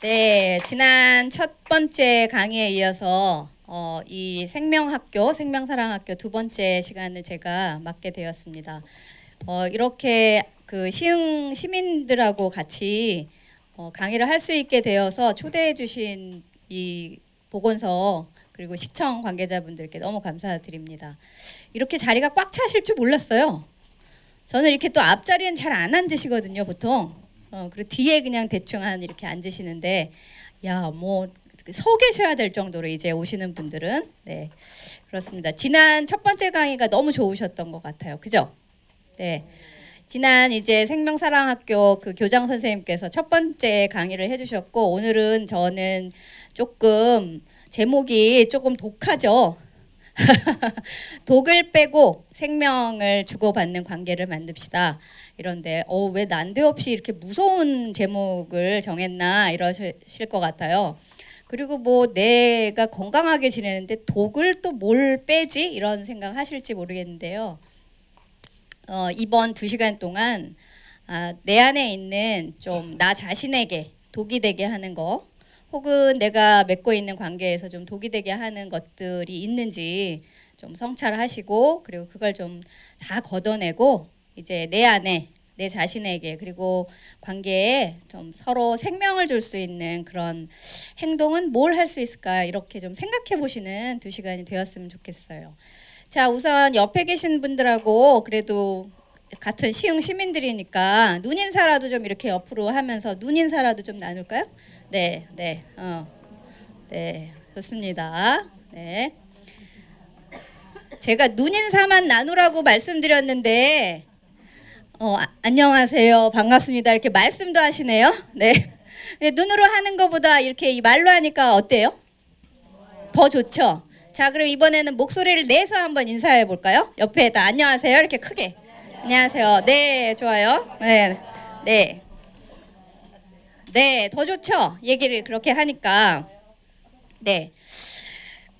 네, 지난 첫 번째 강의에 이어서 이 생명학교, 생명사랑학교 두 번째 시간을 제가 맡게 되었습니다. 이렇게 그 시흥 시민들하고 같이 강의를 할 수 있게 되어서 초대해 주신 이 보건소 그리고 시청 관계자분들께 너무 감사드립니다. 이렇게 자리가 꽉 차실 줄 몰랐어요. 저는 이렇게 또 앞자리엔 잘 안 앉으시거든요, 보통. 그리고 뒤에 그냥 대충 이렇게 앉으시는데, 야, 뭐 서 계셔야 될 정도로 이제 오시는 분들은 네, 그렇습니다. 지난 첫 번째 강의가 너무 좋으셨던 것 같아요, 그죠? 네. 지난 이제 생명사랑학교 그 교장 선생님께서 첫 번째 강의를 해주셨고, 오늘은 저는 조금 제목이 조금 독하죠. 독을 빼고 생명을 주고받는 관계를 만듭시다. 이런데 왜 난데없이 이렇게 무서운 제목을 정했나 이러실 것 같아요. 그리고 뭐 내가 건강하게 지내는데 독을 또 뭘 빼지? 이런 생각 하실지 모르겠는데요. 이번 2시간 동안 내 안에 있는 좀 나 자신에게 독이 되게 하는 거, 혹은 내가 맺고 있는 관계에서 좀 독이 되게 하는 것들이 있는지 좀 성찰하시고, 그리고 그걸 좀 다 걷어내고 이제 내 안에 내 자신에게 그리고 관계에 좀 서로 생명을 줄 수 있는 그런 행동은 뭘 할 수 있을까, 이렇게 좀 생각해 보시는 2시간이 되었으면 좋겠어요. 자, 우선 옆에 계신 분들하고 그래도 같은 시흥 시민들이니까 눈인사라도 좀 이렇게 옆으로 하면서 눈인사라도 좀 나눌까요? 네, 네, 네, 좋습니다. 네. 제가 눈인사만 나누라고 말씀드렸는데, 안녕하세요, 반갑습니다, 이렇게 말씀도 하시네요. 네. 근데 눈으로 하는 것보다 이렇게 이 말로 하니까 어때요? 더 좋죠? 자, 그럼 이번에는 목소리를 내서 한번 인사해 볼까요? 옆에다 안녕하세요, 이렇게 크게. 안녕하세요. 네, 좋아요. 네, 네. 네, 더 좋죠? 얘기를 그렇게 하니까. 네.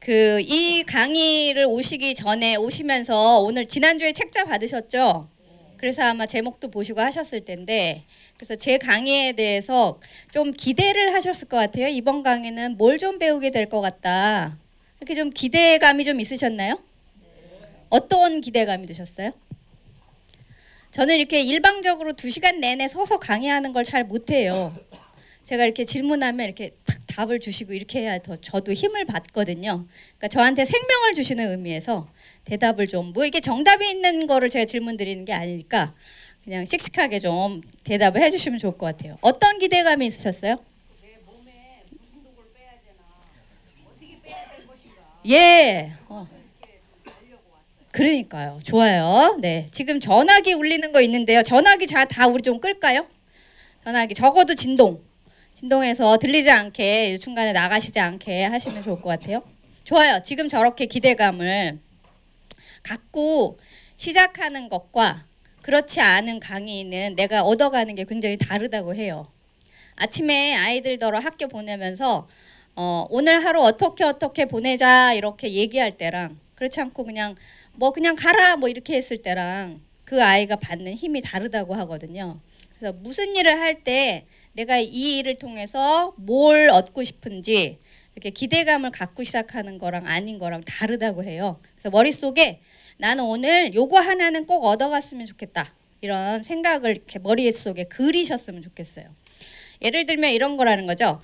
이 강의를 오시기 전에 오시면서 오늘 지난주에 책자 받으셨죠? 그래서 아마 제목도 보시고 하셨을 텐데, 그래서 제 강의에 대해서 좀 기대를 하셨을 것 같아요. 이번 강의는 뭘 좀 배우게 될 것 같다. 이렇게 좀 기대감이 좀 있으셨나요? 어떤 기대감이 드셨어요? 저는 이렇게 일방적으로 2시간 내내 서서 강의하는 걸 잘 못해요. 제가 이렇게 질문하면 이렇게 탁 답을 주시고 이렇게 해야 더 저도 힘을 받거든요. 그러니까 저한테 생명을 주시는 의미에서 대답을 좀, 뭐 이게 정답이 있는 거를 제가 질문 드리는 게 아니니까 그냥 씩씩하게 좀 대답을 해주시면 좋을 것 같아요. 어떤 기대감이 있으셨어요? 내 몸에 무슨 독을 빼야 되나, 어떻게 빼야 될 것인가. 예. 이렇게 좀 알려고 왔어요. 그러니까요. 좋아요. 네. 지금 전화기 울리는 거 있는데요. 전화기 다 우리 좀 끌까요? 전화기 적어도 진동해서 들리지 않게, 중간에 나가시지 않게 하시면 좋을 것 같아요. 좋아요. 지금 저렇게 기대감을 갖고 시작하는 것과 그렇지 않은 강의는 내가 얻어가는 게 굉장히 다르다고 해요. 아침에 아이들더러 학교 보내면서 오늘 하루 어떻게 보내자 이렇게 얘기할 때랑, 그렇지 않고 그냥 가라 뭐 이렇게 했을 때랑 그 아이가 받는 힘이 다르다고 하거든요. 그래서 무슨 일을 할 때 내가 이 일을 통해서 뭘 얻고 싶은지 이렇게 기대감을 갖고 시작하는 거랑 아닌 거랑 다르다고 해요. 그래서 머릿속에 나는 오늘 요거 하나는 꼭 얻어갔으면 좋겠다, 이런 생각을 이렇게 머릿속에 그리셨으면 좋겠어요. 예를 들면 이런 거라는 거죠.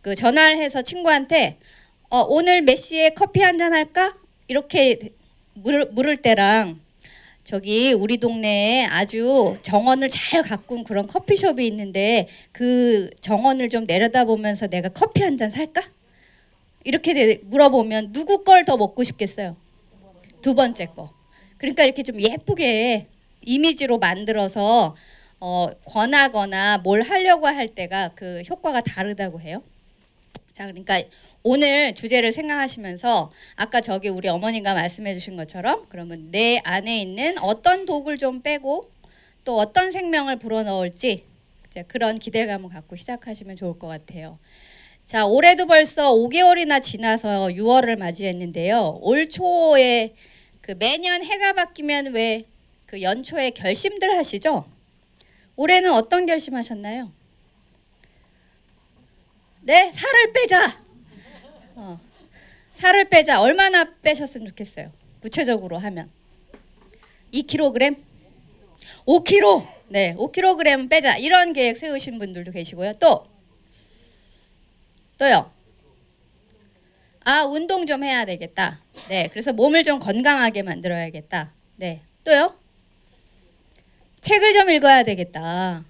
그 전화를 해서 친구한테 오늘 몇 시에 커피 한잔 할까? 이렇게 물을 때랑, 저기 우리 동네에 아주 정원을 잘 가꾼 그런 커피숍이 있는데 그 정원을 좀 내려다보면서 내가 커피 한 잔 살까? 이렇게 물어보면 누구 걸 더 먹고 싶겠어요? 두 번째 거. 그러니까 이렇게 좀 예쁘게 이미지로 만들어서 권하거나 뭘 하려고 할 때가 그 효과가 다르다고 해요. 자, 그러니까 오늘 주제를 생각하시면서 아까 저기 우리 어머니가 말씀해 주신 것처럼, 그러면 내 안에 있는 어떤 독을 좀 빼고 또 어떤 생명을 불어넣을지 그런 기대감을 갖고 시작하시면 좋을 것 같아요. 자, 올해도 벌써 5개월이나 지나서 6월을 맞이했는데요. 올 초에 그 매년 해가 바뀌면 왜 그 연초에 결심들 하시죠? 올해는 어떤 결심하셨나요? 네, 살을 빼자. 살을 빼자. 얼마나 빼셨으면 좋겠어요? 구체적으로 하면 2kg? 5kg. 네, 5kg 빼자. 이런 계획 세우신 분들도 계시고요. 또요. 아, 운동 좀 해야 되겠다. 네, 그래서 몸을 좀 건강하게 만들어야겠다. 네, 또요. 책을 좀 읽어야 되겠다.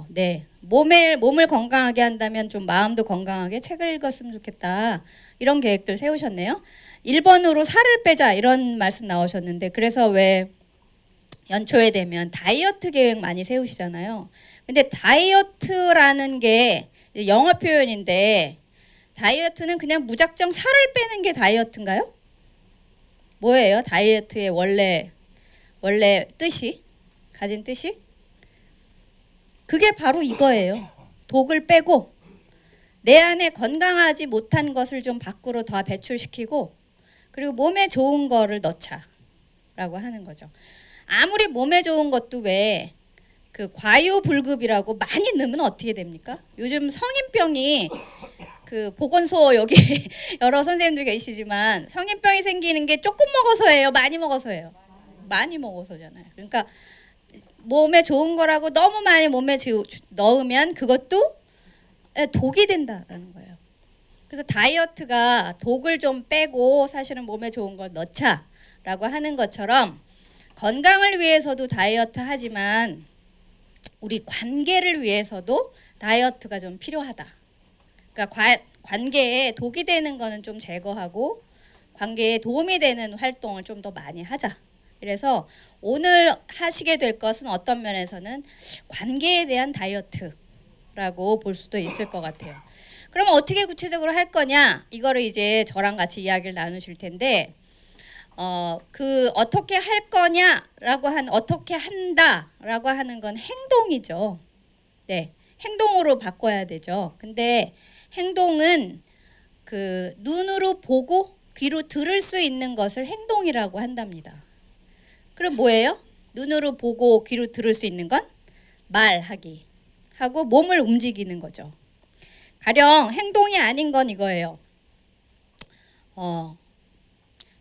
네. 몸을 건강하게 한다면 좀 마음도 건강하게 책을 읽었으면 좋겠다. 이런 계획들 세우셨네요. 1번으로 살을 빼자 이런 말씀 나오셨는데 그래서 왜 연초에 되면 다이어트 계획 많이 세우시잖아요. 근데 다이어트라는 게 영어 표현인데 다이어트는 그냥 무작정 살을 빼는 게 다이어트인가요? 뭐예요? 다이어트의 원래 뜻이? 가진 뜻이? 그게 바로 이거예요. 독을 빼고 내 안에 건강하지 못한 것을 좀 밖으로 더 배출시키고 그리고 몸에 좋은 거를 넣자라고 하는 거죠. 아무리 몸에 좋은 것도 왜 그 과유불급이라고 많이 넣으면 어떻게 됩니까? 요즘 성인병이 그 보건소 여기 여러 선생님들 계시지만 성인병이 생기는 게 조금 먹어서예요? 많이 먹어서예요? 많이 먹어서잖아요. 그러니까 몸에 좋은 거라고 너무 많이 몸에 넣으면 그것도 독이 된다라는 거예요. 그래서 다이어트가 독을 좀 빼고 사실은 몸에 좋은 걸 넣자라고 하는 것처럼 건강을 위해서도 다이어트 하지만 우리 관계를 위해서도 다이어트가 좀 필요하다. 그러니까 관계에 독이 되는 거는 좀 제거하고 관계에 도움이 되는 활동을 좀 더 많이 하자. 그래서 오늘 하시게 될 것은 어떤 면에서는 관계에 대한 다이어트라고 볼 수도 있을 것 같아요. 그러면 어떻게 구체적으로 할 거냐? 이거를 이제 저랑 같이 이야기를 나누실 텐데 그 어떻게 할 거냐라고 어떻게 한다라고 하는 건 행동이죠. 네. 행동으로 바꿔야 되죠. 근데 행동은 그 눈으로 보고 귀로 들을 수 있는 것을 행동이라고 한답니다. 그럼 뭐예요? 눈으로 보고 귀로 들을 수 있는 건 말하기 하고 몸을 움직이는 거죠. 가령 행동이 아닌 건 이거예요.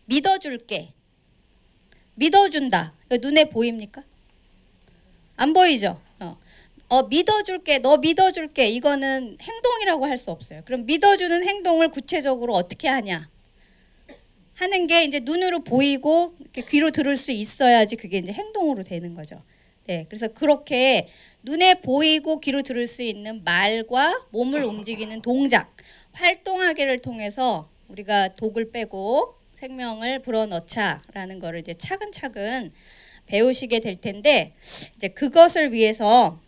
믿어줄게. 믿어준다. 눈에 보입니까? 안 보이죠? 믿어줄게. 너 믿어줄게. 이거는 행동이라고 할 수 없어요. 그럼 믿어주는 행동을 구체적으로 어떻게 하냐? 하는 게 이제 눈으로 보이고 귀로 들을 수 있어야지 그게 이제 행동으로 되는 거죠. 네, 그래서 그렇게 눈에 보이고 귀로 들을 수 있는 말과 몸을 움직이는 동작, 활동하기를 통해서 우리가 독을 빼고 생명을 불어넣자라는 거를 이제 차근차근 배우시게 될 텐데 이제 그것을 위해서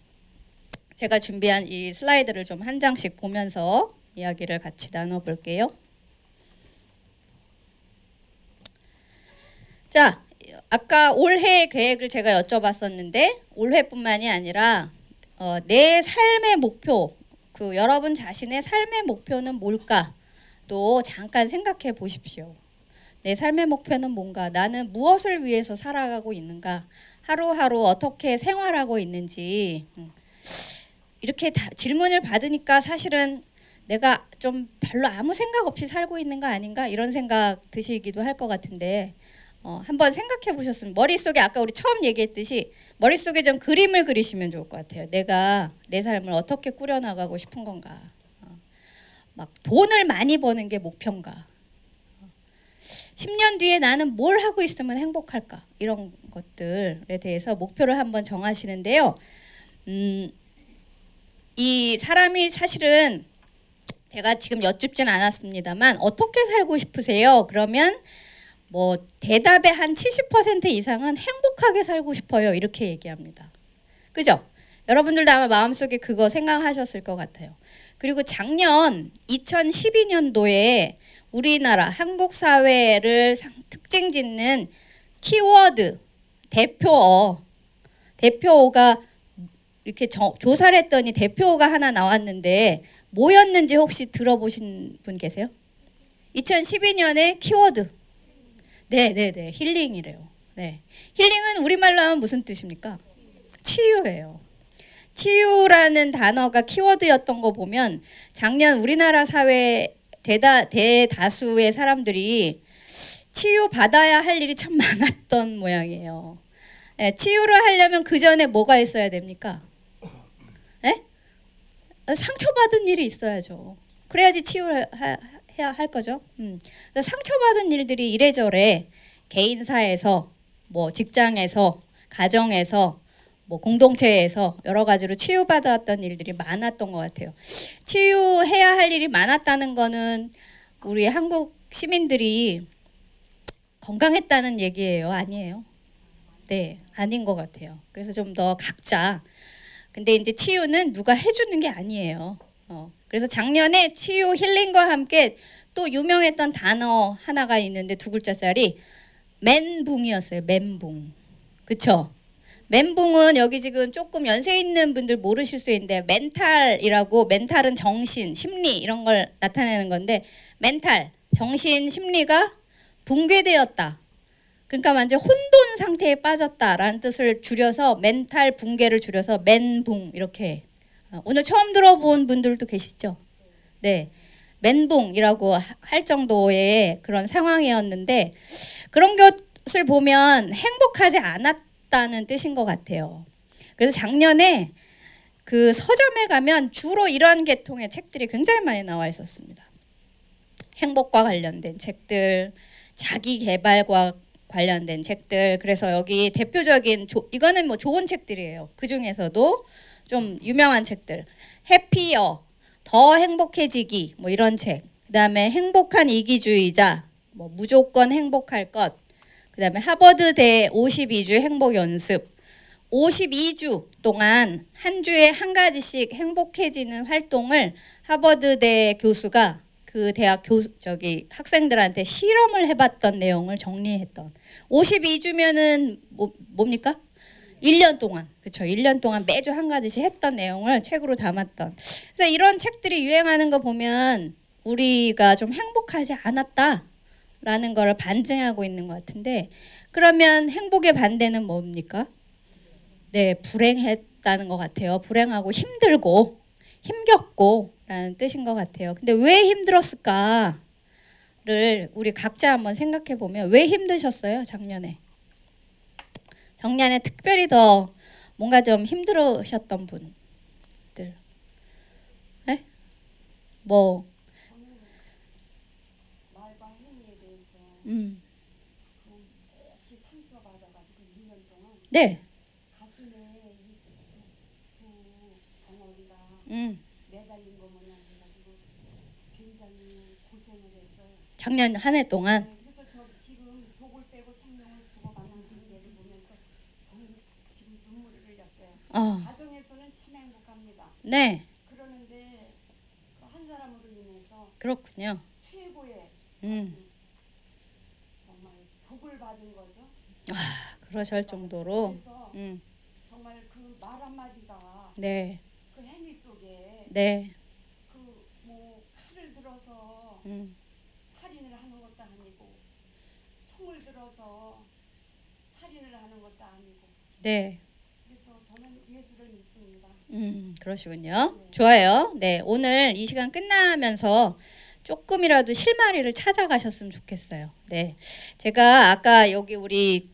제가 준비한 이 슬라이드를 좀 한 장씩 보면서 이야기를 같이 나눠볼게요. 자, 아까 올해 계획을 제가 여쭤봤었는데 올해뿐만이 아니라 내 삶의 목표, 그 여러분 자신의 삶의 목표는 뭘까? 또 잠깐 생각해 보십시오. 내 삶의 목표는 뭔가? 나는 무엇을 위해서 살아가고 있는가? 하루하루 어떻게 생활하고 있는지 이렇게 질문을 받으니까 사실은 내가 좀 별로 아무 생각 없이 살고 있는 거 아닌가? 이런 생각 드시기도 할 것 같은데 한번 생각해 보셨으면 머릿속에 아까 우리 처음 얘기했듯이 머릿속에 좀 그림을 그리시면 좋을 것 같아요. 내가 내 삶을 어떻게 꾸려나가고 싶은 건가? 막 돈을 많이 버는 게 목표인가? 10년 뒤에 나는 뭘 하고 있으면 행복할까? 이런 것들에 대해서 목표를 한번 정하시는데요. 이 사람이 사실은 제가 지금 여쭙진 않았습니다만 어떻게 살고 싶으세요? 그러면 뭐 대답의 한 70% 이상은 행복하게 살고 싶어요. 이렇게 얘기합니다. 그죠? 여러분들도 아마 마음속에 그거 생각하셨을 것 같아요. 그리고 작년 2012년도에 우리나라 한국 사회를 특징 짓는 키워드 대표어가 이렇게 조사를 했더니 대표어가 하나 나왔는데 뭐였는지 혹시 들어보신 분 계세요? 2012년에 키워드. 네네네, 힐링이래요. 네, 힐링은 우리말로 하면 무슨 뜻입니까? 치유예요. 치유라는 단어가 키워드였던 거 보면 작년 우리나라 사회 대다수의 사람들이 치유 받아야 할 일이 참 많았던 모양이에요. 예, 치유를 하려면 그 전에 뭐가 있어야 됩니까? 예? 상처받은 일이 있어야죠. 그래야지 치유를 해야 할 거죠. 상처받은 일들이 이래저래 개인사에서, 뭐 직장에서, 가정에서, 뭐 공동체에서 여러 가지로 치유받았던 일들이 많았던 것 같아요. 치유해야 할 일이 많았다는 거는 우리 한국 시민들이 건강했다는 얘기예요? 아니에요? 네, 아닌 것 같아요. 그래서 좀 더 각자. 근데 이제 치유는 누가 해주는 게 아니에요. 그래서 작년에 치유 힐링과 함께 또 유명했던 단어 하나가 있는데 두 글자짜리 멘붕이었어요. 멘붕. 그쵸? 멘붕은 여기 지금 조금 연세 있는 분들 모르실 수 있는데 멘탈이라고, 멘탈은 정신, 심리 이런 걸 나타내는 건데 멘탈, 정신, 심리가 붕괴되었다. 그러니까 완전 혼돈 상태에 빠졌다라는 뜻을 줄여서 멘탈 붕괴를 줄여서 멘붕 이렇게. 오늘 처음 들어본 분들도 계시죠? 네. 멘붕이라고 할 정도의 그런 상황이었는데 그런 것을 보면 행복하지 않았다는 뜻인 것 같아요. 그래서 작년에 그 서점에 가면 주로 이런 계통의 책들이 굉장히 많이 나와 있었습니다. 행복과 관련된 책들, 자기 개발과 관련된 책들. 그래서 여기 대표적인 이거는 뭐 좋은 책들이에요. 그 중에서도 좀 유명한 책들, 해피어, 더 행복해지기, 뭐 이런 책. 그다음에 행복한 이기주의자, 뭐 무조건 행복할 것. 그다음에 하버드대 52주 행복 연습. 52주 동안 한 주에 한 가지씩 행복해지는 활동을 하버드대 교수가 그 대학 학생들한테 실험을 해봤던 내용을 정리했던. 52주면은 뭡니까? 1년 동안. 그렇죠. 1년 동안 매주 한 가지씩 했던 내용을 책으로 담았던. 그래서 이런 책들이 유행하는 거 보면 우리가 좀 행복하지 않았다라는 걸 반증하고 있는 것 같은데, 그러면 행복의 반대는 뭡니까? 네, 불행했다는 것 같아요. 불행하고 힘들고 힘겹고 라는 뜻인 것 같아요. 근데 왜 힘들었을까를 우리 각자 한번 생각해 보면, 왜 힘드셨어요? 작년에 특별히 더 뭔가 좀 힘들으셨던 분들. 네? 뭐 말과 행위에 대해서 혹시 상처받아가지고 2년 동안 네. 가슴에 이 덩어리가 매달린 거 모양 해가지고 굉장히 고생을 했어요. 작년 한 해 동안. 네, 그래서 저 지금 독을 빼고 생명을 주고받는 관계를 보면서 저는 지금 눈물을 흘렸어요. 가정에서는 참 행복합니다. 네. 그러는데 그 한 사람으로 인해서 그렇군요. 최고의 정말 복을 받은 거죠. 그러실 정도로. 그래서 정말 그 말 한마디가 네. 그 행위 속에 네. 그 뭐 칼을 들어서 살인을 하는 것도 아니고 총을 들어서 살인을 하는 것도 아니고. 네. 그래서 저는 예수를 믿습니다. 그러시군요. 네. 좋아요. 네, 오늘 이 시간 끝나면서 조금이라도 실마리를 찾아가셨으면 좋겠어요. 네, 제가 아까 여기 우리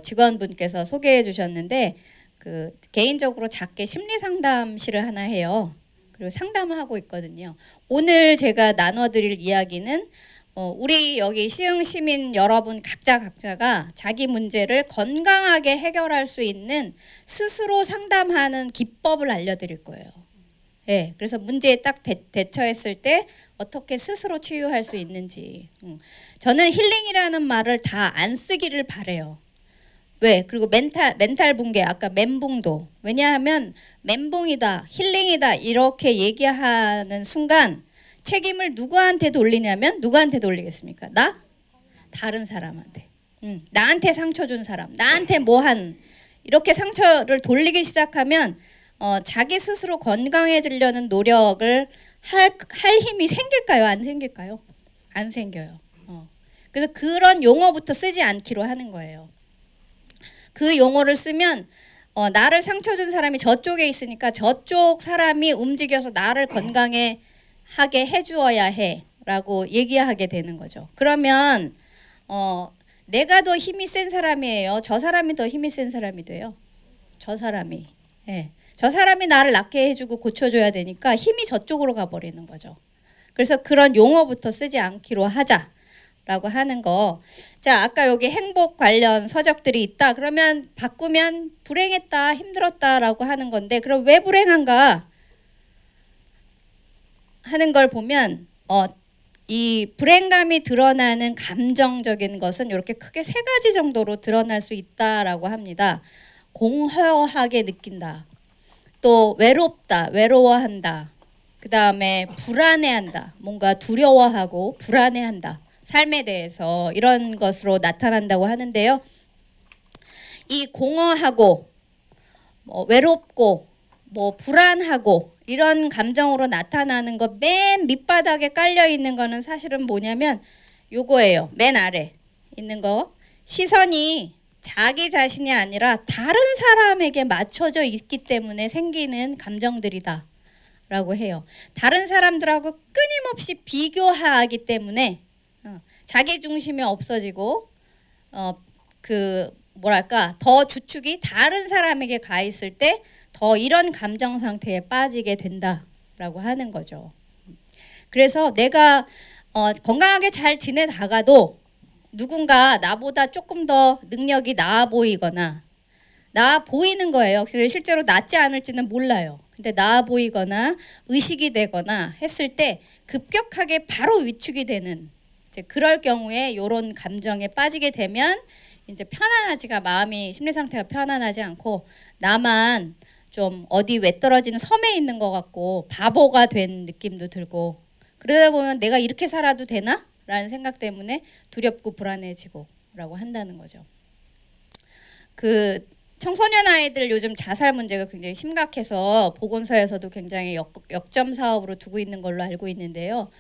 직원분께서 소개해 주셨는데 그 개인적으로 작게 심리 상담실을 하나 해요. 그리고 상담을 하고 있거든요. 오늘 제가 나눠드릴 이야기는 우리 여기 시흥 시민 여러분 각자가 자기 문제를 건강하게 해결할 수 있는 스스로 상담하는 기법을 알려드릴 거예요. 네, 그래서 문제에 딱 대처했을 때 어떻게 스스로 치유할 수 있는지. 저는 힐링이라는 말을 다 안 쓰기를 바래요. 왜? 그리고 멘탈 붕괴, 아까 멘붕도. 왜냐하면 멘붕이다, 힐링이다 이렇게 얘기하는 순간 책임을 누구한테 돌리냐면, 누구한테 돌리겠습니까? 나? 다른 사람한테. 나한테 상처 준 사람, 나한테 뭐한, 이렇게 상처를 돌리기 시작하면 자기 스스로 건강해지려는 노력을 할 힘이 생길까요? 안 생길까요? 안 생겨요. 그래서 그런 용어부터 쓰지 않기로 하는 거예요. 그 용어를 쓰면 나를 상처 준 사람이 저쪽에 있으니까 저쪽 사람이 움직여서 나를 건강해 하게 해주어야 해라고 얘기하게 되는 거죠. 그러면 내가 더 힘이 센 사람이에요. 저 사람이 더 힘이 센 사람이 돼요. 저 사람이. 예. 저 사람이 나를 낫게 해주고 고쳐줘야 되니까 힘이 저쪽으로 가버리는 거죠. 그래서 그런 용어부터 쓰지 않기로 하자라고 하는 거. 자, 아까 여기 행복 관련 서적들이 있다. 그러면 바꾸면 불행했다, 힘들었다라고 하는 건데, 그럼 왜 불행한가 하는 걸 보면 이 불행감이 드러나는 감정적인 것은 이렇게 크게 세 가지 정도로 드러날 수 있다라고 합니다. 공허하게 느낀다. 또 외롭다, 외로워한다. 그 다음에 불안해한다. 뭔가 두려워하고 불안해한다. 삶에 대해서 이런 것으로 나타난다고 하는데요. 이 공허하고 외롭고 불안하고 이런 감정으로 나타나는 거 맨 밑바닥에 깔려 있는 거는 사실은 뭐냐면 요거예요. 맨 아래 있는 거. 시선이 자기 자신이 아니라 다른 사람에게 맞춰져 있기 때문에 생기는 감정들이다 라고 해요. 다른 사람들하고 끊임없이 비교하기 때문에 자기 중심이 없어지고 더 주축이 다른 사람에게 가 있을 때 더 이런 감정 상태에 빠지게 된다라고 하는 거죠. 그래서 내가 건강하게 잘 지내다가도 누군가 나보다 조금 더 능력이 나아 보이거나 나아 보이는 거예요. 실제로 낫지 않을지는 몰라요. 근데 나아 보이거나 의식이 되거나 했을 때 급격하게 바로 위축이 되는 이제 그럴 경우에 이런 감정에 빠지게 되면 이제 마음이 심리 상태가 편안하지 않고 나만 좀 어디 외떨어진 섬에 있는 것 같고 바보가 된 느낌도 들고 그러다 보면 내가 이렇게 살아도 되나? 라는 생각 때문에 두렵고 불안해지고 라고 한다는 거죠. 그 청소년 아이들 요즘 자살 문제가 굉장히 심각해서 보건소에서도 굉장히 역점 사업으로 두고 있는 걸로 알고 있는데요.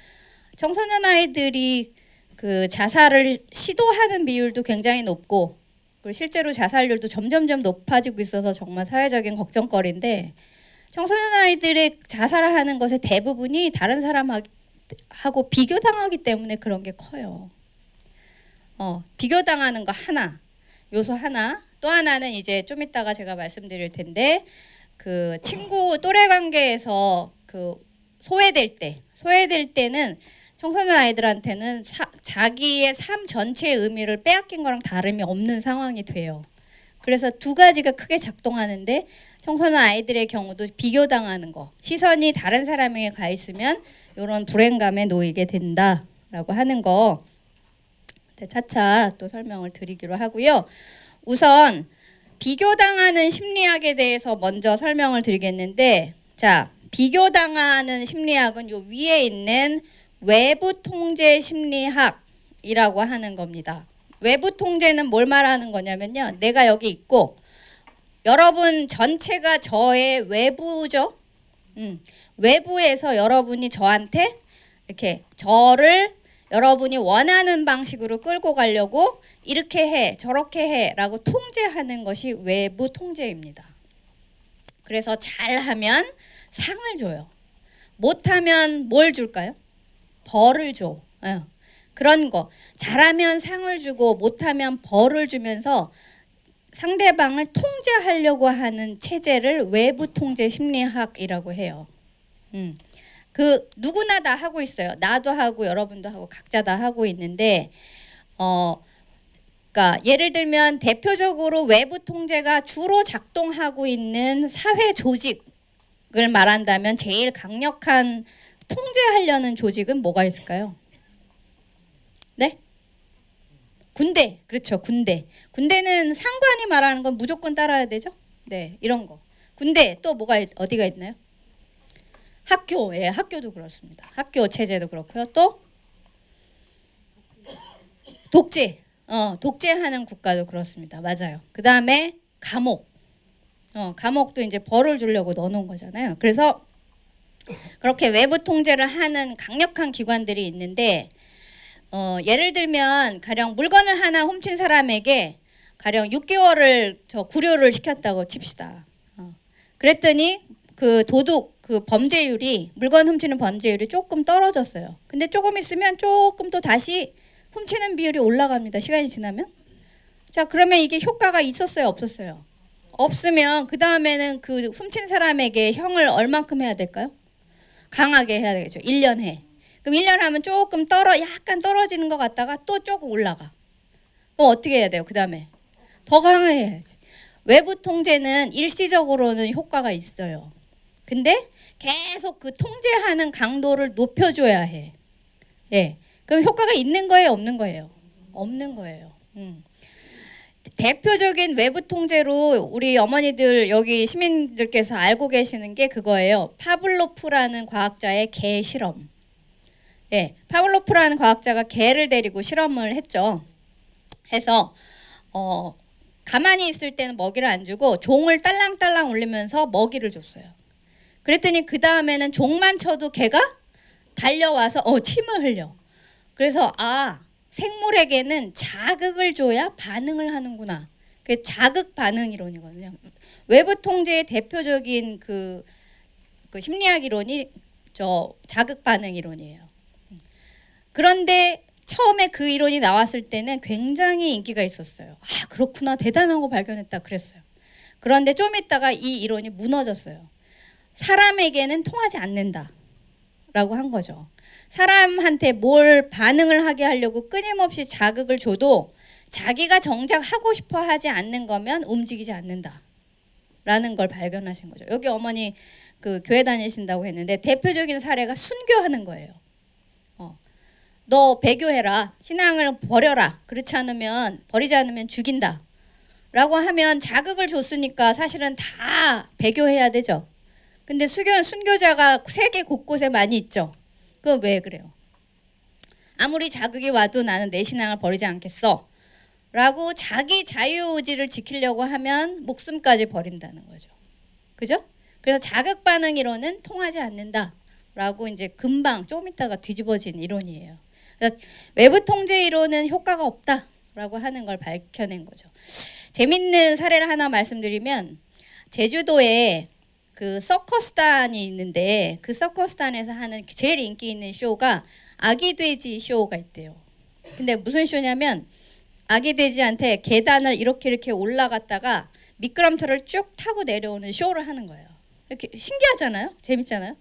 청소년 아이들이 그 자살을 시도하는 비율도 굉장히 높고 그리고 실제로 자살률도 점점점 높아지고 있어서 정말 사회적인 걱정거리인데 청소년 아이들의 자살하는 것의 대부분이 다른 사람하고 비교당하기 때문에 그런 게 커요. 비교당하는 거 하나, 요소 하나. 또 하나는 이제 좀 이따가 제가 말씀드릴 텐데 그 친구 또래 관계에서 그 소외될 때는 청소년 아이들한테는 자기의 삶 전체의 의미를 빼앗긴 거랑 다름이 없는 상황이 돼요. 그래서 두 가지가 크게 작동하는데 청소년 아이들의 경우도 비교당하는 거, 시선이 다른 사람에게 가 있으면 이런 불행감에 놓이게 된다라고 하는 거 차차 또 설명을 드리기로 하고요. 우선 비교당하는 심리학에 대해서 먼저 설명을 드리겠는데 자, 비교당하는 심리학은 요 위에 있는 외부 통제 심리학이라고 하는 겁니다. 외부 통제는 뭘 말하는 거냐면요. 내가 여기 있고 여러분 전체가 저의 외부죠. 외부에서 여러분이 저한테 이렇게 저를 여러분이 원하는 방식으로 끌고 가려고 이렇게 해 저렇게 해 라고 통제하는 것이 외부 통제입니다. 그래서 잘하면 상을 줘요. 못하면 뭘 줄까요? 벌을 줘. 그런 거. 잘하면 상을 주고 못하면 벌을 주면서 상대방을 통제하려고 하는 체제를 외부 통제 심리학이라고 해요. 그 누구나 다 하고 있어요. 나도 하고 여러분도 하고 각자 다 하고 있는데 그러니까 예를 들면 대표적으로 외부 통제가 주로 작동하고 있는 사회 조직을 말한다면 제일 강력한 통제하려는 조직은 뭐가 있을까요? 네? 군대. 그렇죠. 군대. 군대는 상관이 말하는 건 무조건 따라야 되죠? 네. 이런 거. 군대 또 뭐가 어디가 있나요? 학교. 예, 학교도 그렇습니다. 학교 체제도 그렇고요. 또 독재. 독재하는 국가도 그렇습니다. 맞아요. 그다음에 감옥. 감옥도 이제 벌을 주려고 넣어 놓은 거잖아요. 그래서 그렇게 외부 통제를 하는 강력한 기관들이 있는데 예를 들면 가령 물건을 하나 훔친 사람에게 가령 6개월을 저 구류를 시켰다고 칩시다. 그랬더니 그 도둑 그 범죄율이 물건 훔치는 범죄율이 조금 떨어졌어요. 근데 조금 있으면 조금 또 다시 훔치는 비율이 올라갑니다. 시간이 지나면. 자, 그러면 이게 효과가 있었어요, 없었어요? 없으면 그 다음에는 그 훔친 사람에게 형을 얼만큼 해야 될까요? 강하게 해야 되겠죠. 1년 해. 그럼 1년 하면 조금 약간 떨어지는 것 같다가 또 조금 올라가. 그럼 어떻게 해야 돼요? 그 다음에 더 강하게 해야지. 외부 통제는 일시적으로는 효과가 있어요. 근데 계속 그 통제하는 강도를 높여줘야 해. 예. 그럼 효과가 있는 거예요, 없는 거예요? 없는 거예요. 대표적인 외부 통제로 우리 어머니들 여기 시민들께서 알고 계시는 게 그거예요. 파블로프라는 과학자의 개 실험. 예, 파블로프라는 과학자가 개를 데리고 실험을 했죠. 해서 가만히 있을 때는 먹이를 안 주고 종을 딸랑딸랑 울리면서 먹이를 줬어요. 그랬더니 그 다음에는 종만 쳐도 개가 달려와서 침을 흘려. 그래서 생물에게는 자극을 줘야 반응을 하는구나. 그 자극 반응 이론이거든요. 외부 통제의 대표적인 그 심리학 이론이 저 자극 반응 이론이에요. 그런데 처음에 그 이론이 나왔을 때는 굉장히 인기가 있었어요. 그렇구나, 대단한 거 발견했다 그랬어요. 그런데 좀 있다가 이 이론이 무너졌어요. 사람에게는 통하지 않는다 라고 한 거죠. 사람한테 뭘 반응을 하게 하려고 끊임없이 자극을 줘도 자기가 정작 하고 싶어 하지 않는 거면 움직이지 않는다 라는 걸 발견하신 거죠. 여기 어머니 그 교회 다니신다고 했는데 대표적인 사례가 순교하는 거예요. 너 배교해라, 신앙을 버려라, 그렇지 않으면 버리지 않으면 죽인다 라고 하면 자극을 줬으니까 사실은 다 배교해야 되죠. 근데 순교자가 세계 곳곳에 많이 있죠. 그건 왜 그래요? 아무리 자극이 와도 나는 내 신앙을 버리지 않겠어 라고 자기 자유의지를 지키려고 하면 목숨까지 버린다는 거죠. 그죠? 그래서 자극 반응 이론은 통하지 않는다 라고 이제 금방 좀 있다가 뒤집어진 이론이에요. 그래서 외부 통제 이론은 효과가 없다 라고 하는 걸 밝혀낸 거죠. 재밌는 사례를 하나 말씀드리면 제주도에 그 서커스단이 있는데 그 서커스단에서 하는 제일 인기 있는 쇼가 아기 돼지 쇼가 있대요. 근데 무슨 쇼냐면 아기 돼지한테 계단을 이렇게 올라갔다가 미끄럼틀을 쭉 타고 내려오는 쇼를 하는 거예요. 이렇게 신기하잖아요? 재밌잖아요?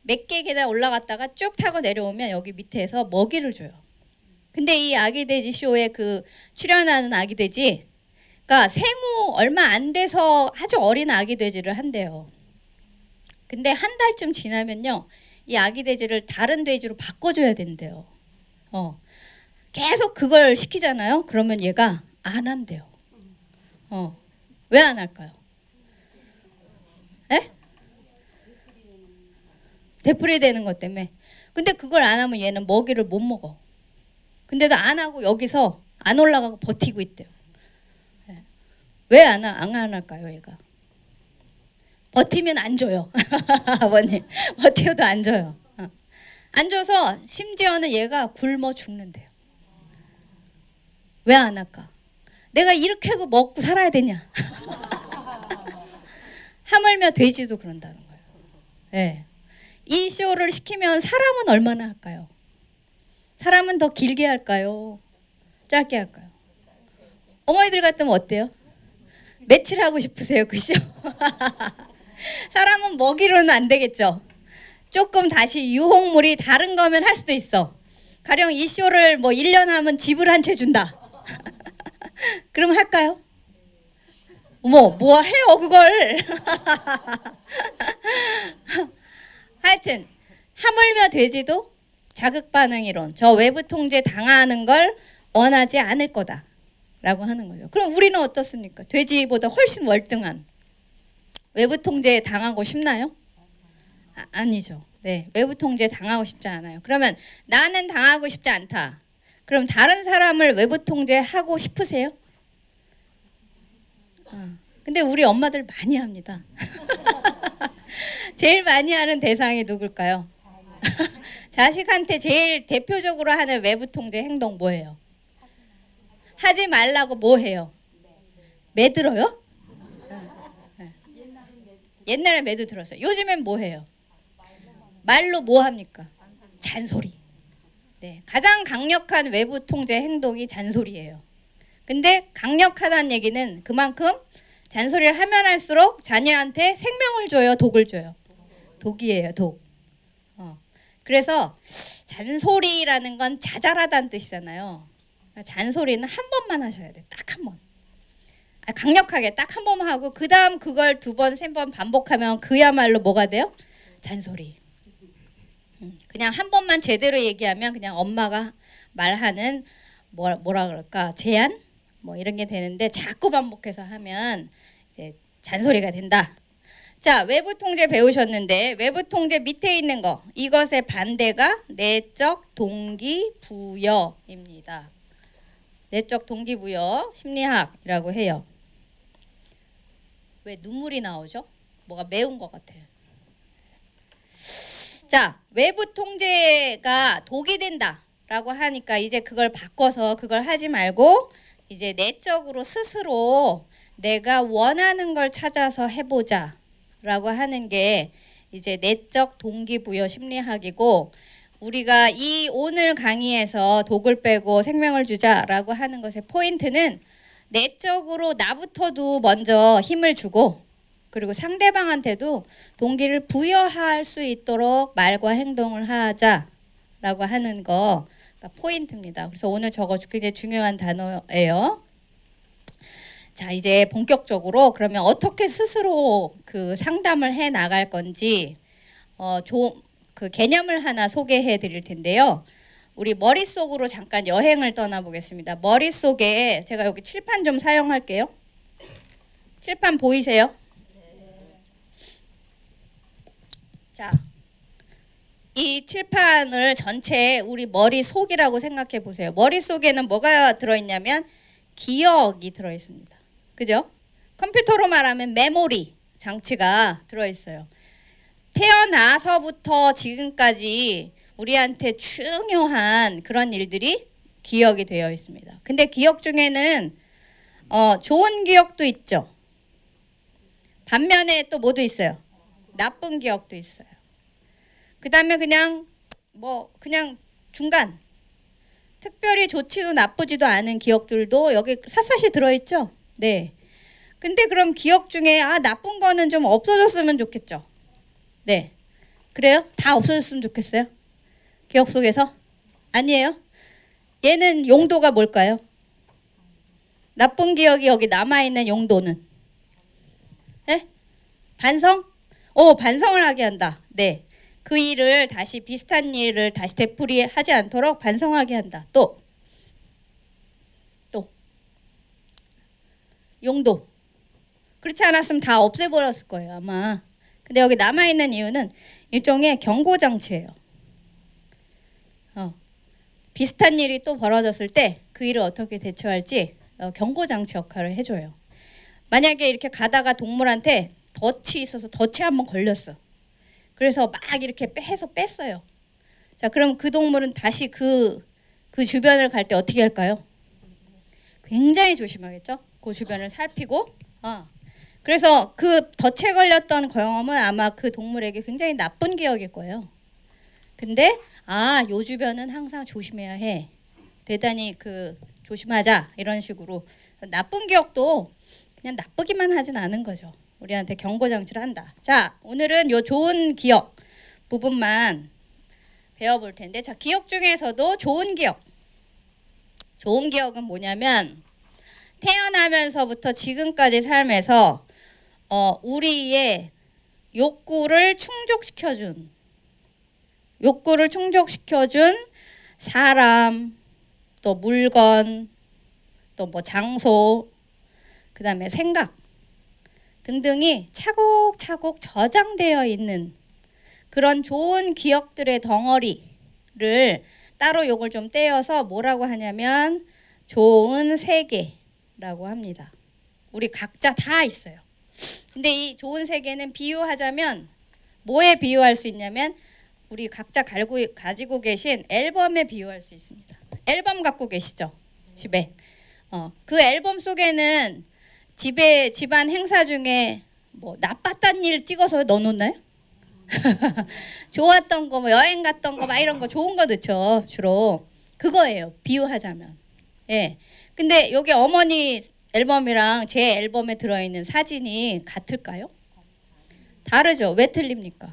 몇 개 계단 올라갔다가 쭉 타고 내려오면 여기 밑에서 먹이를 줘요. 근데 이 아기 돼지 쇼에 그 출연하는 아기 돼지가 생후 얼마 안 돼서 아주 어린 아기 돼지를 한대요. 근데 한 달쯤 지나면요, 이 아기 돼지를 다른 돼지로 바꿔줘야 된대요. 계속 그걸 시키잖아요. 그러면 얘가 안 한대요. 왜 안 할까요? 에? 되풀이 되는 것 때문에. 근데 그걸 안 하면 얘는 먹이를 못 먹어. 근데도 안 하고 여기서 안 올라가고 버티고 있대요. 왜 안 할까요, 얘가? 버티면 안 줘요. 아버님, 버텨도 안 줘요. 안 줘서 심지어는 얘가 굶어 죽는데요. 왜 안 할까? 내가 이렇게 하고 먹고 살아야 되냐? 하물며 돼지도 그런다는 거예요. 네. 이 쇼를 시키면 사람은 얼마나 할까요? 사람은 더 길게 할까요? 짧게 할까요? 어머니들 같으면 어때요? 며칠 하고 싶으세요, 그 쇼? 사람은 먹이로는 안 되겠죠. 조금 다시 유혹물이 다른 거면 할 수도 있어. 가령 이 쇼를 뭐 1년 하면 집을 한 채 준다. 그럼 할까요? 뭐 해요 그걸. 하여튼 하물며 돼지도 자극 반응 이론, 저 외부 통제 당하는 걸 원하지 않을 거다 라고 하는 거죠. 그럼 우리는 어떻습니까? 돼지보다 훨씬 월등한 외부 통제 당하고 싶나요? 아니죠. 네, 외부 통제 당하고 싶지 않아요. 그러면 나는 당하고 싶지 않다. 그럼 다른 사람을 외부 통제하고 싶으세요? 근데 우리 엄마들 많이 합니다. 제일 많이 하는 대상이 누굴까요? 자식한테 제일 대표적으로 하는 외부 통제 행동 뭐예요? 하지 말라고 뭐 해요? 매 들어요? 옛날에 매도 들었어요. 요즘엔 뭐 해요? 말로 뭐 합니까? 잔소리. 네, 가장 강력한 외부 통제 행동이 잔소리예요. 근데 강력하다는 얘기는 그만큼 잔소리를 하면 할수록 자녀한테 생명을 줘요, 독을 줘요? 독이에요, 독. 그래서 잔소리라는 건 자잘하다는 뜻이잖아요. 잔소리는 한 번만 하셔야 돼요. 딱 한 번. 강력하게 딱 한 번만 하고 그 다음 그걸 2번, 3번 반복하면 그야말로 뭐가 돼요? 잔소리. 그냥 한 번만 제대로 얘기하면 그냥 엄마가 말하는 뭐라 그럴까? 제안? 뭐 이런 게 되는데 자꾸 반복해서 하면 이제 잔소리가 된다. 자, 외부 통제 배우셨는데 외부 통제 밑에 있는 거 이것의 반대가 내적 동기부여입니다. 내적 동기부여 심리학이라고 해요. 왜 눈물이 나오죠? 뭐가 매운 것 같아요. 자, 외부 통제가 독이 된다라고 하니까 이제 그걸 바꿔서 그걸 하지 말고 이제 내적으로 스스로 내가 원하는 걸 찾아서 해보자 라고 하는 게 이제 내적 동기부여 심리학이고, 우리가 이 오늘 강의에서 독을 빼고 생명을 주자라고 하는 것의 포인트는 내적으로 나부터도 먼저 힘을 주고 그리고 상대방한테도 동기를 부여할 수 있도록 말과 행동을 하자라고 하는 거가 포인트입니다. 그래서 오늘 저거 굉장히 중요한 단어예요. 자, 이제 본격적으로 그러면 어떻게 스스로 그 상담을 해 나갈 건지 그 개념을 하나 소개해 드릴 텐데요. 우리 머릿속으로 잠깐 여행을 떠나보겠습니다. 머릿속에 제가 여기 칠판 좀 사용할게요. 칠판 보이세요? 자, 이 칠판을 전체 우리 머릿속이라고 생각해 보세요. 머릿속에는 뭐가 들어있냐면 기억이 들어있습니다. 그죠? 컴퓨터로 말하면 메모리 장치가 들어있어요. 태어나서부터 지금까지 우리한테 중요한 그런 일들이 기억이 되어 있습니다. 근데 기억 중에는 좋은 기억도 있죠. 반면에 또 뭐도 있어요? 나쁜 기억도 있어요. 그 다음에 그냥 중간, 특별히 좋지도 나쁘지도 않은 기억들도 여기 샅샅이 들어있죠. 네. 근데 그럼 기억 중에 나쁜 거는 좀 없어졌으면 좋겠죠. 네. 그래요? 다 없어졌으면 좋겠어요? 기억 속에서? 아니에요? 얘는 용도가 뭘까요? 나쁜 기억이 여기 남아있는 용도는? 네? 반성? 반성을 하게 한다. 네. 그 일을 다시 비슷한 일을 다시 되풀이하지 않도록 반성하게 한다. 또 용도. 그렇지 않았으면 다 없애버렸을 거예요, 아마. 근데 여기 남아있는 이유는 일종의 경고장치예요. 비슷한 일이 또 벌어졌을 때 그 일을 어떻게 대처할지 경고장치 역할을 해줘요. 만약에 이렇게 가다가 동물한테 덫이 있어서 덫에 한번 걸렸어. 그래서 막 이렇게 해서 뺐어요. 자, 그럼 그 동물은 다시 그 주변을 갈 때 어떻게 할까요? 굉장히 조심하겠죠? 그 주변을 살피고. 그래서 그 덫에 걸렸던 경험은 아마 그 동물에게 굉장히 나쁜 기억일 거예요. 근데 요 주변은 항상 조심해야 해. 대단히 조심하자 이런 식으로 나쁜 기억도 그냥 나쁘기만 하진 않은 거죠. 우리한테 경고장치를 한다. 자, 오늘은 요 좋은 기억 부분만 배워볼 텐데, 자, 기억 중에서도 좋은 기억. 좋은 기억은 뭐냐면 태어나면서부터 지금까지 삶에서 우리의 욕구를 충족시켜준 사람, 또 물건, 또 뭐 장소, 그 다음에 생각 등등이 차곡차곡 저장되어 있는 그런 좋은 기억들의 덩어리를 따로 요걸 좀 떼어서 뭐라고 하냐면 좋은 세계라고 합니다. 우리 각자 다 있어요. 근데 이 좋은 세계는 비유하자면 뭐에 비유할 수 있냐면 우리 각자 가지고 계신 앨범에 비유할 수 있습니다. 앨범 갖고 계시죠? 집에. 그 앨범 속에는 집에 집안 행사 중에 뭐 나빴단 일 찍어서 넣어놓나요? 좋았던 거, 뭐 여행 갔던 거, 막 이런 거 좋은 거 넣죠. 주로 그거예요. 비유하자면. 예. 근데 여기 어머니 앨범이랑 제 앨범에 들어있는 사진이 같을까요? 다르죠. 왜 틀립니까?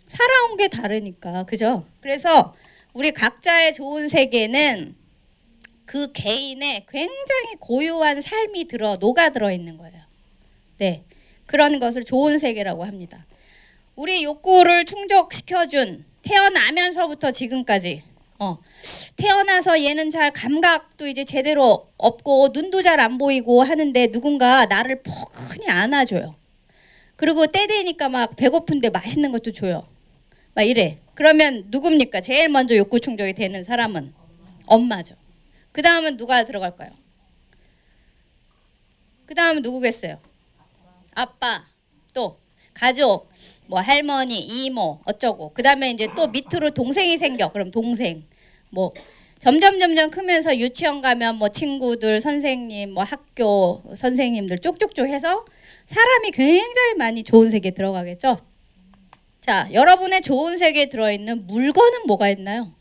살아온 게 다르니까. 그죠? 그래서 우리 각자의 좋은 세계는 그 개인의 굉장히 고유한 삶이 녹아들어 있는 거예요. 네. 그런 것을 좋은 세계라고 합니다. 우리 욕구를 충족시켜준 태어나면서부터 지금까지 태어나서 얘는 잘 감각도 이제 제대로 없고 눈도 잘 안 보이고 하는데 누군가 나를 포근히 안아줘요. 그리고 때 되니까 막 배고픈데 맛있는 것도 줘요. 막 이래. 그러면 누굽니까? 제일 먼저 욕구 충족이 되는 사람은 엄마죠. 그 다음은 누가 들어갈까요? 그 다음은 누구겠어요? 아빠, 또 가족, 뭐 할머니, 이모 어쩌고. 그 다음에 이제 또 밑으로 동생이 생겨. 그럼 동생. 뭐 점점 크면서 유치원 가면 뭐 친구들, 선생님, 뭐 학교 선생님들 쭉쭉쭉 해서 사람이 굉장히 많이 좋은 세계에 들어가겠죠. 자, 여러분의 좋은 세계에 들어있는 물건은 뭐가 있나요?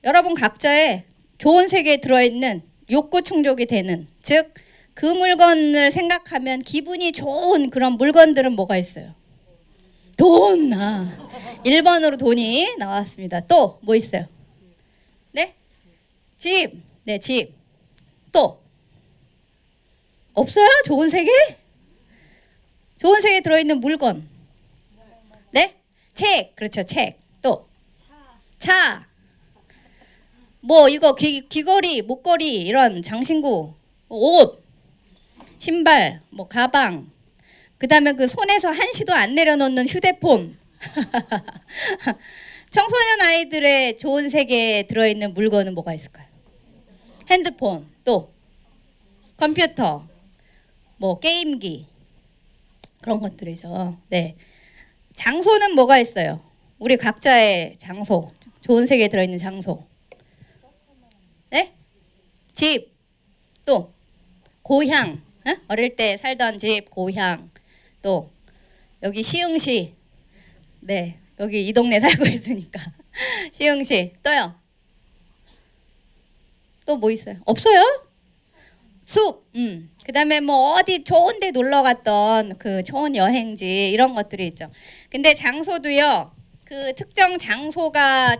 여러분 각자의 좋은 세계에 들어있는 욕구 충족이 되는, 즉 그 물건을 생각하면 기분이 좋은 그런 물건들은 뭐가 있어요? 돈! 1번으로 돈이 나왔습니다. 또 뭐 있어요? 네? 집! 네, 집. 또? 없어요? 좋은 세계? 좋은 세계에 들어있는 물건. 네? 책! 그렇죠, 책. 또? 차! 뭐 이거 귀걸이, 목걸이 이런 장신구, 옷, 신발, 뭐 가방, 그 다음에 그 손에서 한시도 안 내려놓는 휴대폰. 청소년 아이들의 좋은 세계에 들어있는 물건은 뭐가 있을까요? 핸드폰, 또 컴퓨터, 뭐 게임기, 그런 것들이죠. 네. 장소는 뭐가 있어요? 우리 각자의 장소, 좋은 세계에 들어있는 장소. 네? 집, 또 고향, 어릴 때 살던 집, 고향, 또 여기 시흥시, 네, 여기 이 동네 살고 있으니까 시흥시. 또요? 또 뭐 있어요? 없어요? 숲, 그 다음에 뭐 어디 좋은 데 놀러 갔던 그 좋은 여행지 이런 것들이 있죠. 근데 장소도요, 그 특정 장소가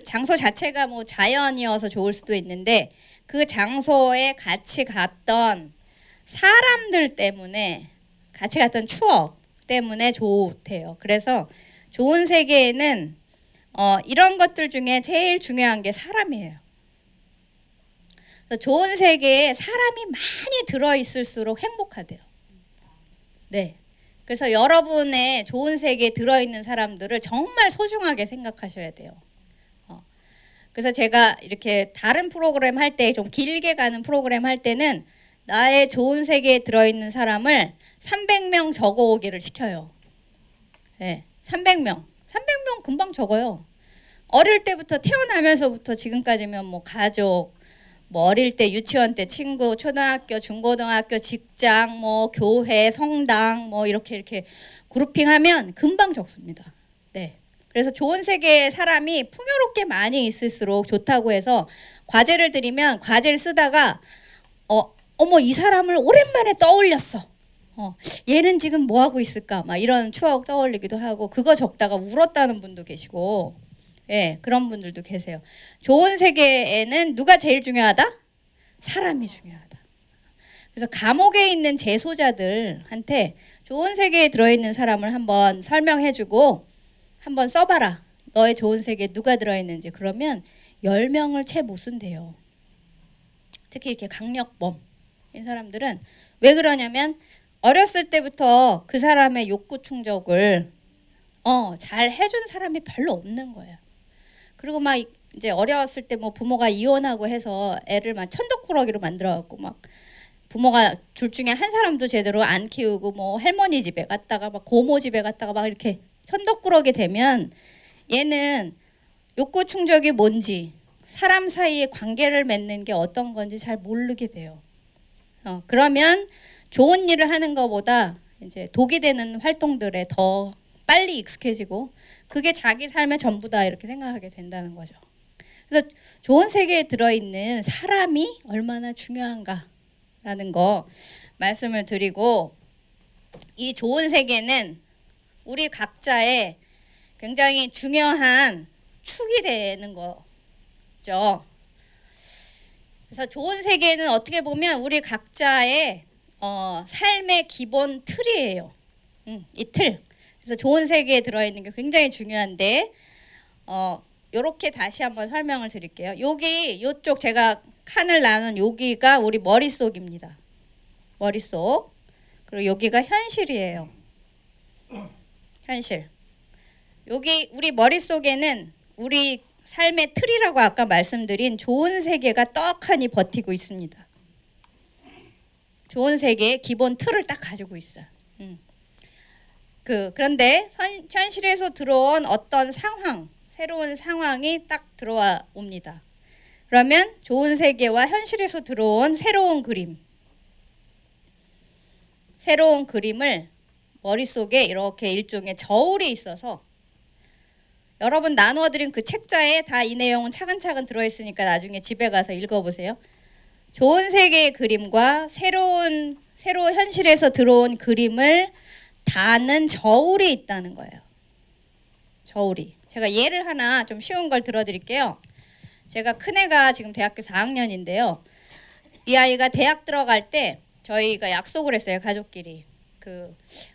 장소 자체가 뭐 자연이어서 좋을 수도 있는데 그 장소에 같이 갔던 사람들 때문에, 같이 갔던 추억 때문에 좋대요. 그래서 좋은 세계에는 이런 것들 중에 제일 중요한 게 사람이에요. 좋은 세계에 사람이 많이 들어있을수록 행복하대요. 네. 그래서 여러분의 좋은 세계에 들어있는 사람들을 정말 소중하게 생각하셔야 돼요. 그래서 제가 이렇게 다른 프로그램 할 때, 좀 길게 가는 프로그램 할 때는 나의 좋은 세계에 들어있는 사람을 300명 적어오기를 시켜요. 네, 300명. 300명 금방 적어요. 어릴 때부터, 태어나면서부터 지금까지면 뭐 가족, 뭐 어릴 때 유치원 때 친구, 초등학교, 중고등학교, 직장, 뭐 교회, 성당, 뭐 이렇게 그룹핑하면 금방 적습니다. 네. 그래서 좋은 세계의 사람이 풍요롭게 많이 있을수록 좋다고 해서 과제를 드리면, 과제를 쓰다가 어머 이 사람을 오랜만에 떠올렸어. 얘는 지금 뭐 하고 있을까? 막 이런 추억 떠올리기도 하고, 그거 적다가 울었다는 분도 계시고, 예, 그런 분들도 계세요. 좋은 세계에는 누가 제일 중요하다? 사람이 중요하다. 그래서 감옥에 있는 재소자들한테 좋은 세계에 들어있는 사람을 한번 설명해주고 한번 써봐라. 너의 좋은 세계에 누가 들어있는지. 그러면 10명을 채 못 쓴대요. 특히 이렇게 강력범인 사람들은. 왜 그러냐면 어렸을 때부터 그 사람의 욕구 충족을 잘 해준 사람이 별로 없는 거예요. 그리고 막 이제 어렸을 때 뭐 부모가 이혼하고 해서 애를 막 천덕꾸러기로 만들어갖고 막 부모가 둘 중에 한 사람도 제대로 안 키우고 뭐 할머니 집에 갔다가 막 고모 집에 갔다가 막 이렇게 천덕꾸러기 되면 얘는 욕구 충족이 뭔지 사람 사이의 관계를 맺는 게 어떤 건지 잘 모르게 돼요. 그러면 좋은 일을 하는 것보다 이제 독이 되는 활동들에 더 빨리 익숙해지고 그게 자기 삶의 전부다 이렇게 생각하게 된다는 거죠. 그래서 좋은 세계에 들어있는 사람이 얼마나 중요한가라는 거 말씀을 드리고, 이 좋은 세계는 우리 각자의 굉장히 중요한 축이 되는 거죠. 그래서 좋은 세계는 어떻게 보면 우리 각자의 삶의 기본 틀이에요. 이 틀. 그래서 좋은 세계에 들어있는 게 굉장히 중요한데, 요렇게 다시 한번 설명을 드릴게요. 요쪽 제가 칸을 나눈 여기가 우리 머릿속입니다. 머릿속. 그리고 여기가 현실이에요. 현실. 여기 우리 머릿속에는 우리 삶의 틀이라고 아까 말씀드린 좋은 세계가 떡하니 버티고 있습니다. 좋은 세계의 기본 틀을 딱 가지고 있어요. 그런데 현실에서 들어온 어떤 상황, 새로운 상황이 딱 들어와 옵니다. 그러면 좋은 세계와 현실에서 들어온 새로운 그림을 머릿속에 이렇게 일종의 저울이 있어서, 여러분 나누어드린 그 책자에 다 이 내용은 차근차근 들어있으니까 나중에 집에 가서 읽어보세요. 좋은 세계의 그림과 새로운 현실에서 들어온 그림을 다는 저울이 있다는 거예요. 저울이. 제가 예를 하나 좀 쉬운 걸 들어드릴게요. 제가 큰애가 지금 대학교 4학년인데요. 이 아이가 대학 들어갈 때 저희가 약속을 했어요, 가족끼리.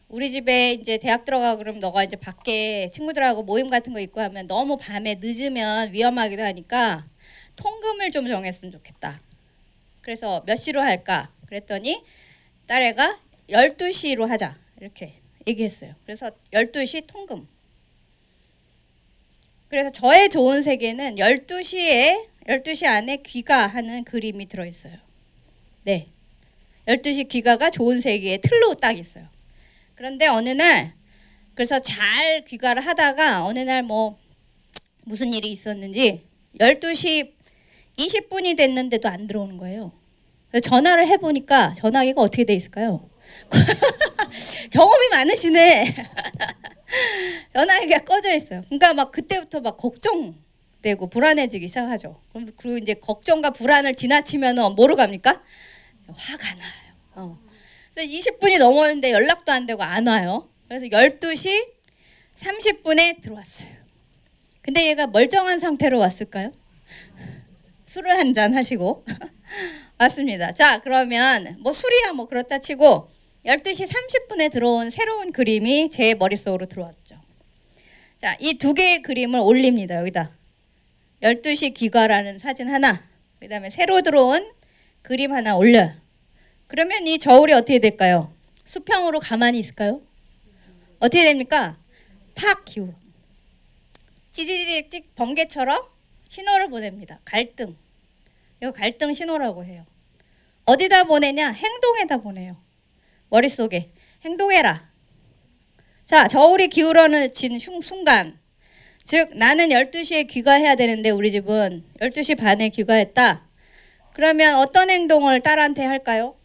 우리 집에 이제 대학 들어가 그러면 너가 이제 밖에 친구들하고 모임 같은 거 있고 하면 너무 밤에 늦으면 위험하기도 하니까 통금을 좀 정했으면 좋겠다. 그래서 몇 시로 할까? 그랬더니 딸애가 12시로 하자. 이렇게 얘기했어요. 그래서 12시 통금. 그래서 저의 좋은 세계는 12시 안에 귀가하는 그림이 들어있어요. 네. 12시 귀가가 좋은 세계의 틀로 딱 있어요. 그런데 어느 날, 그래서 잘 귀가를 하다가 어느 날 무슨 일이 있었는지 12시 20분이 됐는데도 안 들어오는 거예요. 그래서 전화를 해보니까 전화기가 어떻게 돼 있을까요? 경험이 많으시네. 전화기가 꺼져 있어요. 그러니까 막 그때부터 막 걱정되고 불안해지기 시작하죠. 그리고 이제 걱정과 불안을 지나치면 뭐로 갑니까? 화가 나요. 그래서 20분이 넘었는데 연락도 안 되고 안 와요. 그래서 12시 30분에 들어왔어요. 근데 얘가 멀쩡한 상태로 왔을까요? 술을 한 잔 하시고 왔습니다. 자, 그러면 술이야 그렇다 치고 12시 30분에 들어온 새로운 그림이 제 머릿속으로 들어왔죠. 자, 이 두 개의 그림을 올립니다. 여기다 12시 귀가라는 사진 하나, 그 다음에 새로 들어온 그림 하나 올려요. 그러면 이 저울이 어떻게 될까요? 수평으로 가만히 있을까요? 어떻게 됩니까? 팍 기울어. 찌찌찌찌 번개처럼 신호를 보냅니다. 갈등. 이거 갈등 신호라고 해요. 어디다 보내냐? 행동에다 보내요. 머릿속에. 행동해라. 자, 저울이 기울어진 순간, 즉 나는 12시에 귀가해야 되는데 우리 집은 12시 반에 귀가했다. 그러면 어떤 행동을 딸한테 할까요?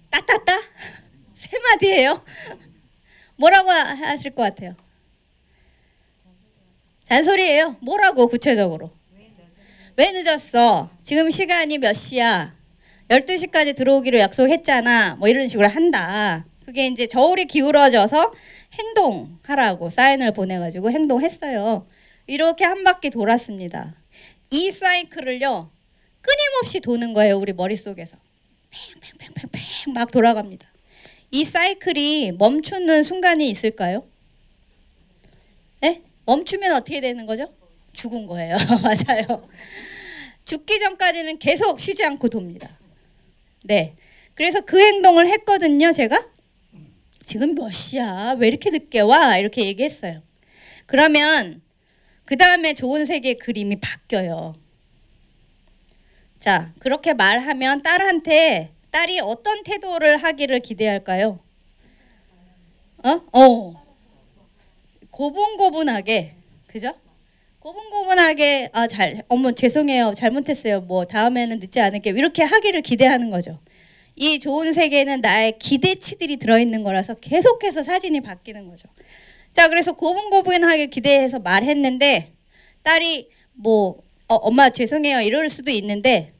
따따따? 세 마디예요. 뭐라고 하실 것 같아요? 잔소리예요. 뭐라고 구체적으로? 왜 늦었어? 지금 시간이 몇 시야? 12시까지 들어오기로 약속했잖아. 이런 식으로 한다. 그게 이제 저울이 기울어져서 행동하라고 사인을 보내가지고 행동했어요. 이렇게 한 바퀴 돌았습니다. 이 사이클을요, 끊임없이 도는 거예요. 우리 머릿속에서. 팽팽팽팽팽 막 돌아갑니다. 이 사이클이 멈추는 순간이 있을까요? 네? 멈추면 어떻게 되는 거죠? 죽은 거예요. 맞아요. 죽기 전까지는 계속 쉬지 않고 돕니다. 네. 그래서 그 행동을 했거든요, 제가. 지금 몇 시야? 왜 이렇게 늦게 와? 이렇게 얘기했어요. 그러면 그 다음에 좋은 세계의 그림이 바뀌어요. 자, 그렇게 말하면 딸이 어떤 태도를 하기를 기대할까요? 고분고분하게, 그죠? 고분고분하게 어머 죄송해요 잘못했어요 뭐 다음에는 늦지 않을게요 이렇게 하기를 기대하는 거죠. 이 좋은 세계는 나의 기대치들이 들어있는 거라서 계속해서 사진이 바뀌는 거죠. 자 그래서 고분고분하게 기대해서 말했는데 딸이 뭐 엄마 죄송해요 이럴 수도 있는데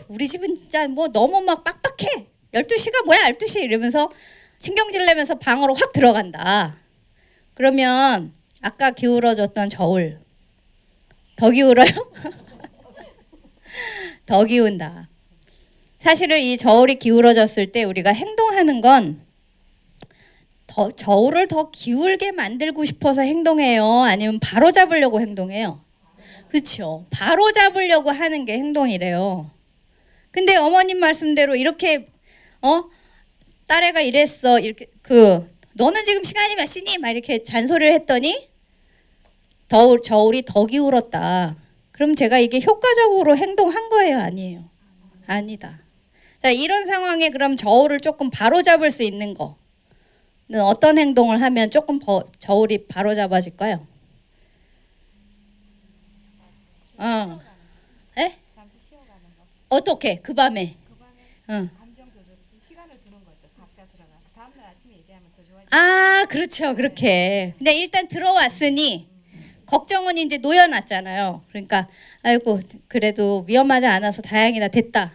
우리 집은 진짜 뭐 너무 막 빡빡해 12시가 뭐야 12시 이러면서 신경질 내면서 방으로 확 들어간다. 그러면 아까 기울어졌던 저울 더 기울어요? 더 기운다. 사실은 이 저울이 기울어졌을 때 우리가 행동하는 건 저울을 더 기울게 만들고 싶어서 행동해요? 아니면 바로 잡으려고 행동해요? 그렇죠. 바로 잡으려고 하는 게 행동이래요. 근데 어머님 말씀대로 이렇게 딸애가 이랬어. 이렇게 너는 지금 시간이 몇 시니? 막 이렇게 잔소리를 했더니 저울이 더 기울었다. 그럼 제가 이게 효과적으로 행동한 거예요? 아니에요? 아니다. 자, 이런 상황에 그럼 저울을 조금 바로 잡을 수 있는 거는 어떤 행동을 하면 조금 저울이 바로 잡아질까요? 에? 어떻게? 그 밤에? 감정 조절 시간을 두는 거죠. 각자 들어가서 다음날 아침에 얘기하면 더 좋아지죠. 그렇죠. 그렇게. 근데 일단 들어왔으니 걱정은 이제 놓여놨잖아요. 그러니까 아이고 그래도 위험하지 않아서 다행이다 됐다.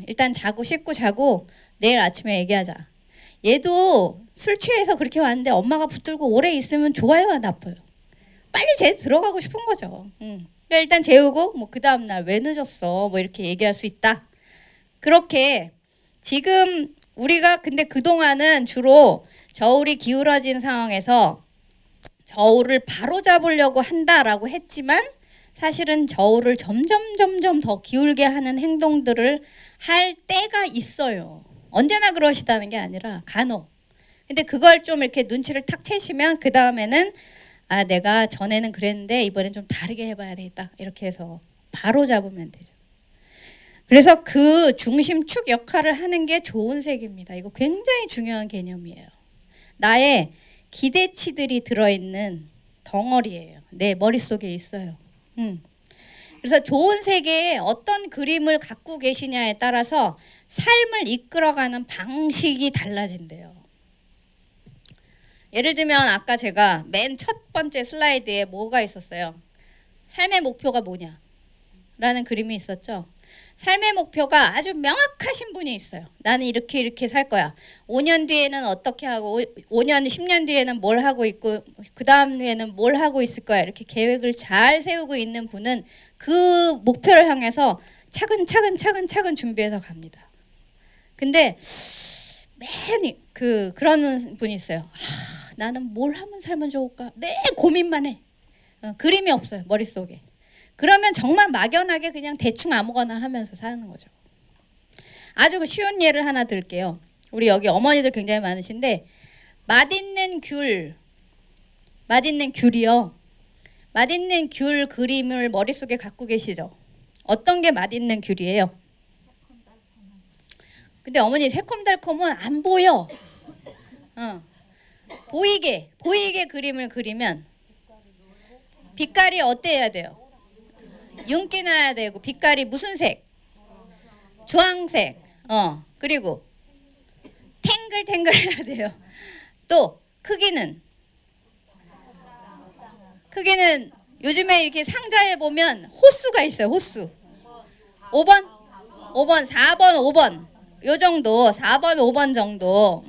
일단 자고 씻고 자고 내일 아침에 얘기하자. 얘도 술 취해서 그렇게 왔는데 엄마가 붙들고 오래 있으면 좋아요, 나빠요? 빨리 쟤 들어가고 싶은 거죠. 그러니까 일단 재우고 뭐 그 다음 날 왜 늦었어? 뭐 이렇게 얘기할 수 있다. 그렇게 지금 우리가 근데 그동안은 주로 저울이 기울어진 상황에서 저울을 바로 잡으려고 한다라고 했지만 사실은 저울을 점점 더 기울게 하는 행동들을 할 때가 있어요. 언제나 그러시다는 게 아니라 간혹. 근데 그걸 좀 이렇게 눈치를 탁 채시면 그 다음에는 내가 전에는 그랬는데 이번엔 좀 다르게 해봐야 되겠다. 이렇게 해서 바로 잡으면 되죠. 그래서 그 중심축 역할을 하는 게 좋은 색입니다. 이거 굉장히 중요한 개념이에요. 나의 기대치들이 들어있는 덩어리예요. 내 머릿속에 있어요. 그래서 좋은 세계에 어떤 그림을 갖고 계시냐에 따라서 삶을 이끌어가는 방식이 달라진대요. 예를 들면 아까 제가 맨 첫 번째 슬라이드에 뭐가 있었어요? 삶의 목표가 뭐냐? 라는 그림이 있었죠. 삶의 목표가 아주 명확하신 분이 있어요. 나는 이렇게 살 거야. 5년 뒤에는 어떻게 하고 5년, 10년 뒤에는 뭘 하고 있고 그 다음에는 뭘 하고 있을 거야. 이렇게 계획을 잘 세우고 있는 분은 그 목표를 향해서 차근차근 준비해서 갑니다. 근데 맨 그런 분이 있어요. 나는 뭘 하면 살면 좋을까? 매 고민만 해. 그림이 없어요. 머릿속에. 그러면 정말 막연하게 그냥 대충 아무거나 하면서 사는 거죠. 아주 쉬운 예를 하나 들게요. 우리 여기 어머니들 굉장히 많으신데 맛있는 귤이요. 맛있는 귤 그림을 머릿속에 갖고 계시죠? 어떤 게 맛있는 귤이에요? 근데 어머니 새콤달콤은 안 보여. 보이게 그림을 그리면 빛깔이 어때야 돼요? 윤기 나야 되고 빛깔이 무슨 색? 주황색. 그리고 탱글탱글해야 돼요. 또 크기는 요즘에 이렇게 상자에 보면 호수가 있어요. 호수. 5번, 4번, 5번. 요 정도 4번, 5번 정도.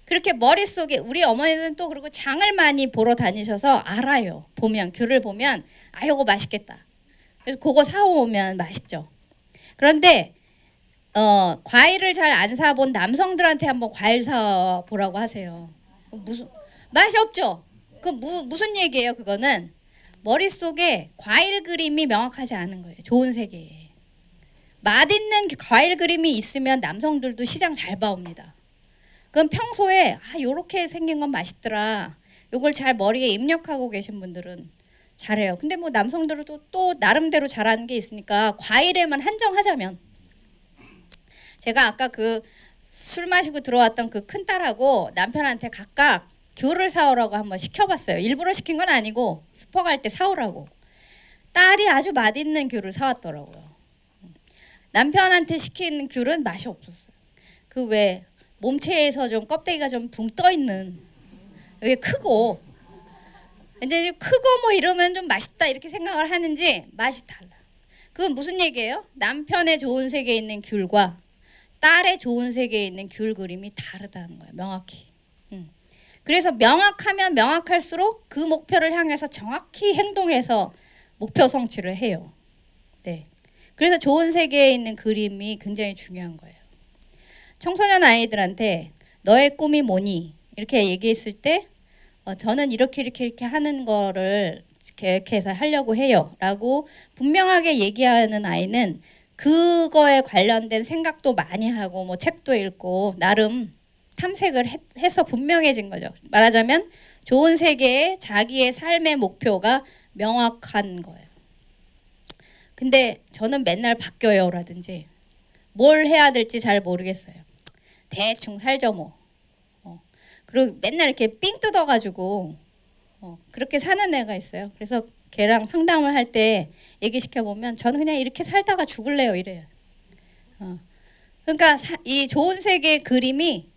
그렇게 머릿속에 우리 어머니는 또 그리고 장을 많이 보러 다니셔서 알아요. 귤을 보면 요거 맛있겠다. 그래서 그거 사오면 맛있죠. 그런데 과일을 잘 안 사본 남성들한테 한번 과일 사보라고 하세요. 무슨 맛이 없죠? 그 무슨 얘기예요? 그거는 머릿속에 과일 그림이 명확하지 않은 거예요. 좋은 세계에. 맛있는 과일 그림이 있으면 남성들도 시장 잘 봐옵니다. 그럼 평소에 요렇게 생긴 건 맛있더라. 요걸 잘 머리에 입력하고 계신 분들은 잘해요. 근데 뭐 남성들은 또 나름대로 잘하는 게 있으니까 과일에만 한정하자면 제가 아까 술 마시고 들어왔던 그 큰딸하고 남편한테 각각 귤을 사오라고 한번 시켜봤어요. 일부러 시킨 건 아니고 슈퍼 갈 때 사오라고. 딸이 아주 맛있는 귤을 사왔더라고요. 남편한테 시킨 귤은 맛이 없었어요. 그 왜 몸체에서 좀 껍데기가 좀 붕 떠 있는, 이게 크고 이제 크고 뭐 이러면 좀 맛있다 이렇게 생각을 하는지 맛이 달라. 그건 무슨 얘기예요? 남편의 좋은 세계에 있는 귤과 딸의 좋은 세계에 있는 귤 그림이 다르다는 거예요. 명확히. 그래서 명확하면 명확할수록 그 목표를 향해서 정확히 행동해서 목표 성취를 해요. 네. 그래서 좋은 세계에 있는 그림이 굉장히 중요한 거예요. 청소년 아이들한테 너의 꿈이 뭐니? 이렇게 얘기했을 때 저는 이렇게 하는 거를 계획해서 하려고 해요. 라고 분명하게 얘기하는 아이는 그거에 관련된 생각도 많이 하고 뭐 책도 읽고 나름 탐색을 해서 분명해진 거죠. 말하자면 좋은 세계에 자기의 삶의 목표가 명확한 거예요. 근데 저는 맨날 바뀌어요 라든지 뭘 해야 될지 잘 모르겠어요. 대충 살죠 뭐. 그리고 맨날 이렇게 삥 뜯어가지고 그렇게 사는 애가 있어요. 그래서 걔랑 상담을 할 때 얘기시켜보면 저는 그냥 이렇게 살다가 죽을래요 이래요. 그러니까 이 좋은 세계의 그림이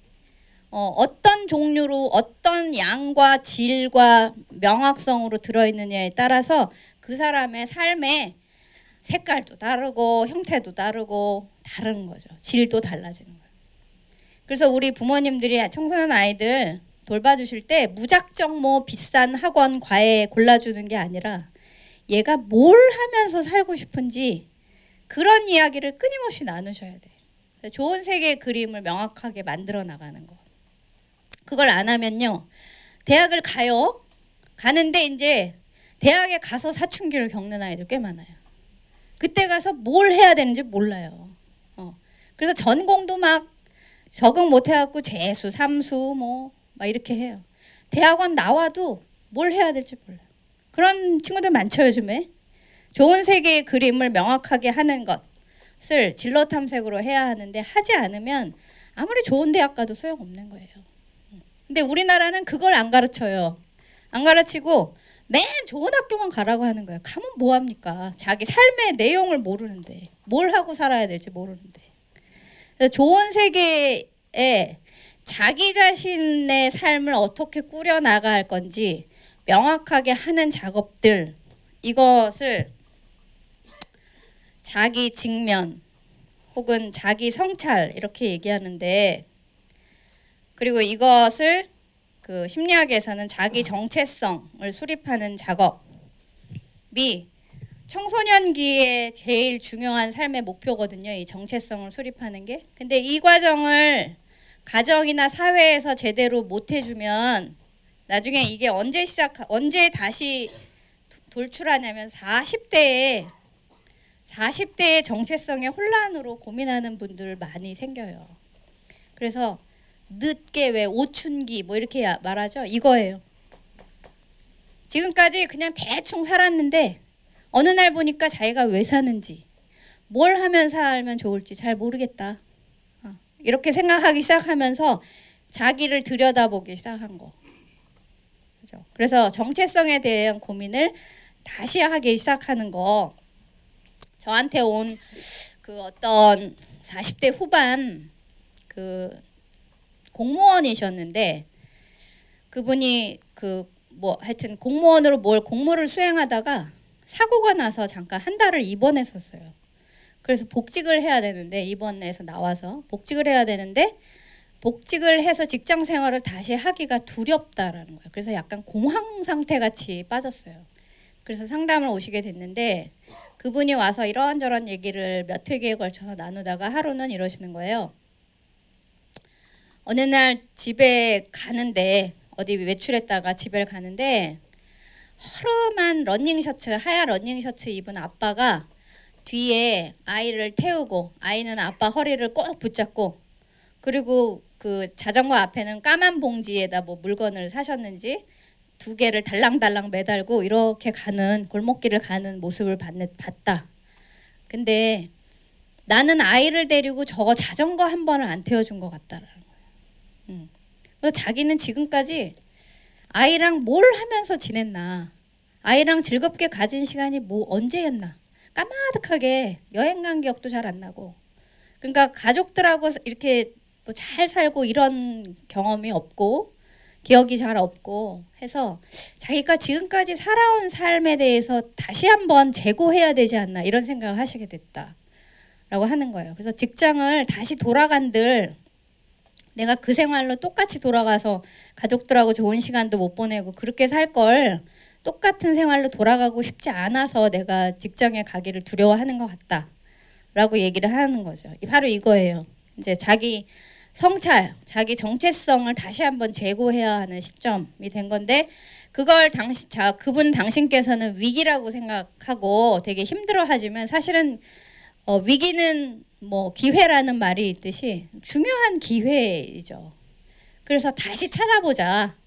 어떤 종류로 어떤 양과 질과 명확성으로 들어있느냐에 따라서 그 사람의 삶의 색깔도 다르고 형태도 다르고 다른 거죠. 질도 달라지는 거예요. 그래서 우리 부모님들이 청소년 아이들 돌봐주실 때 무작정 뭐 비싼 학원 과외 골라주는 게 아니라 얘가 뭘 하면서 살고 싶은지 그런 이야기를 끊임없이 나누셔야 돼요. 좋은 세계의 그림을 명확하게 만들어 나가는 거. 그걸 안 하면요. 대학을 가요. 가는데 이제 대학에 가서 사춘기를 겪는 아이들 꽤 많아요. 그때 가서 뭘 해야 되는지 몰라요. 그래서 전공도 막 적응 못 해갖고 재수, 삼수 뭐 막 이렇게 해요. 대학원 나와도 뭘 해야 될지 몰라요. 그런 친구들 많죠 요즘에. 좋은 세계의 그림을 명확하게 하는 것을 진로 탐색으로 해야 하는데 하지 않으면 아무리 좋은 대학 가도 소용없는 거예요. 근데 우리나라는 그걸 안 가르쳐요. 안 가르치고 맨 좋은 학교만 가라고 하는 거예요. 가면 뭐합니까? 자기 삶의 내용을 모르는데 뭘 하고 살아야 될지 모르는데. 그래서 좋은 세계에 자기 자신의 삶을 어떻게 꾸려나갈 건지 명확하게 하는 작업들, 이것을 자기 직면 혹은 자기 성찰 이렇게 얘기하는데, 그리고 이것을 그 심리학에서는 자기 정체성을 수립하는 작업이 청소년기에 제일 중요한 삶의 목표거든요. 이 정체성을 수립하는 게. 근데 이 과정을 가정이나 사회에서 제대로 못 해주면 나중에 이게 언제 다시 돌출하냐면 40대에 정체성의 혼란으로 고민하는 분들 많이 생겨요. 그래서 늦게 왜 오춘기 뭐 이렇게 말하죠. 이거예요. 지금까지 그냥 대충 살았는데 어느 날 보니까 자기가 왜 사는지 뭘 하면 살면 좋을지 잘 모르겠다. 이렇게 생각하기 시작하면서 자기를 들여다보기 시작한 거. 그죠? 그래서 정체성에 대한 고민을 다시 하기 시작하는 거. 저한테 온 그 어떤 40대 후반 그 공무원이셨는데 그분이 그 뭐 하여튼 공무원으로 공무를 수행하다가 사고가 나서 잠깐 한 달을 입원했었어요. 그래서 복직을 해야 되는데 입원에서 나와서 복직을 해야 되는데 복직을 해서 직장 생활을 다시 하기가 두렵다라는 거예요. 그래서 약간 공황 상태 같이 빠졌어요. 그래서 상담을 오시게 됐는데 그분이 와서 이런저런 얘기를 몇 회기에 걸쳐서 나누다가 하루는 이러시는 거예요. 어느 날 집에 가는데 어디 외출했다가 집에 가는데 허름한 러닝 셔츠, 하얀 러닝 셔츠 입은 아빠가 뒤에 아이를 태우고 아이는 아빠 허리를 꼭 붙잡고 그리고 그 자전거 앞에는 까만 봉지에다 뭐 물건을 사셨는지 2개를 달랑달랑 매달고 이렇게 가는 골목길을 가는 모습을 봤다. 근데 나는 아이를 데리고 저거 자전거 한 번을 안 태워준 것 같다라는 거예요. 그래서 자기는 지금까지 아이랑 뭘 하면서 지냈나, 아이랑 즐겁게 가진 시간이 뭐 언제였나. 까마득하게 여행 간 기억도 잘 안 나고. 그러니까 가족들하고 이렇게 뭐 잘 살고 이런 경험이 없고 기억이 잘 없고 해서 자기가 지금까지 살아온 삶에 대해서 다시 한번 재고해야 되지 않나 이런 생각을 하시게 됐다라고 하는 거예요. 그래서 직장을 다시 돌아간들 내가 그 생활로 똑같이 돌아가서 가족들하고 좋은 시간도 못 보내고 그렇게 살 걸 똑같은 생활로 돌아가고 싶지 않아서 내가 직장에 가기를 두려워하는 것 같다라고 얘기를 하는 거죠. 바로 이거예요. 이제 자기 성찰, 자기 정체성을 다시 한번 재고해야 하는 시점이 된 건데 그걸 그분 당신께서는 위기라고 생각하고 되게 힘들어하지만 사실은 위기는 뭐 기회라는 말이 있듯이 중요한 기회이죠. 그래서 다시 찾아보자.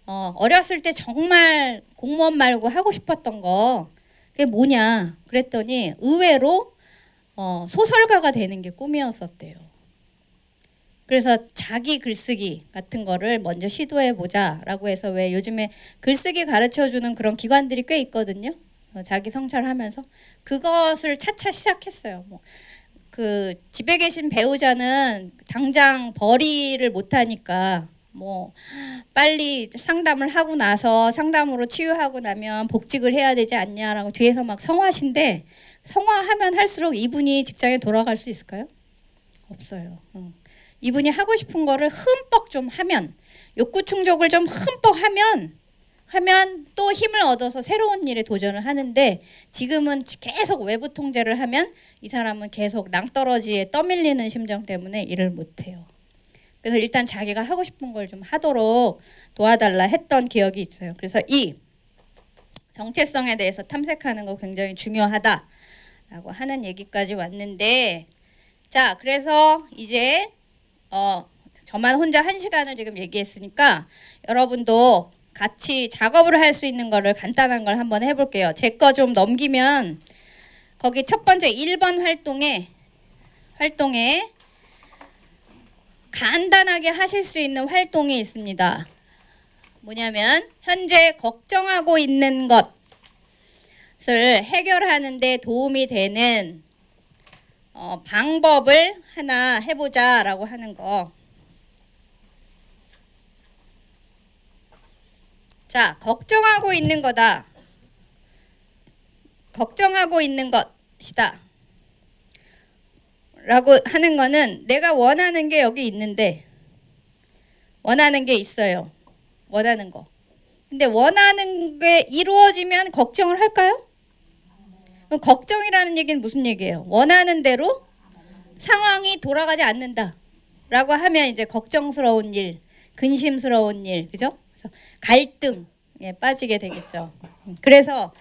어렸을 때 정말 공무원 말고 하고 싶었던 거 그게 뭐냐 그랬더니 의외로 소설가가 되는 게 꿈이었었대요. 그래서 자기 글쓰기 같은 거를 먼저 시도해보자 라고 해서 왜 요즘에 글쓰기 가르쳐주는 그런 기관들이 꽤 있거든요. 자기 성찰하면서 그것을 차차 시작했어요. 그 집에 계신 배우자는 당장 벌이를 못하니까 뭐 빨리 상담을 하고 나서 상담으로 치유하고 나면 복직을 해야 되지 않냐라고 뒤에서 막 성화신데 성화하면 할수록 이분이 직장에 돌아갈 수 있을까요? 없어요. 이분이 하고 싶은 거를 흠뻑 좀 하면 욕구 충족을 좀 흠뻑 하면 또 힘을 얻어서 새로운 일에 도전을 하는데 지금은 계속 외부 통제를 하면 이 사람은 계속 낭떠러지에 떠밀리는 심정 때문에 일을 못해요. 그래서 일단 자기가 하고 싶은 걸 좀 하도록 도와달라 했던 기억이 있어요. 그래서 이 정체성에 대해서 탐색하는 거 굉장히 중요하다라고 하는 얘기까지 왔는데 자 그래서 이제 저만 혼자 1시간을 지금 얘기했으니까 여러분도 같이 작업을 할 수 있는 거를 간단한 걸 한번 해볼게요. 제 거 좀 넘기면 거기 첫 번째 1번 활동에 간단하게 하실 수 있는 활동이 있습니다. 뭐냐면 현재 걱정하고 있는 것을 해결하는 데 도움이 되는 방법을 하나 해보자라고 하는 거. 자, 걱정하고 있는 거다. 걱정하고 있는 것이다. 라고 하는 거는 내가 원하는 게 여기 있는데 원하는 게 있어요. 원하는 거. 근데 원하는 게 이루어지면 걱정을 할까요? 그럼 걱정이라는 얘기는 무슨 얘기예요? 원하는 대로 상황이 돌아가지 않는다. 라고 하면 이제 걱정스러운 일, 근심스러운 일, 그죠? 그래서 갈등에 빠지게 되겠죠. 그래서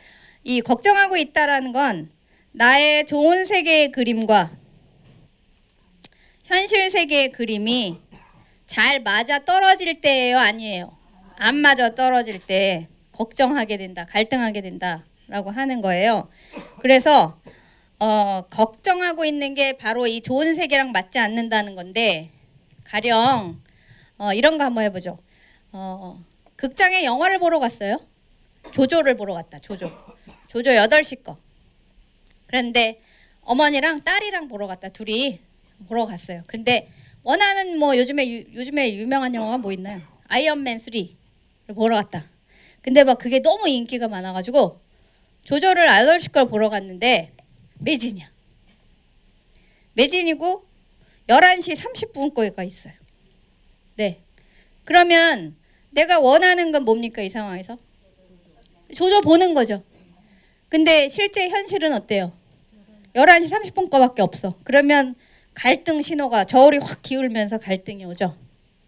이 걱정하고 있다라는 건 나의 좋은 세계의 그림과 현실 세계의 그림이 잘 맞아 떨어질 때예요, 아니에요? 안 맞아 떨어질 때 걱정하게 된다, 갈등하게 된다라고 하는 거예요. 그래서 걱정하고 있는 게 바로 이 좋은 세계랑 맞지 않는다는 건데 가령 이런 거 한번 해보죠. 극장에 영화를 보러 갔어요. 조조를 보러 갔다. 조조 8시 거. 그런데 어머니랑 딸이랑 보러 갔다. 둘이 보러 갔어요. 근데 원하는 뭐 요즘에 유명한 영화가 뭐 있나요? 아이언맨 3를 보러 갔다. 근데 막 그게 너무 인기가 많아가지고 조조를 8시 걸 보러 갔는데 매진이야. 매진이고 11시 30분 거가 있어요. 네. 그러면 내가 원하는 건 뭡니까 이 상황에서? 조조 보는 거죠. 근데 실제 현실은 어때요? 11시 30분 거밖에 없어. 그러면 갈등 신호가 저울이 확 기울면서 갈등이 오죠.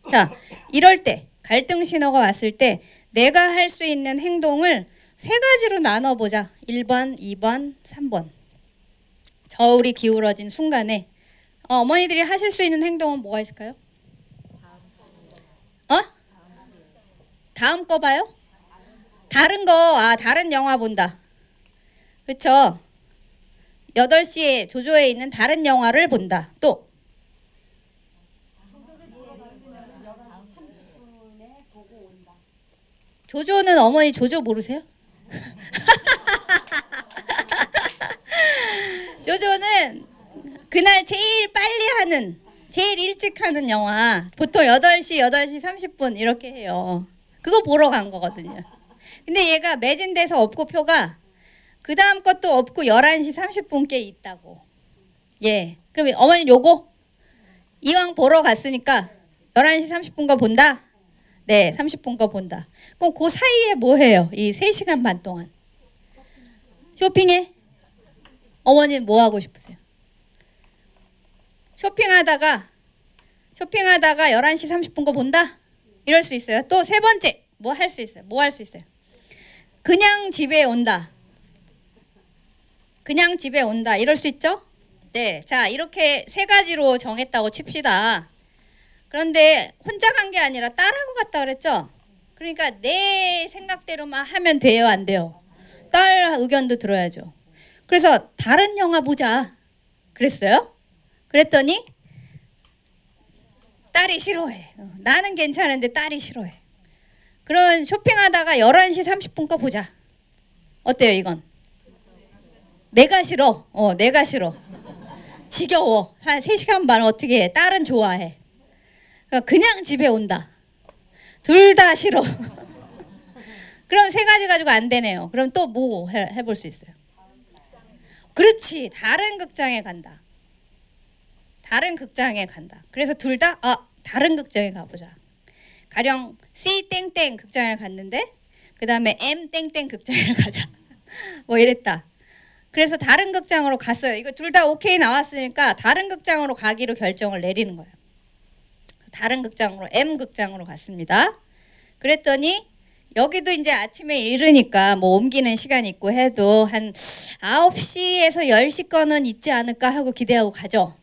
자, 이럴 때 갈등 신호가 왔을 때 내가 할 수 있는 행동을 3가지로 나눠보자. 1번, 2번, 3번. 저울이 기울어진 순간에 어머니들이 하실 수 있는 행동은 뭐가 있을까요? 다음 거 봐요? 다른 거, 다른 영화 본다. 그렇죠? 8시에 조조에 있는 다른 영화를 본다. 또 조조는 어머니 조조 모르세요? 그날 제일 빨리 하는, 제일 일찍 하는 영화 보통 8시, 8시 30분 이렇게 해요. 그거 보러 간 거거든요. 근데 얘가 매진돼서 없고 표가 그 다음 것도 없고 11시 30분께 있다고. 예. 그럼 어머니 요거 이왕 보러 갔으니까 11시 30분 거 본다? 네, 30분 거 본다. 그럼 그 사이에 뭐 해요? 이 3시간 반 동안. 쇼핑해? 어머니는 뭐 하고 싶으세요? 쇼핑하다가 11시 30분 거 본다? 이럴 수 있어요. 또 세 번째 뭐 할 수 있어요? 뭐 할 수 있어요? 그냥 집에 온다. 그냥 집에 온다. 이럴 수 있죠? 네. 자, 이렇게 세 가지로 정했다고 칩시다. 그런데 혼자 간 게 아니라 딸하고 갔다 그랬죠? 그러니까 내 생각대로만 하면 돼요, 안 돼요? 딸 의견도 들어야죠. 그래서 다른 영화 보자 그랬어요. 그랬더니 딸이 싫어해. 나는 괜찮은데 딸이 싫어해. 그런 쇼핑하다가 11시 30분 거 보자. 어때요, 이건? 내가 싫어. 내가 싫어. 지겨워. 한 3시간 반 어떻게 해. 딸은 좋아해. 그러니까 그냥 집에 온다. 둘 다 싫어. 그럼 세 가지 가지고 안 되네요. 그럼 또 뭐 해볼 수 있어요? 그렇지. 다른 극장에 간다. 다른 극장에 간다. 그래서 둘 다 다른 극장에 가보자. 가령 C 땡땡 극장에 갔는데 그 다음에 M 땡땡 극장에 가자. 뭐 이랬다. 그래서 다른 극장으로 갔어요. 이거 둘 다 오케이 나왔으니까 다른 극장으로 가기로 결정을 내리는 거예요. 다른 극장으로 M 극장으로 갔습니다. 그랬더니 여기도 이제 아침에 이르니까 뭐 옮기는 시간이 있고 해도 한 9시에서 10시 거는 있지 않을까 하고 기대하고 가죠.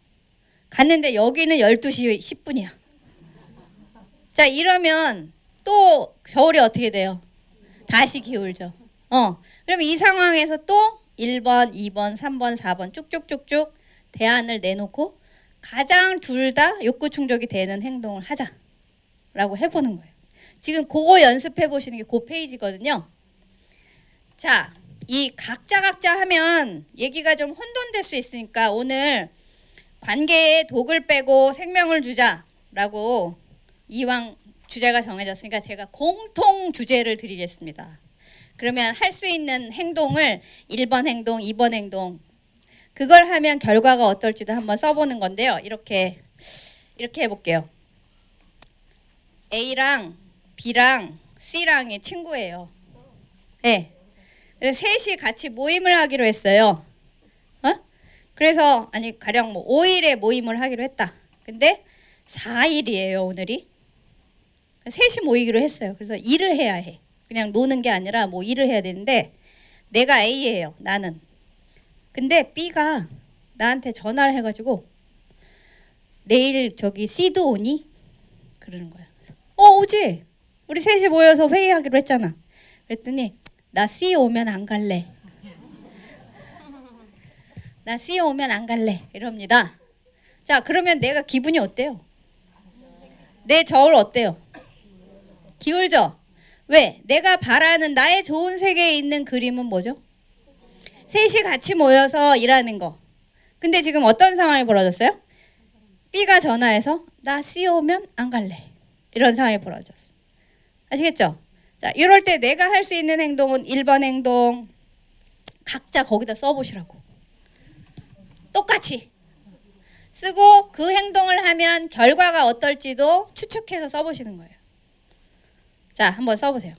갔는데 여기는 12시 10분이야. 자, 이러면 또 겨울이 어떻게 돼요? 다시 기울죠. 그럼 이 상황에서 또 1번, 2번, 3번, 4번 쭉쭉쭉쭉 대안을 내놓고 가장 둘 다 욕구 충족이 되는 행동을 하자라고 해보는 거예요. 지금 그거 연습해 보시는 게 그 페이지거든요. 자, 이 각자 하면 얘기가 좀 혼돈될 수 있으니까 오늘 관계에 독을 빼고 생명을 주자라고 이왕 주제가 정해졌으니까 제가 공통 주제를 드리겠습니다. 그러면 할 수 있는 행동을 1번 행동, 2번 행동 그걸 하면 결과가 어떨지도 한번 써보는 건데요. 이렇게 해볼게요. A랑 B랑 C랑이 친구예요. 네. 그래서 셋이 같이 모임을 하기로 했어요. 그래서 가령 뭐 5일에 모임을 하기로 했다. 근데 4일이에요, 오늘이. 셋이 모이기로 했어요. 그래서 일을 해야 해. 그냥 노는 게 아니라 뭐 일을 해야 되는데 내가 A예요, 나는. 근데 B가 나한테 전화를 해가지고 내일 저기 C도 오니? 그러는 거야. 그래서, 오지. 우리 셋이 모여서 회의하기로 했잖아. 그랬더니 나 C 오면 안 갈래. 나 C 오면 안 갈래. 이럽니다. 자, 그러면 내가 기분이 어때요? 내 저울 어때요? 기울죠? 왜? 내가 바라는 나의 좋은 세계에 있는 그림은 뭐죠? 셋이 같이 모여서 일하는 거. 근데 지금 어떤 상황이 벌어졌어요? B가 전화해서 나 C 오면 안 갈래. 이런 상황이 벌어졌어요. 아시겠죠? 자, 이럴 때 내가 할 수 있는 행동은 1번 행동 각자 거기다 써보시라고. 똑같이 쓰고 그 행동을 하면 결과가 어떨지도 추측해서 써보시는 거예요. 자, 한번 써보세요.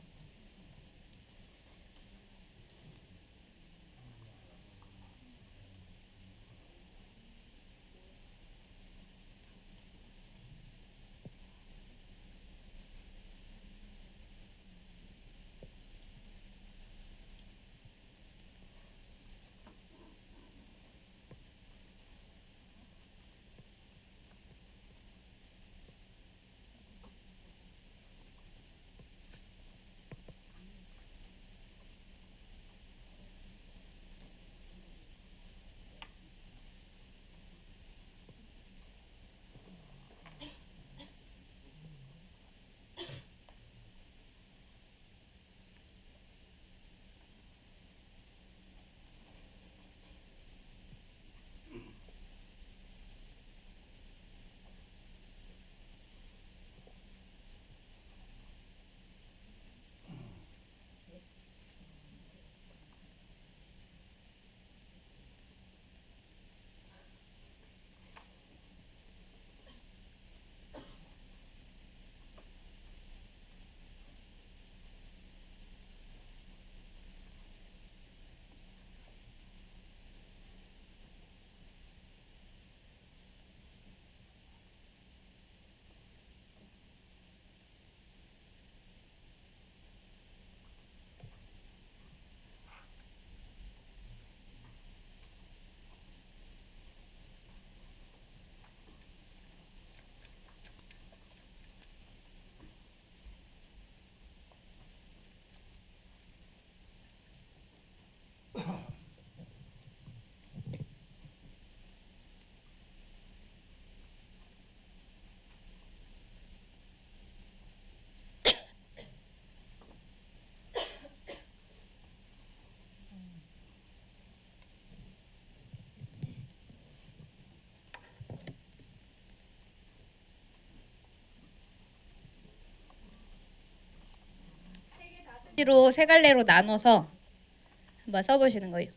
로 세 갈래로 나눠서 한번 써보시는 거예요.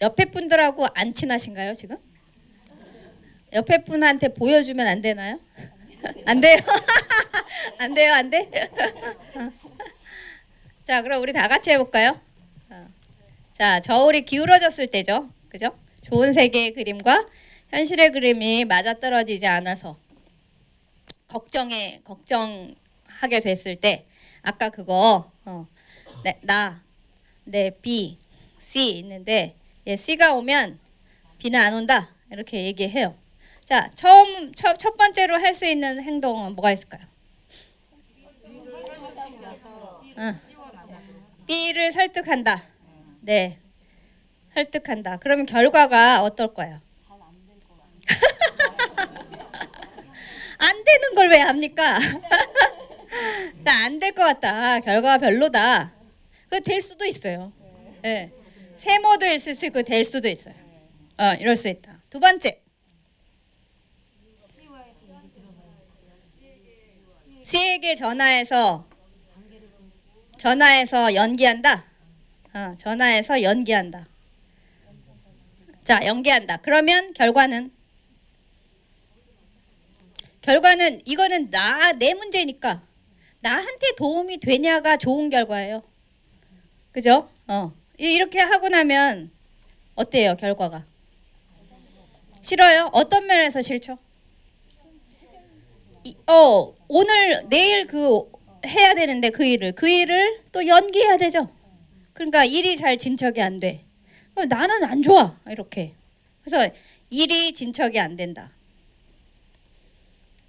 옆에 분들하고 안 친하신가요 지금? 옆에 분한테 보여주면 안 되나요? 안 돼요? 안 돼요? 안 돼? 자, 그럼 우리 다 같이 해볼까요? 자, 저울이 기울어졌을 때죠. 그죠? 좋은 세계의 그림과 현실의 그림이 맞아떨어지지 않아서 걱정하게 됐을 때 아까 그거 내 B, C 있는데 얘 C가 오면 B는 안 온다 이렇게 얘기해요. 자, 첫 번째로 할 수 있는 행동은 뭐가 있을까요? B를 설득한다. 네, 설득한다. 그러면 결과가 어떨 거예요? 안 되는 걸 왜 합니까? 자, 안 될 것 같다. 결과가 별로다. 그 될 수도 있어요. 네. 세모도 있을 수 있고 될 수도 있어요. 이럴 수 있다. 두 번째. C에게 전화해서 연기한다. 전화해서 연기한다. 자, 연기한다. 그러면 결과는 이거는 내 문제니까 나한테 도움이 되냐가 좋은 결과예요. 그죠? 이렇게 하고 나면 어때요, 결과가? 싫어요? 어떤 면에서 싫죠? 오늘 내일 해야 되는데 그 일을 또 연기해야 되죠. 그러니까 일이 잘 진척이 안 돼. 나는 안 좋아. 이렇게. 그래서 일이 진척이 안 된다.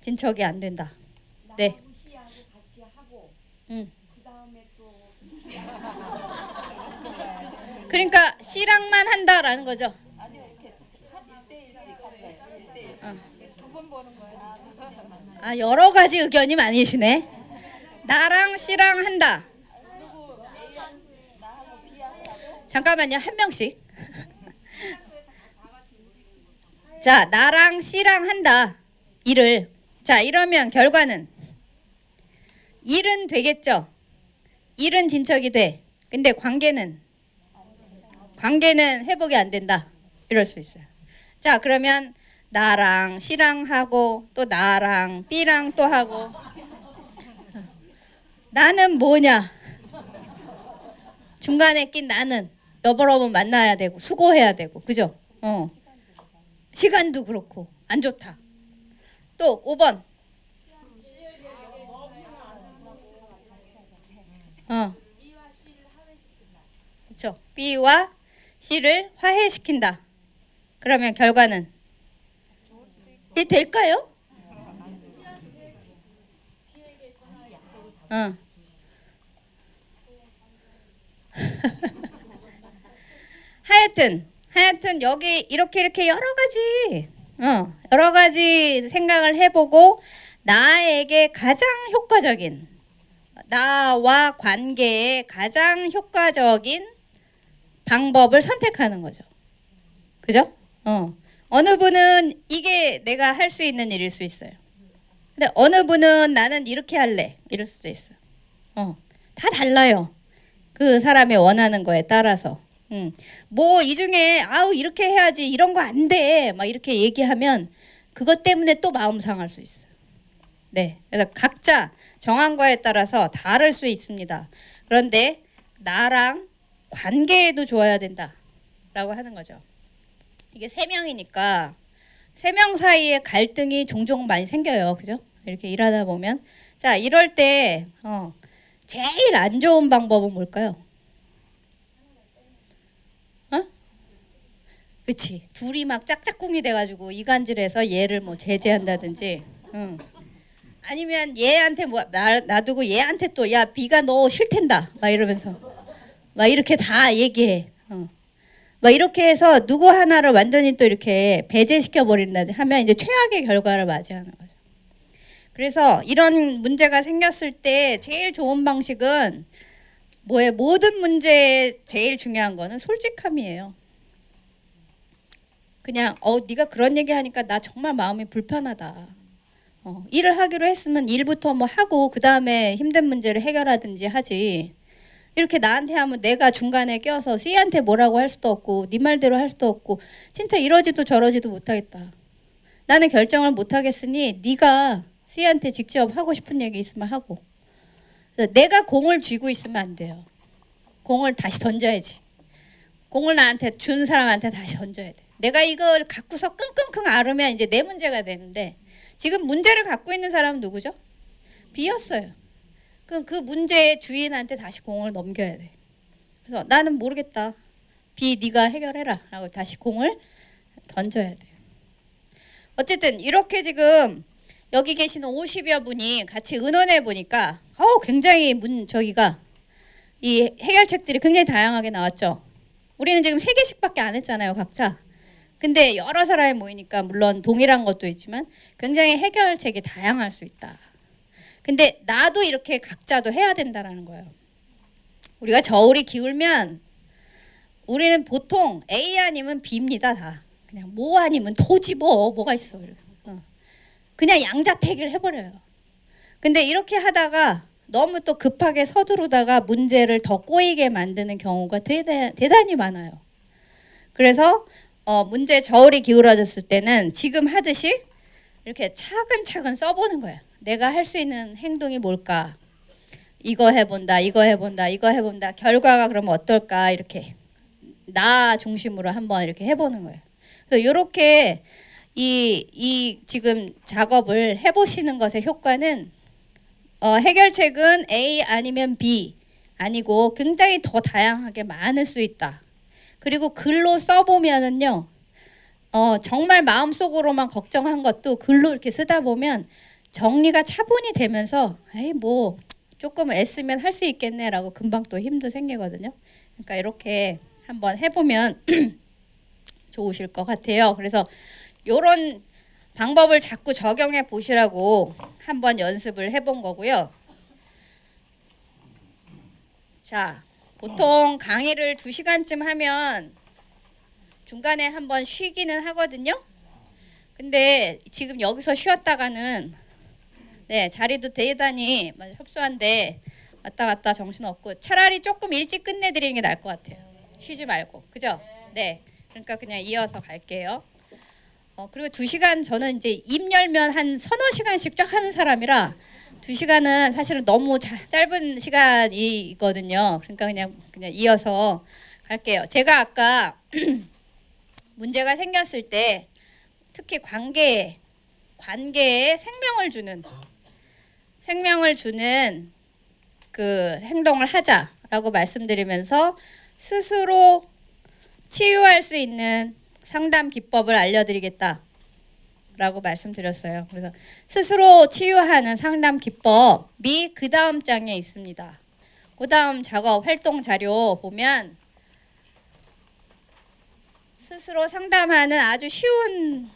진척이 안 된다. 네. 시하고 같이 하고 그다음에 또 그러니까 C랑만 한다라는 거죠. 여러 가지 의견이 많으시네. 나랑 C랑 한다. 잠깐만요, 한 명씩. 자, 나랑 C랑 한다. 일을. 자, 이러면 결과는 일은 되겠죠. 일은 진척이 돼. 근데 관계는 회복이 안 된다. 이럴 수 있어요. 자, 그러면 나랑 C랑 하고 또 나랑 B랑 또 하고 나는 뭐냐? 중간에 낀 나는 여러 번 만나야 되고 수고해야 되고 그죠? 시간도 그렇고 안 좋다. 또 5번. 그렇죠. B와 C를 화해시킨다. 그러면 결과는 이게 될까요? 하여튼 여기 이렇게 여러 가지 생각을 해보고 나에게 가장 효과적인 나와 관계에 가장 효과적인 방법을 선택하는 거죠. 그죠? 어느 분은 이게 내가 할 수 있는 일일 수 있어요. 근데 어느 분은 나는 이렇게 할래 이럴 수도 있어요. 다 달라요. 그 사람이 원하는 거에 따라서. 뭐 이 중에 이렇게 해야지 이런 거 안 돼 막 이렇게 얘기하면 그것 때문에 또 마음 상할 수 있어요. 네, 그래서 각자 정한 거에 따라서 다를 수 있습니다. 그런데 나랑 관계에도 좋아야 된다라고 하는 거죠. 이게 3명이니까 3명 사이에 갈등이 종종 많이 생겨요. 그죠? 이렇게 일하다 보면. 자, 이럴 때 제일 안 좋은 방법은 뭘까요? 그치. 둘이 막 짝짝꿍이 돼가지고 이간질해서 얘를 뭐 제재한다든지 아니면 얘한테 뭐 놔두고 얘한테 또 야 B가 너 싫댄다 막 이러면서 막 이렇게 다 얘기해. 막 이렇게 해서 누구 하나를 완전히 또 이렇게 배제시켜 버린다 하면 이제 최악의 결과를 맞이하는 거죠. 그래서 이런 문제가 생겼을 때 제일 좋은 방식은 뭐예요? 모든 문제에 제일 중요한 거는 솔직함이에요. 그냥 네가 그런 얘기 하니까 나 정말 마음이 불편하다. 일을 하기로 했으면 일부터 뭐 하고 그 다음에 힘든 문제를 해결하든지 하지. 이렇게 나한테 하면 내가 중간에 껴서 C한테 뭐라고 할 수도 없고 네 말대로 할 수도 없고 진짜 이러지도 저러지도 못하겠다. 나는 결정을 못하겠으니 네가 C한테 직접 하고 싶은 얘기 있으면 하고. 내가 공을 쥐고 있으면 안 돼요. 공을 다시 던져야지. 공을 나한테 준 사람한테 다시 던져야 돼. 내가 이걸 갖고서 끙끙끙 앓으면 이제 내 문제가 되는데 지금 문제를 갖고 있는 사람은 누구죠? B였어요. 그 문제의 주인한테 다시 공을 넘겨야 돼. 그래서 나는 모르겠다. B 네가 해결해라 라고 다시 공을 던져야 돼. 어쨌든 이렇게 지금 여기 계시는 50여 분이 같이 의논해 보니까 굉장히 저기가 이 해결책들이 굉장히 다양하게 나왔죠. 우리는 지금 3개씩밖에 안 했잖아요, 각자. 근데 여러 사람이 모이니까 물론 동일한 것도 있지만 굉장히 해결책이 다양할 수 있다. 근데 나도 이렇게 각자도 해야 된다라는 거예요. 우리가 저울이 기울면 우리는 보통 A 아니면 B입니다, 다. 그냥 뭐 아니면 도지 뭐가 있어. 그냥 양자택일 해버려요. 근데 이렇게 하다가 너무 또 급하게 서두르다가 문제를 더 꼬이게 만드는 경우가 대단히 많아요. 그래서 문제 저울이 기울어졌을 때는 지금 하듯이 이렇게 차근차근 써보는 거예요. 내가 할 수 있는 행동이 뭘까? 이거 해본다, 이거 해본다, 이거 해본다. 결과가 그러면 어떨까? 이렇게 나 중심으로 한번 이렇게 해보는 거예요. 그래서 이렇게 이 지금 작업을 해보시는 것의 효과는 해결책은 A 아니면 B 아니고 굉장히 더 다양하게 많을 수 있다. 그리고 글로 써보면은요, 정말 마음속으로만 걱정한 것도 글로 이렇게 쓰다 보면 정리가 차분히 되면서 에이 뭐 조금 애쓰면 할 수 있겠네라고 금방 또 힘도 생기거든요. 그러니까 이렇게 한번 해보면 좋으실 것 같아요. 그래서 이런 방법을 자꾸 적용해 보시라고 한번 연습을 해본 거고요. 자, 보통 강의를 2시간쯤 하면 중간에 한번 쉬기는 하거든요. 근데 지금 여기서 쉬었다가는 자리도 대단히 협소한데 왔다 갔다 정신없고 차라리 조금 일찍 끝내드리는 게 나을 것 같아요. 쉬지 말고. 그죠? 네. 그러니까 그냥 이어서 갈게요. 그리고 2시간 저는 이제 입 열면 한 서너 시간씩 쫙 하는 사람이라 2시간은 사실은 너무 짧은 시간이거든요. 그러니까 그냥 이어서 갈게요. 제가 아까 문제가 생겼을 때 특히 관계에 생명을 주는 그 행동을 하자라고 말씀드리면서 스스로 치유할 수 있는 상담 기법을 알려드리겠다라고 말씀드렸어요. 그래서 스스로 치유하는 상담 기법이 그 다음 장에 있습니다. 그 다음 작업 활동 자료 보면 스스로 상담하는 아주 쉬운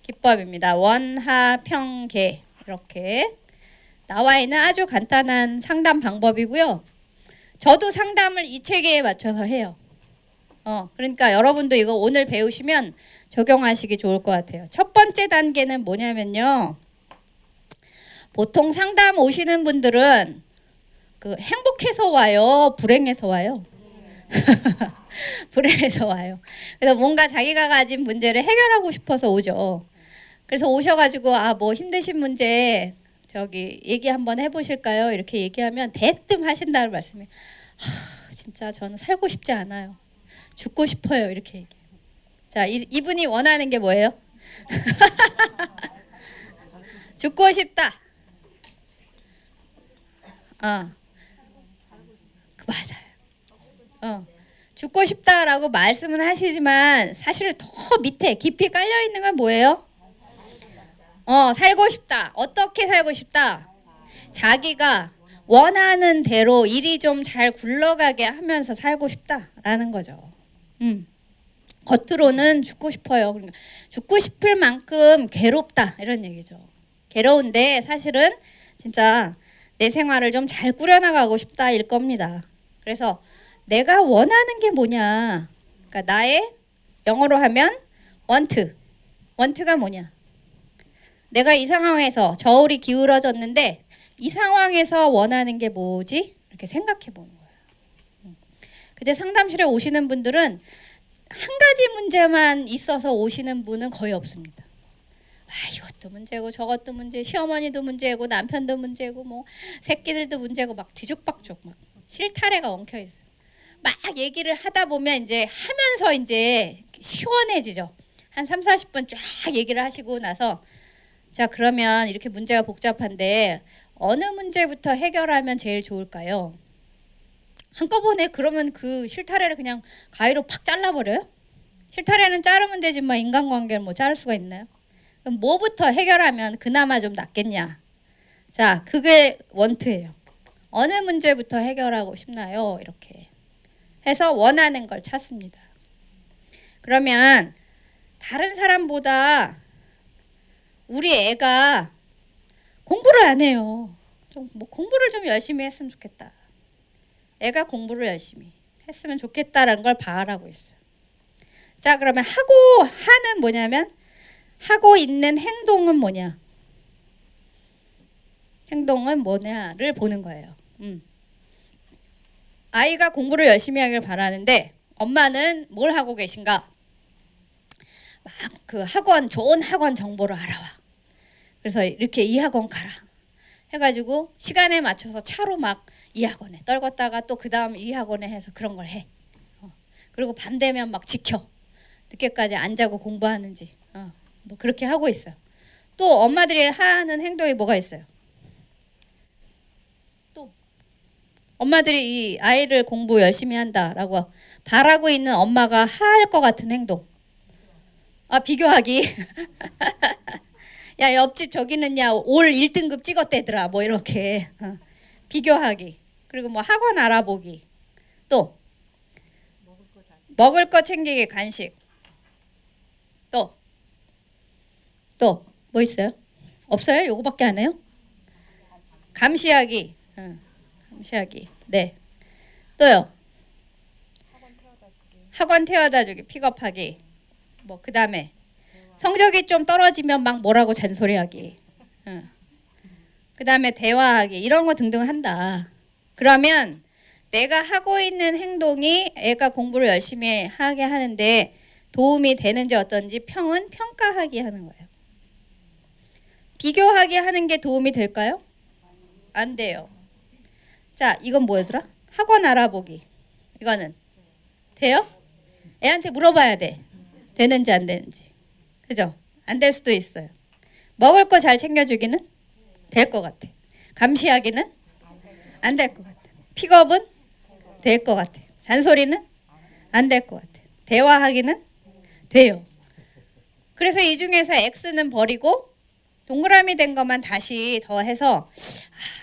기법입니다. 원하평계 이렇게 나와 있는 아주 간단한 상담 방법이고요. 저도 상담을 이 체계에 맞춰서 해요. 그러니까 여러분도 이거 오늘 배우시면 적용하시기 좋을 것 같아요. 첫 번째 단계는 뭐냐면요. 보통 상담 오시는 분들은 그 행복해서 와요? 불행해서 와요? 불행해서 와요. 그래서 뭔가 자기가 가진 문제를 해결하고 싶어서 오죠. 그래서 오셔가지고 뭐 힘드신 문제 저기 얘기 한번 해보실까요? 이렇게 얘기하면 대뜸 하신다는 말씀이 진짜 저는 살고 싶지 않아요. 죽고 싶어요. 이렇게 얘기해요. 자, 이분이 원하는 게 뭐예요? 죽고 싶다. 맞아요. 죽고 싶다라고 말씀은 하시지만 사실 더 밑에 깊이 깔려 있는 건 뭐예요? 살고 싶다. 어떻게 살고 싶다? 자기가 원하는 대로 일이 좀 잘 굴러가게 하면서 살고 싶다라는 거죠. 겉으로는 죽고 싶어요. 그러니까 죽고 싶을 만큼 괴롭다 이런 얘기죠. 괴로운데 사실은 진짜 내 생활을 좀 잘 꾸려나가고 싶다일 겁니다. 그래서 내가 원하는 게 뭐냐? 그러니까 나의 영어로 하면 want가 뭐냐? 내가 이 상황에서 저울이 기울어졌는데 이 상황에서 원하는 게 뭐지? 이렇게 생각해 보는 거예요. 근데 상담실에 오시는 분들은 한 가지 문제만 있어서 오시는 분은 거의 없습니다. 이것도 문제고 저것도 문제, 시어머니도 문제고 남편도 문제고 뭐 새끼들도 문제고 막 뒤죽박죽 막 실타래가 엉켜 있어요. 막 얘기를 하다 보면 이제 하면서 이제 시원해지죠. 한 3, 40분 쫙 얘기를 하시고 나서 자, 그러면 이렇게 문제가 복잡한데 어느 문제부터 해결하면 제일 좋을까요? 한꺼번에 그러면 그 실타래를 그냥 가위로 팍 잘라버려요? 실타래는 자르면 되지만 인간관계를 뭐 자를 수가 있나요? 그럼 뭐부터 해결하면 그나마 좀 낫겠냐? 자, 그게 원트예요. 어느 문제부터 해결하고 싶나요? 이렇게 해서 원하는 걸 찾습니다. 그러면 다른 사람보다 우리 애가 공부를 안 해요. 뭐 공부를 좀 열심히 했으면 좋겠다. 애가 공부를 열심히 했으면 좋겠다라는 걸 바라고 있어요. 자, 그러면 하는 뭐냐면 하고 있는 행동은 뭐냐? 행동은 뭐냐를 보는 거예요. 아이가 공부를 열심히 하길 바라는데 엄마는 뭘 하고 계신가? 막 그 좋은 학원 정보를 알아와. 그래서 이렇게 이 학원 가라. 해가지고 시간에 맞춰서 차로 막 이 학원에 떨궜다가 또 그 다음 이 학원에 해서 그런 걸 해. 그리고 밤 되면 막 지켜. 늦게까지 안 자고 공부하는지. 뭐 그렇게 하고 있어요. 또 엄마들이 하는 행동이 뭐가 있어요? 또 엄마들이 이 아이를 공부 열심히 한다라고 바라고 있는 엄마가 할 것 같은 행동. 비교하기. 야, 옆집 저기는 올 1등급 찍었대더라. 뭐 이렇게. 비교하기. 그리고 뭐 학원 알아보기. 또 먹을 거 챙기기, 간식. 또 뭐 있어요? 없어요? 요거밖에 안 해요? 감시하기. 감시하기. 네. 또요. 학원 태워다 주기, 픽업하기. 뭐 그다음에 성적이 좀 떨어지면 막 뭐라고 잔소리하기. 그다음에 대화하기. 이런 거 등등 한다. 그러면 내가 하고 있는 행동이 애가 공부를 열심히 하게 하는데 도움이 되는지 어떤지 평가하기 하는 거예요. 비교하기 하는 게 도움이 될까요? 안 돼요. 자, 이건 뭐였더라? 학원 알아보기. 이거는 돼요? 애한테 물어봐야 돼. 되는지 안 되는지. 그죠? 안 될 수도 있어요. 먹을 거 잘 챙겨주기는 될 것 같아. 감시하기는 안 될 것 같아. 픽업은 될 것 같아. 잔소리는 안 될 것 같아. 대화하기는 돼요. 그래서 이 중에서 X는 버리고 동그라미 된 것만 다시 더해서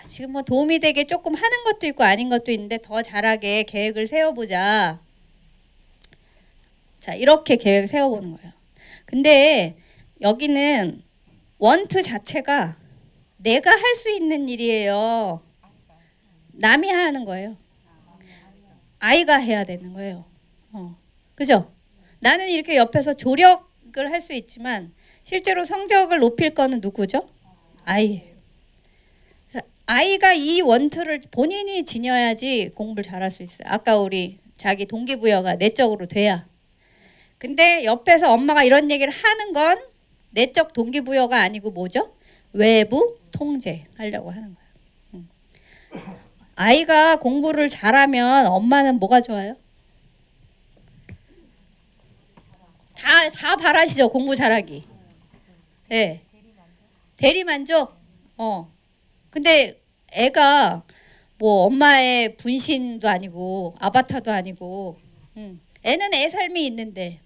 지금 뭐 도움이 되게 조금 하는 것도 있고 아닌 것도 있는데 더 잘하게 계획을 세워보자. 자, 이렇게 계획을 세워보는 거예요. 근데 여기는 원트 자체가 내가 할 수 있는 일이에요. 남이 하는 거예요. 아이가 해야 되는 거예요. 그죠? 나는 이렇게 옆에서 조력을 할 수 있지만 실제로 성적을 높일 거는 누구죠? 아이예요. 그래서 아이가 이 원투를 본인이 지녀야지 공부를 잘할 수 있어요. 아까 우리 자기 동기부여가 내적으로 돼야. 근데 옆에서 엄마가 이런 얘기를 하는 건 내적 동기부여가 아니고 뭐죠? 외부 통제 하려고 하는 거예요. 아이가 공부를 잘하면 엄마는 뭐가 좋아요? 다 바라시죠. 공부 잘하기. 네. 대리만족. 근데 애가 뭐 엄마의 분신도 아니고 아바타도 아니고 애는 애 삶이 있는데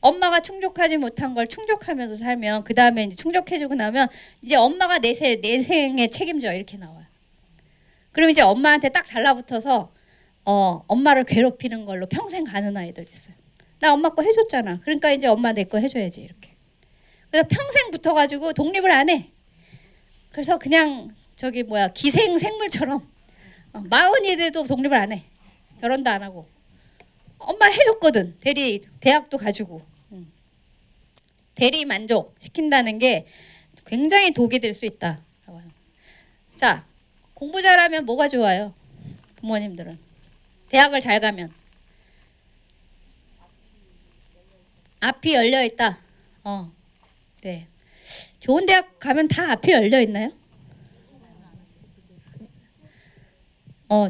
엄마가 충족하지 못한 걸 충족하면서 살면 그 다음에 이제 충족해주고 나면 이제 엄마가 내 생에 책임져 이렇게 나와요. 그럼 이제 엄마한테 딱 달라붙어서 엄마를 괴롭히는 걸로 평생 가는 아이들 있어요. 나 엄마 거 해줬잖아. 그러니까 이제 엄마 내 거 해줘야지 이렇게. 그래서 평생 붙어가지고 독립을 안 해. 그래서 그냥 기생생물처럼 마흔이 돼도 독립을 안 해. 결혼도 안 하고. 엄마 해줬거든. 대학도 가지고. 대리 만족 시킨다는 게 굉장히 독이 될 수 있다. 자, 공부 잘하면 뭐가 좋아요? 부모님들은. 대학을 잘 가면. 앞이 열려 있다. 네. 좋은 대학 가면 다 앞이 열려 있나요?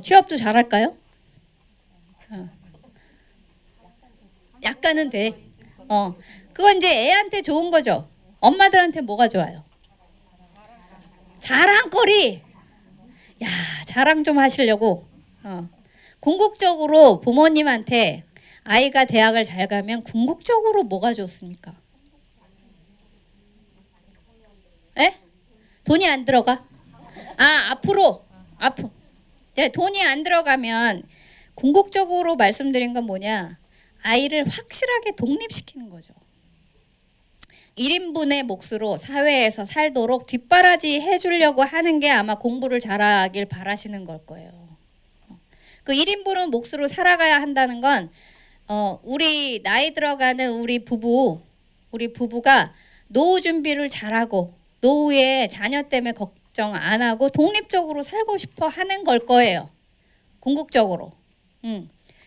취업도 잘할까요? 약간은 돼. 그건 이제 애한테 좋은 거죠. 엄마들한테 뭐가 좋아요? 자랑거리. 야, 자랑 좀 하시려고. 궁극적으로 부모님한테 아이가 대학을 잘 가면 궁극적으로 뭐가 좋습니까? 에? 돈이 안 들어가? 앞으로. 네, 돈이 안 들어가면 궁극적으로 말씀드린 건 뭐냐? 아이를 확실하게 독립시키는 거죠. 1인분의 몫으로 사회에서 살도록 뒷바라지 해주려고 하는 게 아마 공부를 잘하길 바라시는 걸 거예요. 그 1인분은 몫으로 살아가야 한다는 건 우리 나이 들어가는 우리 부부가 노후 준비를 잘하고 노후에 자녀 때문에 걱정 안 하고 독립적으로 살고 싶어 하는 걸 거예요. 궁극적으로.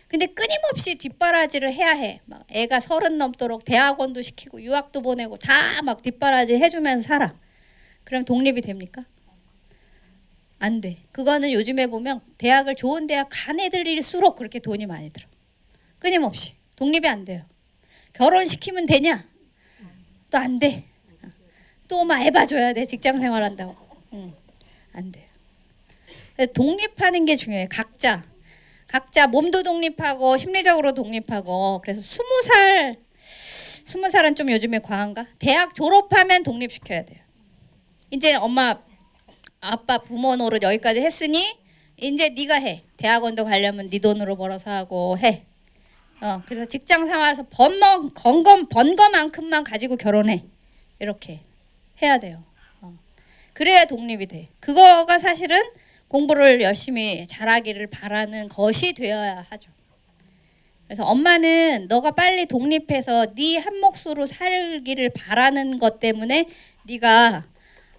근데 끊임없이 뒷바라지를 해야 해. 막 애가 30 넘도록 대학원도 시키고 유학도 보내고 다 막 뒷바라지 해주면서 살아. 그럼 독립이 됩니까? 안 돼. 그거는 요즘에 보면 대학을 좋은 대학 간 애들일수록 그렇게 돈이 많이 들어. 끊임없이. 독립이 안 돼요. 결혼시키면 되냐? 또 안 돼. 또 막 애 봐줘야 돼. 직장 생활한다고. 안 돼요. 독립하는 게 중요해요. 각자 몸도 독립하고 심리적으로 독립하고. 그래서 20살은 좀 요즘에 과한가? 대학 졸업하면 독립시켜야 돼요. 이제 엄마 아빠 부모 노릇 여기까지 했으니 이제 네가 해. 대학원도 가려면 네 돈으로 벌어서 하고 해. 그래서 직장 생활에서 번 거만큼만 가지고 결혼해. 이렇게 해야 돼요. 그래야 독립이 돼. 그거가 사실은 공부를 열심히 잘하기를 바라는 것이 되어야 하죠. 그래서 엄마는 너가 빨리 독립해서 네 한 몫으로 살기를 바라는 것 때문에 네가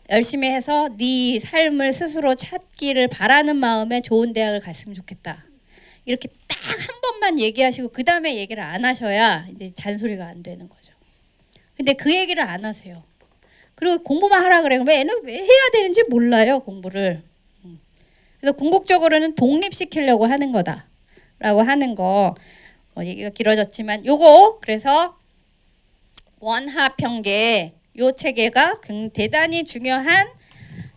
열심히 해서 네 삶을 스스로 찾기를 바라는 마음에 좋은 대학을 갔으면 좋겠다. 이렇게 딱 한 번만 얘기하시고 그 다음에 얘기를 안 하셔야 이제 잔소리가 안 되는 거죠. 근데 그 얘기를 안 하세요. 그리고 공부만 하라 그래. 그럼 애는 왜 해야 되는지 몰라요, 공부를. 그래서 궁극적으로는 독립시키려고 하는 거다라고 하는 거. 얘기가 길어졌지만 요거 그래서 원하평계 요 체계가 대단히 중요한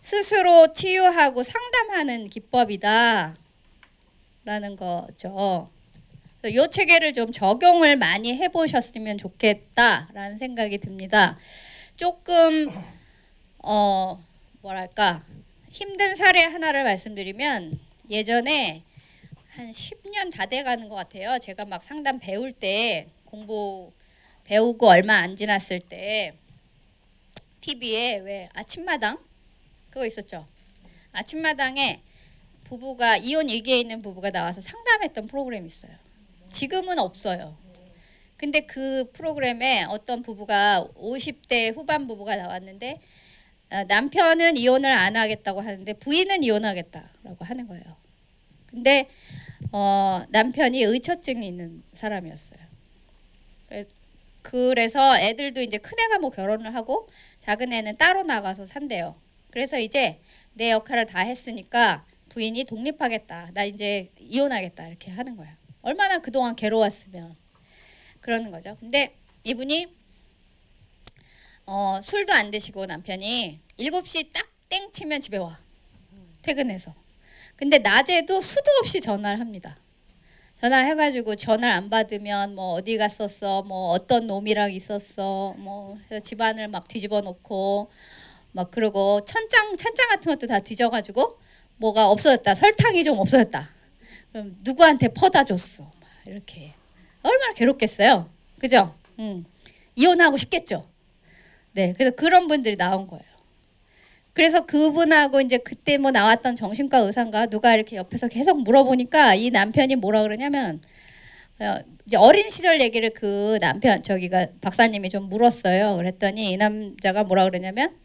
스스로 치유하고 상담하는 기법이다 라는 거죠. 그래서 요 체계를 좀 적용을 많이 해보셨으면 좋겠다라는 생각이 듭니다. 조금 뭐랄까 힘든 사례 하나를 말씀드리면 예전에 한 10년 다 돼가는 것 같아요. 제가 막 상담 배울 때 공부 배우고 얼마 안 지났을 때 TV에 왜 아침마당 그거 있었죠. 아침마당에 부부가 이혼 위기에 있는 부부가 나와서 상담했던 프로그램이 있어요. 지금은 없어요. 근데 그 프로그램에 어떤 부부가 50대 후반 부부가 나왔는데 남편은 이혼을 안 하겠다고 하는데 부인은 이혼하겠다라고 하는 거예요. 근데 남편이 의처증이 있는 사람이었어요. 그래서 애들도 이제 큰애가 뭐 결혼을 하고 작은 애는 따로 나가서 산대요. 그래서 이제 내 역할을 다 했으니까 부인이 독립하겠다. 나 이제 이혼하겠다. 이렇게 하는 거야. 얼마나 그동안 괴로웠으면 그러는 거죠. 근데 이분이 술도 안 드시고 남편이 7시 딱 땡 치면 집에 와. 퇴근해서. 근데 낮에도 수도 없이 전화를 합니다. 전화해가지고 전화를 안 받으면 뭐 어디 갔었어, 뭐 어떤 놈이랑 있었어, 뭐 해서 집안을 막 뒤집어 놓고 막 그러고 찬장 같은 것도 다 뒤져가지고 뭐가 없어졌다, 설탕이 좀 없어졌다. 그럼 누구한테 퍼다 줬어. 이렇게 얼마나 괴롭겠어요, 그죠? 이혼하고 싶겠죠. 네, 그래서 그런 분들이 나온 거예요. 그래서 그분하고 이제 그때 뭐 나왔던 정신과 의사인가 누가 이렇게 옆에서 계속 물어보니까 이 남편이 뭐라 그러냐면 이제 어린 시절 얘기를 그 남편 저기가 박사님이 좀 물었어요. 그랬더니 이 남자가 뭐라 그러냐면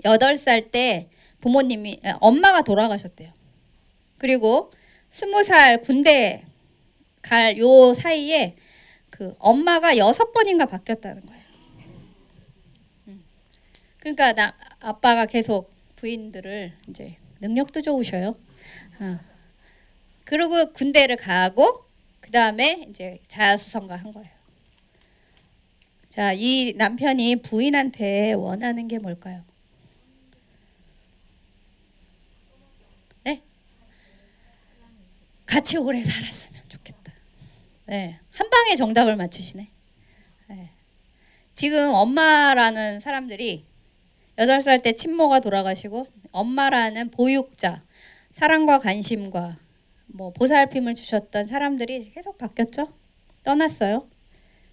8살 때 부모님이 엄마가 돌아가셨대요. 그리고 20살 군대 갈 요 사이에 그 엄마가 6번인가 바뀌었다는 거예요. 그러니까 아빠가 계속 부인들을 이제 능력도 좋으셔요. 그리고 군대를 가고 그 다음에 이제 자아수성가 한 거예요. 자, 이 남편이 부인한테 원하는 게 뭘까요? 네? 같이 오래 살았으면 좋겠다. 네, 한 방에 정답을 맞추시네. 네. 지금 엄마라는 사람들이 8살 때 친모가 돌아가시고 엄마라는 보육자, 사랑과 관심과 뭐 보살핌을 주셨던 사람들이 계속 바뀌었죠. 떠났어요.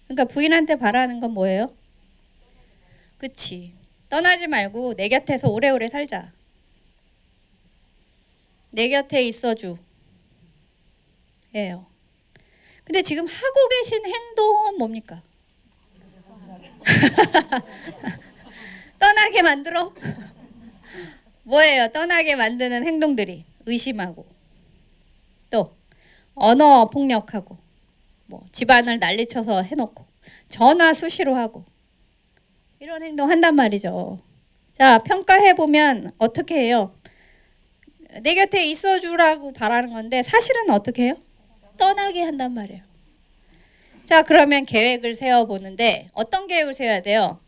그러니까 부인한테 바라는 건 뭐예요? 그치. 떠나지 말고 내 곁에서 오래오래 살자. 내 곁에 있어주. 예요. 근데 지금 하고 계신 행동은 뭡니까? 떠나게 만들어? 뭐예요? 떠나게 만드는 행동들이 의심하고 또 언어 폭력하고 뭐 집안을 난리쳐서 해놓고 전화 수시로 하고 이런 행동 한단 말이죠. 자, 평가해보면 어떻게 해요? 내 곁에 있어주라고 바라는 건데 사실은 어떻게 해요? 떠나게 한단 말이에요. 자, 그러면 계획을 세워보는데 어떤 계획을 세워야 돼요?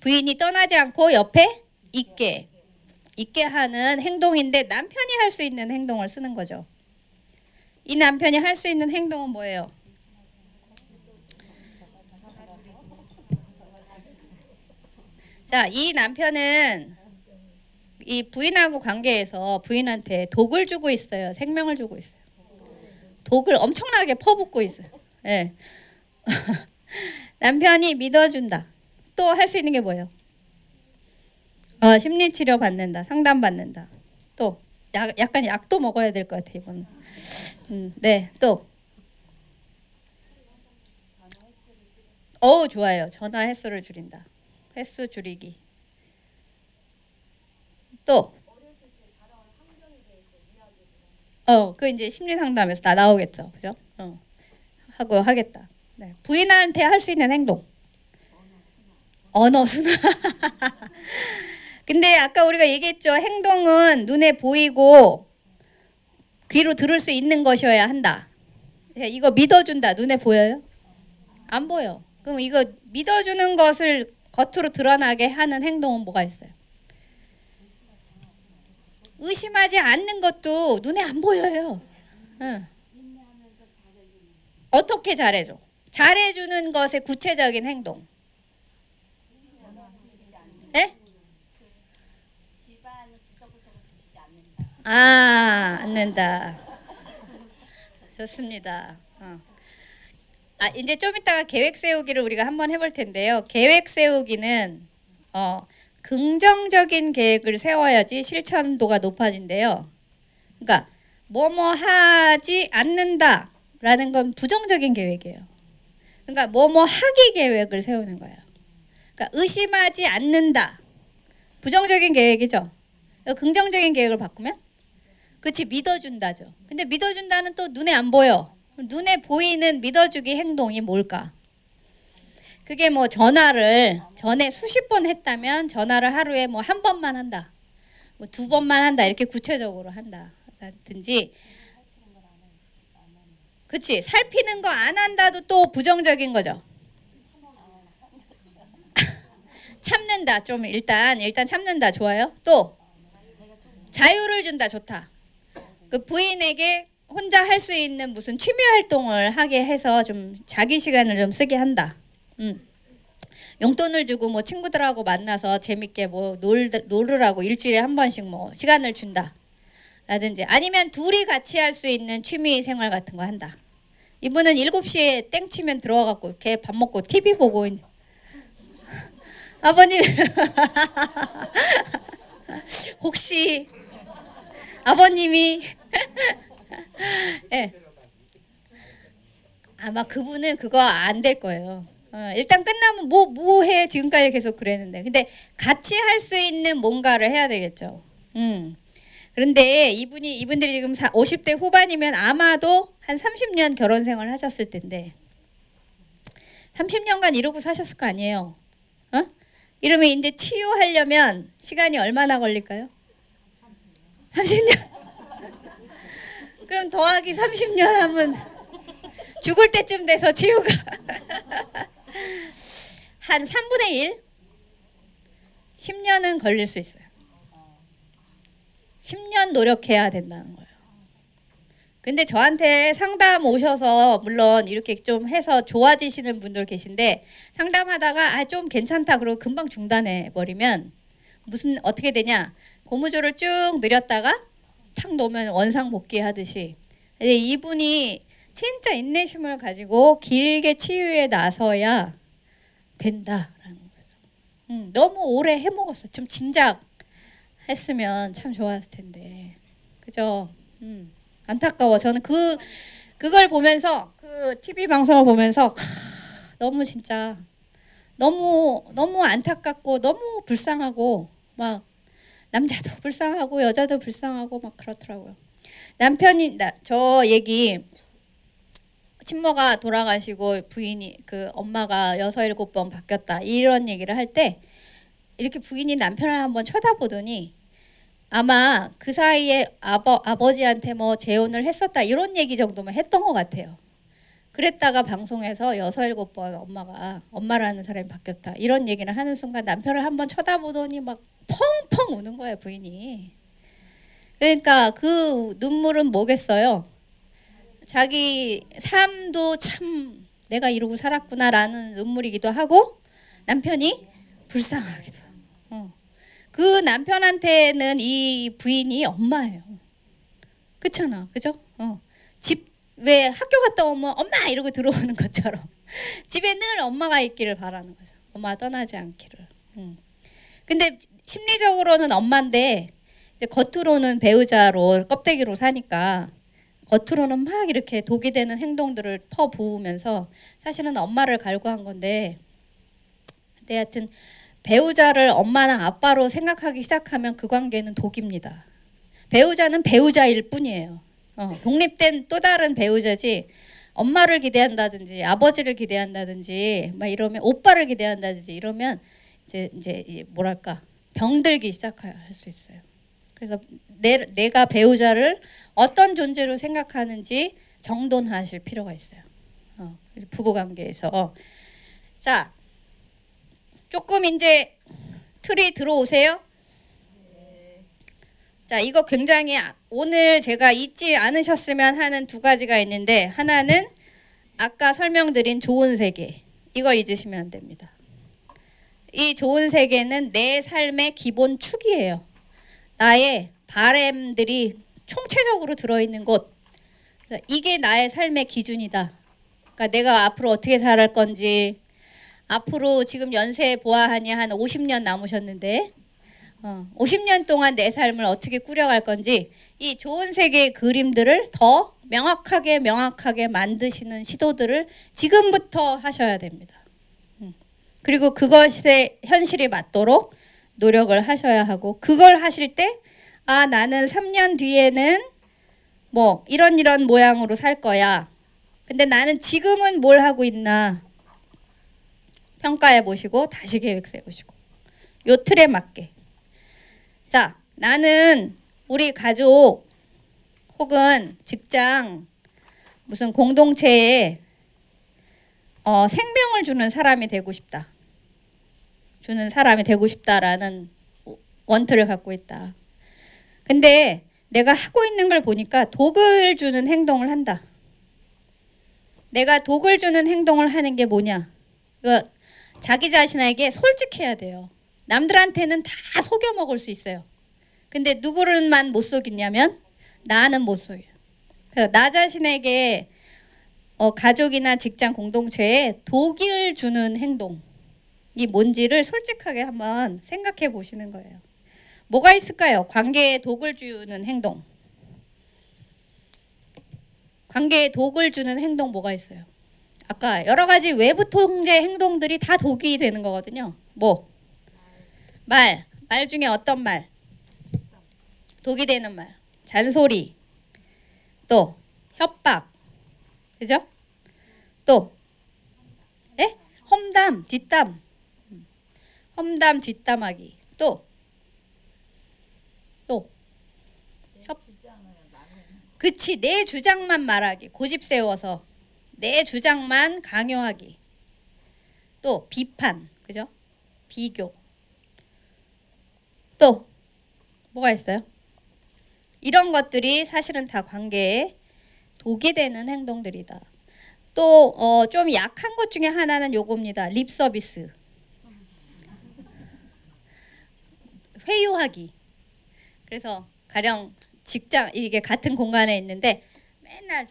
부인이 떠나지 않고 옆에 있게 하는 행동인데 남편이 할 수 있는 행동을 쓰는 거죠. 이 남편이 할 수 있는 행동은 뭐예요? 자, 이 남편은 이 부인하고 관계에서 부인한테 독을 주고 있어요. 생명을 주고 있어요. 독을 엄청나게 퍼붓고 있어요. 네. 남편이 믿어준다. 또 할 수 있는 게 뭐예요? 심리치료 받는다. 상담 받는다. 또 약간 약도 먹어야 될 것 같아 이번은. 네, 또. 좋아요. 전화 횟수를 줄인다. 횟수 줄이기. 또. 그 이제 심리 상담에서 다 나오겠죠, 그죠? 하고 하겠다. 네. 부인한테 할 수 있는 행동. 언어 순화. 근데 아까 우리가 얘기했죠. 행동은 눈에 보이고 귀로 들을 수 있는 것이어야 한다. 이거 믿어준다. 눈에 보여요? 안 보여. 그럼 이거 믿어주는 것을 겉으로 드러나게 하는 행동은 뭐가 있어요? 의심하지 않는 것도 눈에 안 보여요. 응. 어떻게 잘해줘? 잘해주는 것의 구체적인 행동. 예? 않는다. 좋습니다. 이제 좀 이따가 계획 세우기를 우리가 한번 해볼 텐데요. 계획 세우기는 긍정적인 계획을 세워야지 실천도가 높아진대요. 그러니까 뭐뭐 하지 않는다라는 건 부정적인 계획이에요. 그러니까 뭐뭐 하기 계획을 세우는 거예요. 그러니까 의심하지 않는다. 부정적인 계획이죠. 긍정적인 계획을 바꾸면? 그치, 믿어준다죠. 근데 믿어준다는 또 눈에 안 보여. 눈에 보이는 믿어주기 행동이 뭘까? 그게 뭐 전화를 전에 수십 번 했다면 전화를 하루에 뭐 한 번만 한다. 뭐 2번만 한다. 이렇게 구체적으로 한다. 든지. 그치, 살피는 거 안 한다도 또 부정적인 거죠. 참는다. 좀 일단 참는다. 좋아요. 또 자유를 준다. 좋다. 그 부인에게 혼자 할 수 있는 무슨 취미 활동을 하게 해서 좀 자기 시간을 좀 쓰게 한다. 용돈을 주고 뭐 친구들하고 만나서 재밌게 뭐 놀으라고 일주일에 한 번씩 뭐 시간을 준다. 라든지 아니면 둘이 같이 할 수 있는 취미 생활 같은 거 한다. 이분은 7시에 땡 치면 들어가갖고 이렇게 밥 먹고 TV 보고 아버님 혹시 아버님이 네. 아마 그분은 그거 안 될 거예요. 일단 끝나면 뭐 해? 지금까지 계속 그랬는데. 근데 같이 할 수 있는 뭔가를 해야 되겠죠. 그런데 이분들이 지금 50대 후반이면 아마도 한 30년 결혼 생활을 하셨을 텐데 30년간 이러고 사셨을 거 아니에요. 어? 이러면 이제 치유하려면 시간이 얼마나 걸릴까요? 30년. 그럼 더하기 30년 하면 죽을 때쯤 돼서 치유가 한 3분의 1? 10년은 걸릴 수 있어요. 10년 노력해야 된다는 거예요. 근데 저한테 상담 오셔서 물론 이렇게 좀 해서 좋아지시는 분들 계신데 상담하다가 좀 괜찮다 그러고 금방 중단해 버리면 무슨 어떻게 되냐, 고무줄을 쭉 늘였다가 탁 놓으면 원상복귀 하듯이. 근데 이분이 진짜 인내심을 가지고 길게 치유에 나서야 된다라는 거죠. 너무 오래 해먹었어. 좀 진작 했으면 참 좋았을 텐데, 그죠? 안타까워. 저는 그걸 보면서, 그 TV 방송을 보면서 너무 진짜 너무 안타깝고 너무 불쌍하고, 막 남자도 불쌍하고 여자도 불쌍하고 막 그렇더라고요. 남편이 저 얘기, 친모가 돌아가시고 부인이, 그 엄마가 6, 7번 바뀌었다 이런 얘기를 할 때 이렇게 부인이 남편을 한번 쳐다보더니 아마 그 사이에 아버지한테 뭐 재혼을 했었다 이런 얘기 정도만 했던 것 같아요. 그랬다가 방송에서 6, 7번 엄마라는 사람이 바뀌었다 이런 얘기를 하는 순간 남편을 한번 쳐다보더니 막 펑펑 우는 거예요, 부인이. 그러니까 그 눈물은 뭐겠어요? 자기 삶도 참 내가 이러고 살았구나라는 눈물이기도 하고 남편이 불쌍하기도 하고. 그 남편한테는 이 부인이 엄마예요. 그렇잖아, 그죠? 집 왜 학교 갔다 오면 엄마 이러고 들어오는 것처럼 집에 늘 엄마가 있기를 바라는 거죠. 엄마가 떠나지 않기를. 근데 심리적으로는 엄마인데 이제 겉으로는 배우자로 껍데기로 사니까 겉으로는 막 이렇게 독이 되는 행동들을 퍼부으면서 사실은 엄마를 갈구한 건데, 근데 하여튼 배우자를 엄마나 아빠로 생각하기 시작하면 그 관계는 독입니다. 배우자는 배우자일 뿐이에요. 독립된 또 다른 배우자지, 엄마를 기대한다든지 아버지를 기대한다든지 막 이러면, 오빠를 기대한다든지 이러면 이제 뭐랄까, 병들기 시작할 수 있어요. 그래서 내가 배우자를 어떤 존재로 생각하는지 정돈하실 필요가 있어요. 부부관계에서. 자, 조금 이제 틀이 들어오세요. 자, 이거 굉장히 오늘 제가 잊지 않으셨으면 하는 2가지가 있는데, 하나는 아까 설명드린 좋은 세계, 이거 잊으시면 안 됩니다. 이 좋은 세계는 내 삶의 기본 축이에요. 나의 바램들이 총체적으로 들어있는 곳, 이게 나의 삶의 기준이다. 그러니까 내가 앞으로 어떻게 살아갈 건지, 앞으로 지금 연세 보아하니 한 50년 남으셨는데 50년 동안 내 삶을 어떻게 꾸려갈 건지, 이 좋은 세계의 그림들을 더 명확하게 만드시는 시도들을 지금부터 하셔야 됩니다. 그리고 그것의 현실이 맞도록 노력을 하셔야 하고, 그걸 하실 때 나는 3년 뒤에는 뭐 이런 모양으로 살 거야. 근데 나는 지금은 뭘 하고 있나 평가해 보시고 다시 계획 세우시고, 요 틀에 맞게. 자, 나는 우리 가족 혹은 직장 무슨 공동체에 생명을 주는 사람이 되고 싶다라는 원틀을 갖고 있다. 근데 내가 하고 있는 걸 보니까 독을 주는 행동을 한다. 내가 독을 주는 행동을 하는 게 뭐냐? 자기 자신에게 솔직해야 돼요. 남들한테는 다 속여 먹을 수 있어요. 근데 누구를만 못 속이냐면 나는 못 속여요. 그래서 나 자신에게 가족이나 직장 공동체에 독을 주는 행동이 뭔지를 솔직하게 한번 생각해 보시는 거예요. 뭐가 있을까요? 관계에 독을 주는 행동. 관계에 독을 주는 행동 뭐가 있어요? 아까 여러 가지 외부 통제 행동들이 다 독이 되는 거거든요. 뭐? 말 중에 어떤 말? 독이 되는 말. 잔소리. 또 협박. 그죠? 또 험담, 뒷담. 험담, 뒷담하기. 또 그치, 내 주장만 말하기. 고집 세워서 내 주장만 강요하기. 또 비판, 그죠? 비교. 또 뭐가 있어요? 이런 것들이 사실은 다 관계에 독이 되는 행동들이다. 또 좀 약한 것 중에 하나는 요겁니다. 립 서비스. 회유하기. 그래서 가령 직장 이게 같은 공간에 있는데 맨날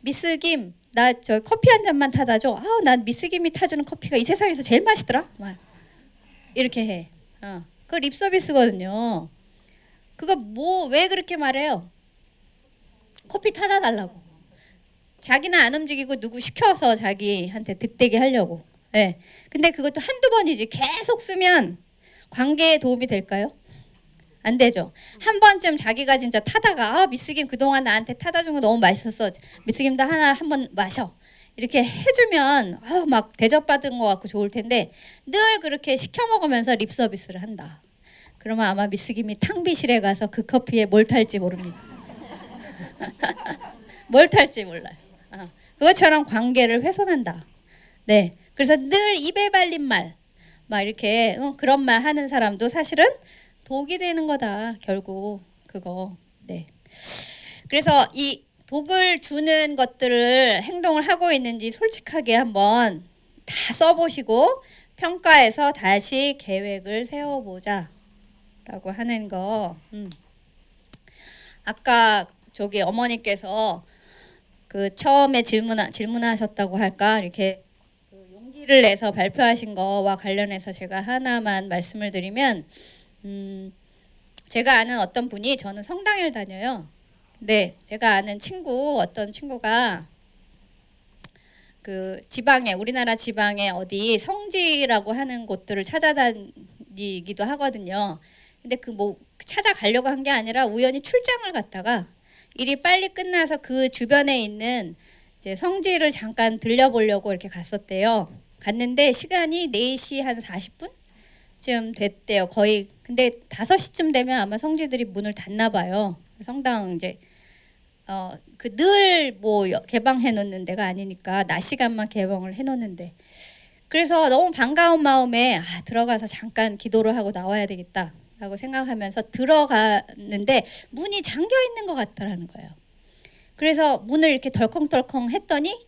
미스 김 나 저 커피 한 잔만 타다 줘. 아우 난 미스 김이 타주는 커피가 이 세상에서 제일 맛있더라. 막 이렇게 해. 그 립 서비스거든요. 그거 뭐 왜 그렇게 말해요? 커피 타다 달라고. 자기는 안 움직이고 누구 시켜서 자기한테 득되게 하려고. 네. 근데 그것도 한두 번이지 계속 쓰면 관계에 도움이 될까요? 안 되죠. 한 번쯤 자기가 진짜 타다가 미스김 그동안 나한테 타다 준 거 너무 맛있었어. 미스김도 하나 한번 마셔. 이렇게 해주면 막 대접받은 것 같고 좋을 텐데 늘 그렇게 시켜 먹으면서 립 서비스를 한다. 그러면 아마 미스김이 탕비실에 가서 그 커피에 뭘 탈지 모릅니다. 뭘 탈지 몰라요. 그것처럼 관계를 훼손한다. 네, 그래서 늘 입에 발린 말, 막 이렇게 그런 말 하는 사람도 사실은 독이 되는 거다. 결국 그거. 네. 그래서 이 독을 주는 것들을 행동을 하고 있는지 솔직하게 한번 다 써보시고 평가해서 다시 계획을 세워보자 라고 하는 거. 아까 저기 어머니께서 그 처음에 질문하셨다고 할까 이렇게 그 용기를 내서 발표하신 거와 관련해서 제가 하나만 말씀을 드리면 제가 아는 어떤 분이 저는 성당을 다녀요. 네, 제가 아는 어떤 친구가 그 지방에 우리나라 지방에 어디 성지라고 하는 곳들을 찾아다니기도 하거든요. 근데 그 뭐 찾아가려고 한 게 아니라 우연히 출장을 갔다가 일이 빨리 끝나서 그 주변에 있는 이제 성지를 잠깐 들려보려고 이렇게 갔었대요. 갔는데 시간이 4시 한 40분쯤 됐대요. 거의. 근데 5시쯤 되면 아마 성지들이 문을 닫나 봐요. 성당 이제 그 늘 뭐 개방해 놓는 데가 아니니까 낮 시간만 개방을 해 놓는데 그래서 너무 반가운 마음에 들어가서 잠깐 기도를 하고 나와야 되겠다 라고 생각하면서 들어갔는데 문이 잠겨 있는 것 같다라는 거예요. 그래서 문을 이렇게 덜컹덜컹 했더니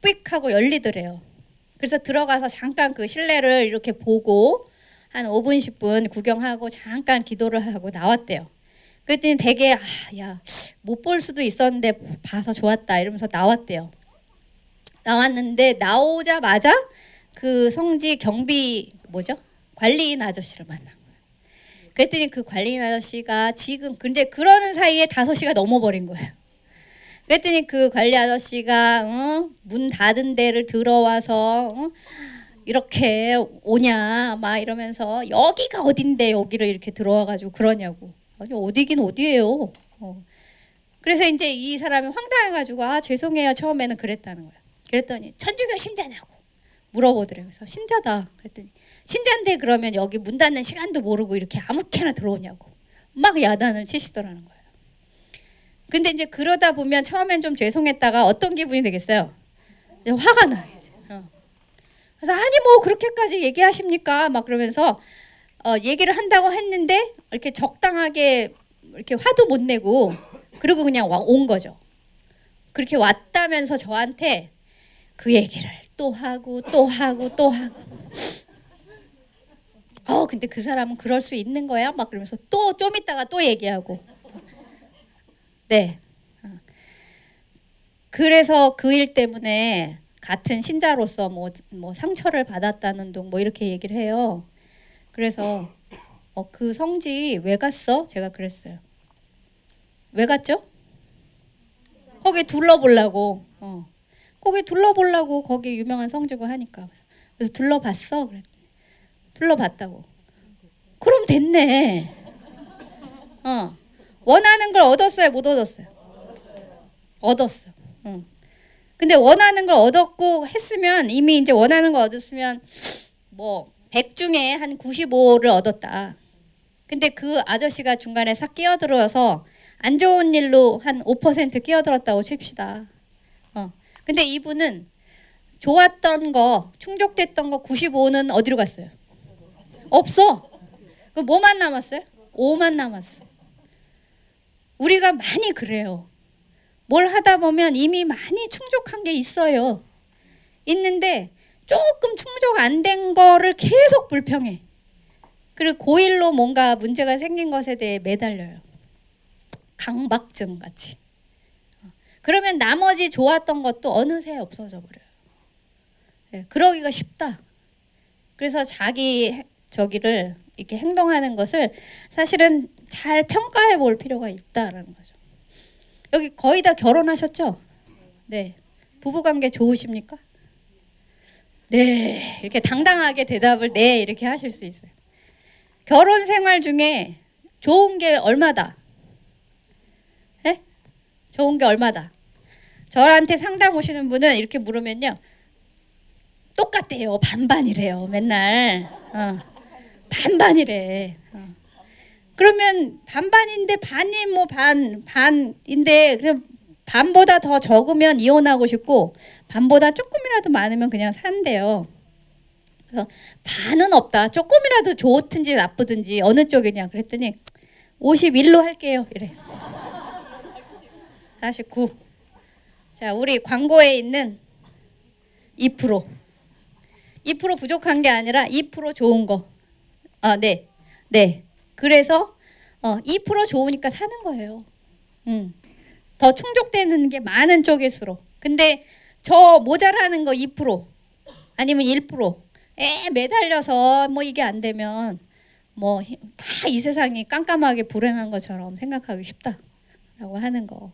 삑 하고 열리더래요. 그래서 들어가서 잠깐 그 실내를 이렇게 보고 한 5분 10분 구경하고 잠깐 기도를 하고 나왔대요. 그랬더니 되게 야 못 볼 수도 있었는데 봐서 좋았다 이러면서 나왔대요. 나왔는데 나오자마자 그 성지 경비 관리인 아저씨를 만난 거예요. 그랬더니 그 관리인 아저씨가 지금 근데 그러는 사이에 5시가 넘어버린 거예요. 그랬더니 그 관리 아저씨가 문 닫은 데를 들어와서 이렇게 오냐 막 이러면서 여기가 어딘데 여기를 이렇게 들어와가지고 그러냐고. 아니 어디긴 어디예요. 그래서 이제 이 사람이 황당해가지고 죄송해요 처음에는 그랬다는 거야. 그랬더니 천주교 신자냐고 물어보더래요. 그래서 신자다. 그랬더니 신자인데 그러면 여기 문 닫는 시간도 모르고 이렇게 아무렇게나 들어오냐고 막 야단을 치시더라는 거예요. 근데 이제 그러다 보면 처음엔 좀 죄송했다가 어떤 기분이 되겠어요? 이제 화가 나겠죠. 그래서 아니 뭐 그렇게까지 얘기하십니까? 막 그러면서 얘기를 한다고 했는데 이렇게 적당하게 이렇게 화도 못 내고 그리고 그냥 온 거죠. 그렇게 왔다면서 저한테 그 얘기를 또 하고 또 하고 또 하고 근데 그 사람은 그럴 수 있는 거야? 막 그러면서 또 좀 있다가 또 얘기하고 네. 그래서 그 일 때문에 같은 신자로서 뭐 상처를 받았다는 둥 뭐 이렇게 얘기를 해요. 그래서 그 성지 왜 갔어? 제가 그랬어요. 왜 갔죠? 거기 둘러보려고. 거기 둘러보려고 거기 유명한 성지고 하니까. 그래서 둘러봤어? 그랬더니 둘러봤다고. 그럼 됐네. 원하는 걸 얻었어요? 못 얻었어요? 얻었어. 근데 원하는 걸 얻었고 했으면 이미 이제 원하는 걸 얻었으면 뭐 100 중에 한 95를 얻었다. 근데 그 아저씨가 중간에 싹 끼어들어서 안 좋은 일로 한 5% 끼어들었다고 칩시다. 근데 이분은 좋았던 거, 충족됐던 거 95는 어디로 갔어요? 없어. 그 뭐만 남았어요? 5만 남았어. 우리가 많이 그래요. 뭘 하다 보면 이미 많이 충족한 게 있어요. 있는데 조금 충족 안 된 거를 계속 불평해. 그리고 고1로 뭔가 문제가 생긴 것에 대해 매달려요. 강박증 같이. 그러면 나머지 좋았던 것도 어느새 없어져 버려요. 네, 그러기가 쉽다. 그래서 자기 저기를 이렇게 행동하는 것을 사실은 잘 평가해 볼 필요가 있다라는 거죠. 여기 거의 다 결혼하셨죠? 네. 부부관계 좋으십니까? 네. 이렇게 당당하게 대답을 네 이렇게 하실 수 있어요. 결혼 생활 중에 좋은 게 얼마다? 네? 좋은 게 얼마다? 저한테 상담 오시는 분은 이렇게 물으면요. 똑같대요. 반반이래요. 맨날. 반반이래. 그러면 반반인데 반이 뭐 반인데 그냥 반보다 더 적으면 이혼하고 싶고 반보다 조금이라도 많으면 그냥 산대요. 그래서 반은 없다. 조금이라도 좋든지 나쁘든지 어느 쪽이냐 그랬더니 51로 할게요. 이래. 49. 자, 우리 광고에 있는 2%. 2% 부족한 게 아니라 2% 좋은 거. 네. 네. 그래서 2% 좋으니까 사는 거예요. 더 충족되는 게 많은 쪽일수록. 근데 저 모자라는 거 2% 아니면 1%에 매달려서 뭐 이게 안 되면 뭐 다 이 세상이 깜깜하게 불행한 것처럼 생각하기 쉽다라고 하는 거.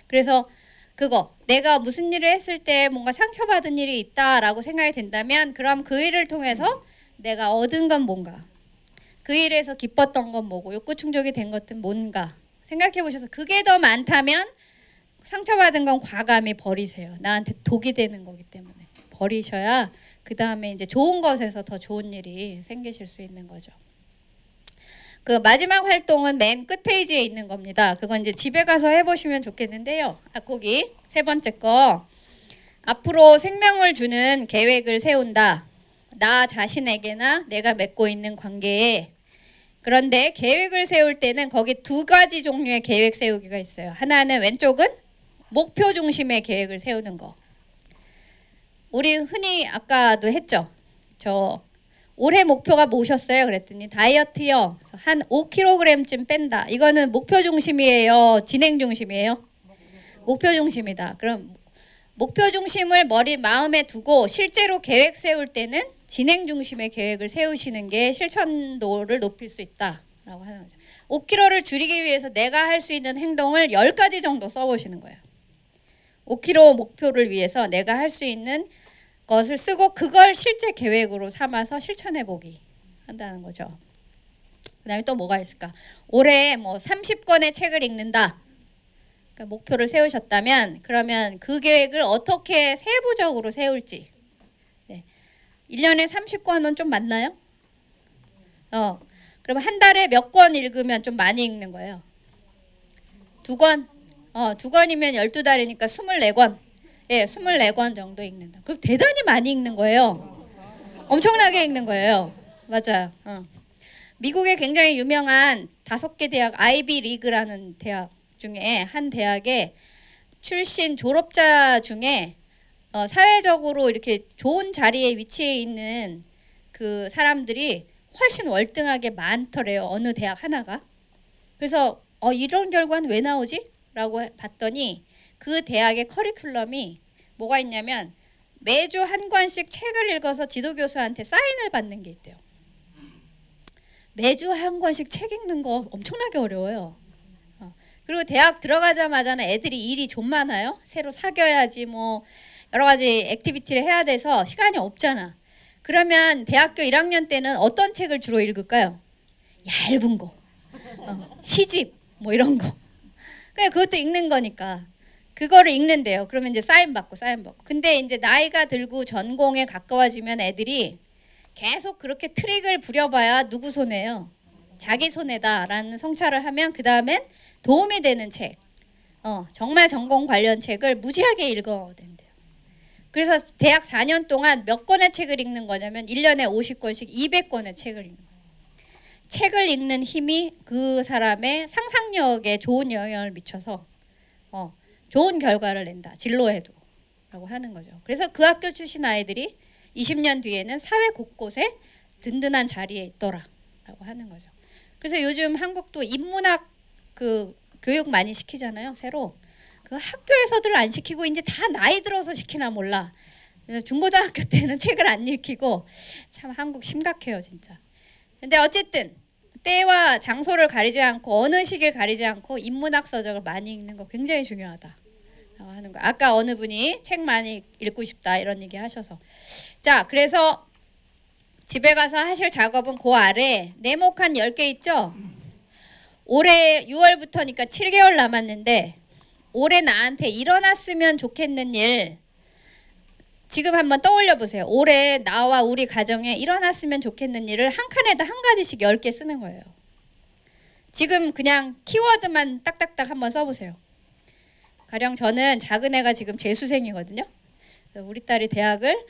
그래서 그거 내가 무슨 일을 했을 때 뭔가 상처받은 일이 있다라고 생각이 된다면 그럼 그 일을 통해서 내가 얻은 건 뭔가 그 일에서 기뻤던 건 뭐고 욕구 충족이 된 것은 뭔가 생각해 보셔서 그게 더 많다면 상처받은 건 과감히 버리세요. 나한테 독이 되는 거기 때문에 버리셔야 그 다음에 이제 좋은 것에서 더 좋은 일이 생기실 수 있는 거죠. 그 마지막 활동은 맨 끝 페이지에 있는 겁니다. 그건 이제 집에 가서 해보시면 좋겠는데요. 거기 세 번째 거 앞으로 생명을 주는 계획을 세운다. 나 자신에게나 내가 맺고 있는 관계에 그런데 계획을 세울 때는 거기 두 가지 종류의 계획 세우기가 있어요. 하나는 왼쪽은 목표 중심의 계획을 세우는 거. 우리 흔히 아까도 했죠. 저 올해 목표가 뭐셨어요? 그랬더니 다이어트요. 한 5kg쯤 뺀다. 이거는 목표 중심이에요? 진행 중심이에요? 목표 중심이다. 그럼 목표 중심을 마음에 두고 실제로 계획 세울 때는 진행 중심의 계획을 세우시는 게 실천도를 높일 수 있다라고 하는 거죠. 5kg를 줄이기 위해서 내가 할 수 있는 행동을 10가지 정도 써보시는 거예요. 5kg 목표를 위해서 내가 할 수 있는 것을 쓰고 그걸 실제 계획으로 삼아서 실천해보기 한다는 거죠. 그 다음에 또 뭐가 있을까? 올해 뭐 30권의 책을 읽는다. 그러니까 목표를 세우셨다면 그러면 그 계획을 어떻게 세부적으로 세울지. 네. 1년에 30권은 좀 많나요? 그럼 한 달에 몇 권 읽으면 좀 많이 읽는 거예요? 2권? 2권이면 12달이니까 24권. 예, 24권 정도 읽는다. 그럼 대단히 많이 읽는 거예요. 엄청나게 읽는 거예요. 맞아요. 미국의 굉장히 유명한 5개 대학 아이비 리그라는 대학 중에 한 대학의 출신 졸업자 중에 사회적으로 이렇게 좋은 자리에 위치해 있는 그 사람들이 훨씬 월등하게 많더래요. 어느 대학 하나가. 그래서 이런 결과는 왜 나오지? 라고 봤더니 그 대학의 커리큘럼이 뭐가 있냐면 매주 한 권씩 책을 읽어서 지도교수한테 사인을 받는 게 있대요. 매주 한 권씩 책 읽는 거 엄청나게 어려워요. 그리고 대학 들어가자마자는 애들이 일이 좀 많아요. 새로 사귀어야지 뭐 여러 가지 액티비티를 해야 돼서 시간이 없잖아. 그러면 대학교 1학년 때는 어떤 책을 주로 읽을까요? 얇은 거, 시집 뭐 이런 거. 그냥 그것도 읽는 거니까. 그거를 읽는데요. 그러면 이제 사인 받고. 근데 이제 나이가 들고 전공에 가까워지면 애들이 계속 그렇게 트릭을 부려봐야 누구 손해요? 자기 손해다라는 성찰을 하면 그 다음엔 도움이 되는 책, 정말 전공 관련 책을 무지하게 읽어야 된대요. 그래서 대학 4년 동안 몇 권의 책을 읽는 거냐면 1년에 50권씩 200권의 책을 읽는 거예요. 책을 읽는 힘이 그 사람의 상상력에 좋은 영향을 미쳐서 좋은 결과를 낸다. 진로에도 라고 하는 거죠. 그래서 그 학교 출신 아이들이 20년 뒤에는 사회 곳곳에 든든한 자리에 있더라 라고 하는 거죠. 그래서 요즘 한국도 인문학 그 교육 많이 시키잖아요. 새로. 그 학교에서들 안 시키고 이제 다 나이 들어서 시키나 몰라. 중고등학교 때는 책을 안 읽히고 참 한국 심각해요 진짜. 근데 어쨌든 때와 장소를 가리지 않고 어느 시기를 가리지 않고 인문학 서적을 많이 읽는 거 굉장히 중요하다 하는 거. 아까 어느 분이 책 많이 읽고 싶다 이런 얘기 하셔서. 자, 그래서 집에 가서 하실 작업은 그 아래 네모칸 10개 있죠? 올해 6월부터니까 7개월 남았는데 올해 나한테 일어났으면 좋겠는 일 지금 한번 떠올려 보세요. 올해 나와 우리 가정에 일어났으면 좋겠는 일을 한 칸에다 한 가지씩 10개 쓰는 거예요. 지금 그냥 키워드만 딱딱딱 한번 써보세요. 가령 저는 작은 애가 지금 재수생이거든요. 우리 딸이 대학을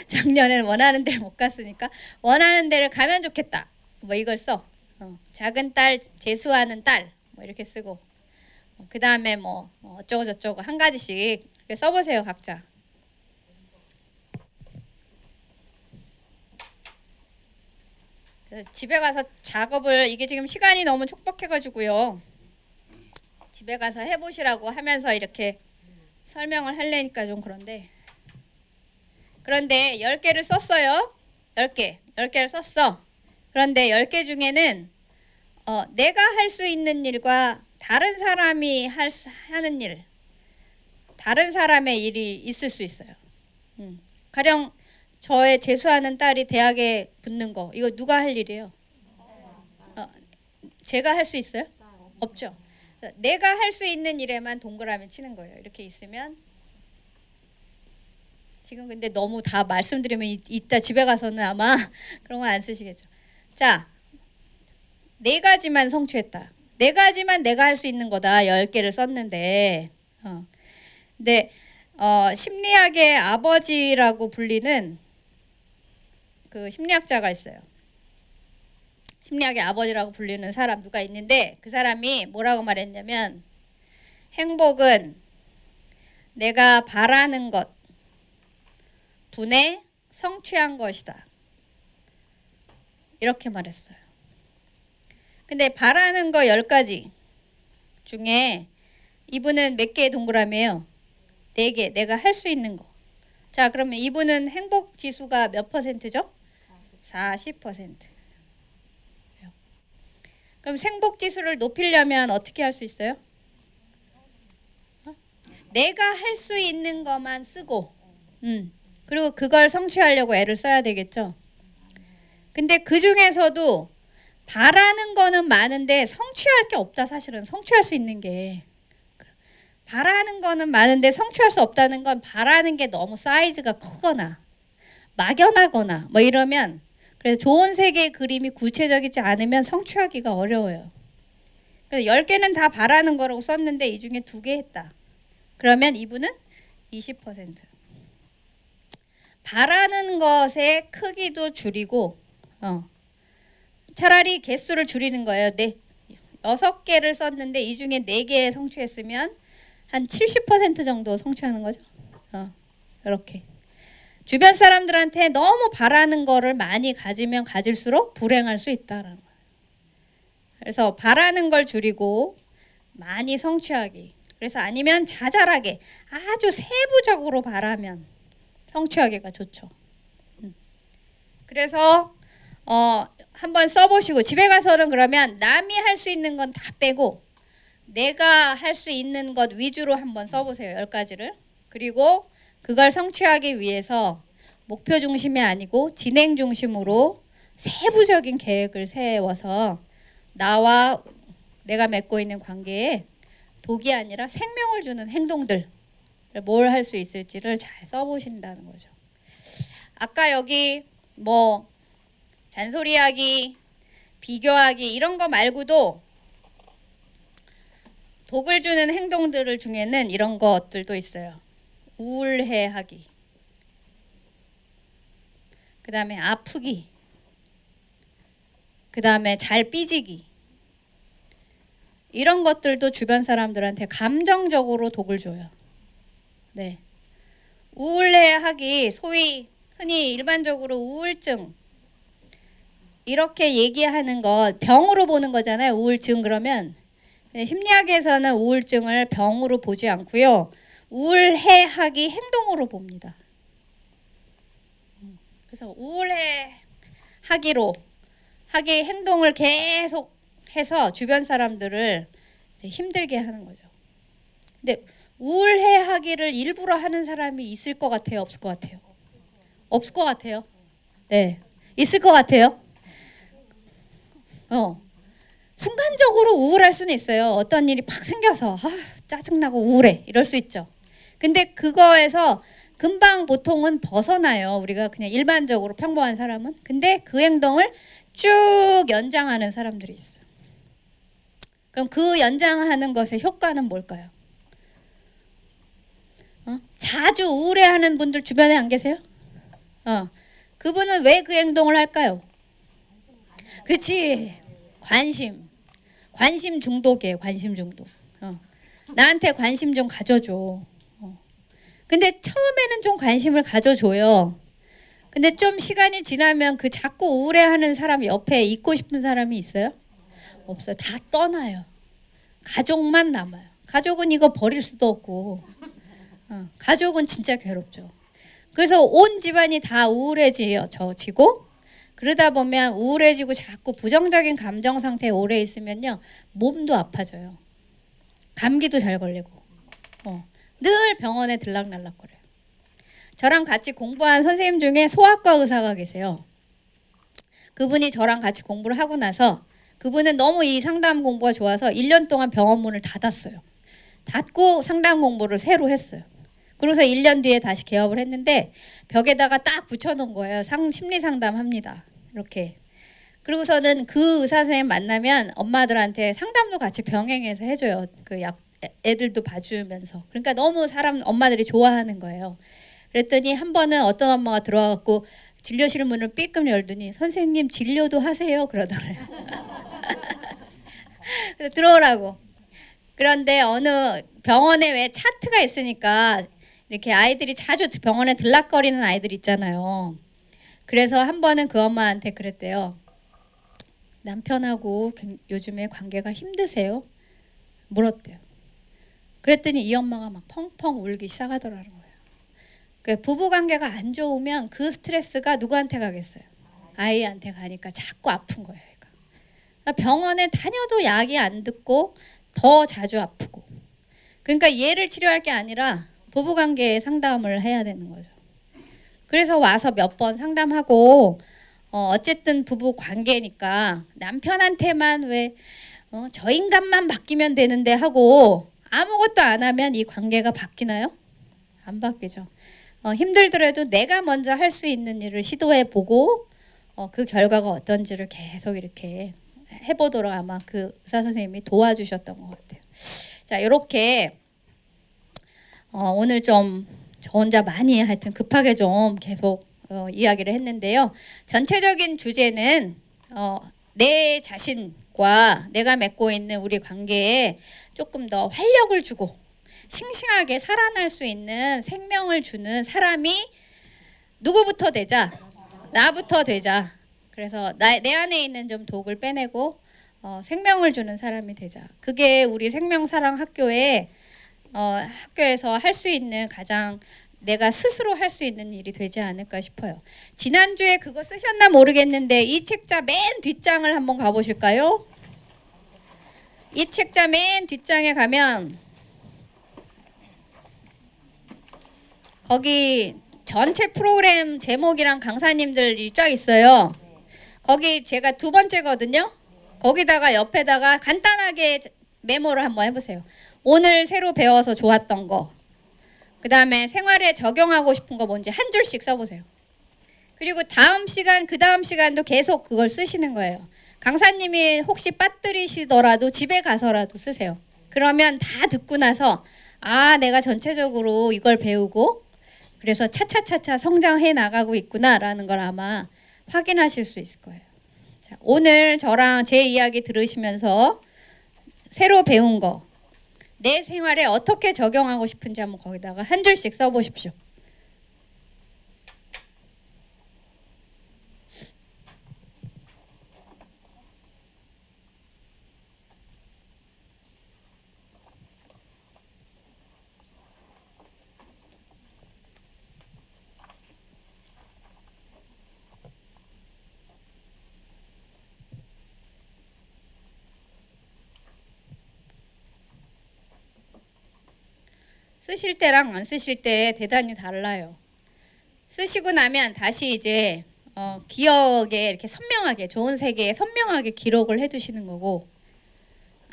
작년에는 원하는 데를 못 갔으니까 원하는 데를 가면 좋겠다. 뭐 이걸 써. 작은 딸 재수하는 딸 뭐 이렇게 쓰고 그 다음에 뭐 어쩌고 저쩌고 한 가지씩 이렇게 써보세요 각자. 집에 가서 작업을 이게 지금 시간이 너무 촉박해가지고요. 집에 가서 해보시라고 하면서 이렇게 설명을 하려니까 좀 그런데 10개를 썼어요. 10개를 썼어. 그런데 10개 중에는 내가 할 수 있는 일과 다른 사람이 하는 일, 다른 사람의 일이 있을 수 있어요. 가령 저의 재수하는 딸이 대학에 붙는 거 이거 누가 할 일이에요? 제가 할 수 있어요? 없죠. 내가 할 수 있는 일에만 동그라미 치는 거예요. 이렇게 있으면 지금 근데 너무 다 말씀드리면 이따 집에 가서는 아마 그런 거 안 쓰시겠죠. 자, 4가지만 성취했다. 4가지만 내가 할 수 있는 거다. 10개를 썼는데 근데 심리학의 아버지라고 불리는 그 심리학자가 있어요. 심리학의 아버지라고 불리는 사람 누가 있는데 그 사람이 뭐라고 말했냐면 행복은 내가 바라는 것 분에 성취한 것이다. 이렇게 말했어요. 근데 바라는 거 10가지 중에 이분은 몇 개의 동그라미예요? 4개. 내가 할 수 있는 거. 자, 그러면 이분은 행복 지수가 몇 %죠? 40%. 그럼 행복 지수를 높이려면 어떻게 할 수 있어요? 내가 할 수 있는 것만 쓰고 그리고 그걸 성취하려고 애를 써야 되겠죠. 근데 그 중에서도 바라는 거는 많은데 성취할 게 없다. 사실은 성취할 수 있는 게 바라는 거는 많은데 성취할 수 없다는 건 바라는 게 너무 사이즈가 크거나 막연하거나 뭐 이러면 그래서 좋은 세계의 그림이 구체적이지 않으면 성취하기가 어려워요. 그래서 10개는 다 바라는 거라고 썼는데 이 중에 2개 했다. 그러면 이분은 20%. 바라는 것의 크기도 줄이고 차라리 개수를 줄이는 거예요. 6개를 썼는데 이 중에 4개 성취했으면 한 70% 정도 성취하는 거죠. 이렇게. 주변 사람들한테 너무 바라는 거를 많이 가지면 가질수록 불행할 수 있다라는 거예요. 그래서 바라는 걸 줄이고 많이 성취하기. 그래서 아니면 자잘하게 아주 세부적으로 바라면 성취하기가 좋죠. 그래서 한번 써보시고 집에 가서는 그러면 남이 할 수 있는 건 다 빼고 내가 할 수 있는 것 위주로 한번 써보세요. 10가지를. 그리고 그걸 성취하기 위해서 목표 중심이 아니고 진행 중심으로 세부적인 계획을 세워서 나와 내가 맺고 있는 관계에 독이 아니라 생명을 주는 행동들 뭘 할 수 있을지를 잘 써보신다는 거죠. 아까 여기 뭐 잔소리하기, 비교하기 이런 거 말고도 독을 주는 행동들 중에는 이런 것들도 있어요. 우울해하기, 그 다음에 아프기, 그 다음에 잘 삐지기, 이런 것들도 주변 사람들한테 감정적으로 독을 줘요. 네. 우울해하기, 소위 흔히 일반적으로 우울증 이렇게 얘기하는 거 병으로 보는 거잖아요. 우울증 그러면. 심리학에서는 우울증을 병으로 보지 않고요. 우울해하기 행동으로 봅니다. 그래서 우울해하기로 하기 행동을 계속 해서 주변 사람들을 이제 힘들게 하는 거죠. 근데 우울해하기를 일부러 하는 사람이 있을 것 같아요? 없을 것 같아요? 없을 것 같아요. 네, 있을 것 같아요. 순간적으로 우울할 수는 있어요. 어떤 일이 팍 생겨서 짜증나고 우울해 이럴 수 있죠. 근데 그거에서 금방 보통은 벗어나요. 우리가 그냥 일반적으로 평범한 사람은. 근데 그 행동을 쭉 연장하는 사람들이 있어요. 그럼 그 연장하는 것의 효과는 뭘까요? 자주 우울해하는 분들 주변에 안 계세요? 그분은 왜 그 행동을 할까요? 그치, 관심 중독이에요. 관심 중독. 나한테 관심 좀 가져줘. 근데 처음에는 좀 관심을 가져줘요. 근데 좀 시간이 지나면 그 자꾸 우울해하는 사람 옆에 있고 싶은 사람이 있어요? 없어요. 다 떠나요. 가족만 남아요. 가족은 이거 버릴 수도 없고 가족은 진짜 괴롭죠. 그래서 온 집안이 다 우울해지고 그러다 보면 우울해지고 자꾸 부정적인 감정 상태에 오래 있으면요. 몸도 아파져요. 감기도 잘 걸리고 늘 병원에 들락날락거려요. 저랑 같이 공부한 선생님 중에 소아과 의사가 계세요. 그분이 저랑 같이 공부를 하고 나서 그분은 너무 이 상담 공부가 좋아서 1년 동안 병원 문을 닫았어요. 닫고 상담 공부를 새로 했어요. 그래서 1년 뒤에 다시 개업을 했는데 벽에다가 딱 붙여놓은 거예요. 심리 상담합니다. 이렇게. 그리고서는 그 의사 선생님 만나면 엄마들한테 상담도 같이 병행해서 해줘요. 그 애들도 봐주면서. 그러니까 너무 엄마들이 좋아하는 거예요. 그랬더니 한 번은 어떤 엄마가 들어와갖고 진료실 문을 삐끔 열더니 선생님 진료도 하세요 그러더래요. 그래서 들어오라고. 그런데 어느 병원에 왜 차트가 있으니까 이렇게 아이들이 자주 병원에 들락거리는 아이들 있잖아요. 그래서 한 번은 그 엄마한테 그랬대요. 남편하고 요즘에 관계가 힘드세요? 물었대요. 그랬더니 이 엄마가 막 펑펑 울기 시작하더라는 거예요. 부부 관계가 안 좋으면 그 스트레스가 누구한테 가겠어요? 아이한테 가니까 자꾸 아픈 거예요. 그러니까 병원에 다녀도 약이 안 듣고 더 자주 아프고. 그러니까 얘를 치료할 게 아니라 부부 관계에 상담을 해야 되는 거죠. 그래서 와서 몇 번 상담하고 어쨌든 부부 관계니까 남편한테만 왜 저 인간만 바뀌면 되는데 하고 아무것도 안 하면 이 관계가 바뀌나요? 안 바뀌죠. 힘들더라도 내가 먼저 할 수 있는 일을 시도해 보고 그 결과가 어떤지를 계속 이렇게 해보도록 아마 그 의사 선생님이 도와주셨던 것 같아요. 자, 이렇게 오늘 좀 저 혼자 많이 하여튼 급하게 좀 계속 이야기를 했는데요. 전체적인 주제는 내 자신과 내가 맺고 있는 우리 관계에 조금 더 활력을 주고 싱싱하게 살아날 수 있는 생명을 주는 사람이 누구부터 되자? 나부터 되자. 그래서 내 안에 있는 좀 독을 빼내고 생명을 주는 사람이 되자. 그게 우리 생명사랑학교에 학교에서 할 수 있는 가장 내가 스스로 할 수 있는 일이 되지 않을까 싶어요. 지난주에 그거 쓰셨나 모르겠는데 이 책자 맨 뒷장을 한번 가보실까요? 이 책자 맨 뒷장에 가면 거기 전체 프로그램 제목이랑 강사님들이 쫙 있어요. 거기 제가 두 번째거든요. 거기다가 옆에다가 간단하게 메모를 한번 해보세요. 오늘 새로 배워서 좋았던 거, 그 다음에 생활에 적용하고 싶은 거 뭔지 한 줄씩 써보세요. 그리고 다음 시간, 그 다음 시간도 계속 그걸 쓰시는 거예요. 강사님이 혹시 빠뜨리시더라도 집에 가서라도 쓰세요. 그러면 다 듣고 나서 아, 내가 전체적으로 이걸 배우고 그래서 차차차차 성장해 나가고 있구나라는 걸 아마 확인하실 수 있을 거예요. 자, 오늘 저랑 제 이야기 들으시면서 새로 배운 거, 내 생활에 어떻게 적용하고 싶은지 한번 거기다가 한 줄씩 써보십시오. 쓰실 때랑 안 쓰실 때 대단히 달라요. 쓰시고 나면 다시 이제 기억에 이렇게 선명하게, 좋은 세계에 선명하게 기록을 해두시는 거고,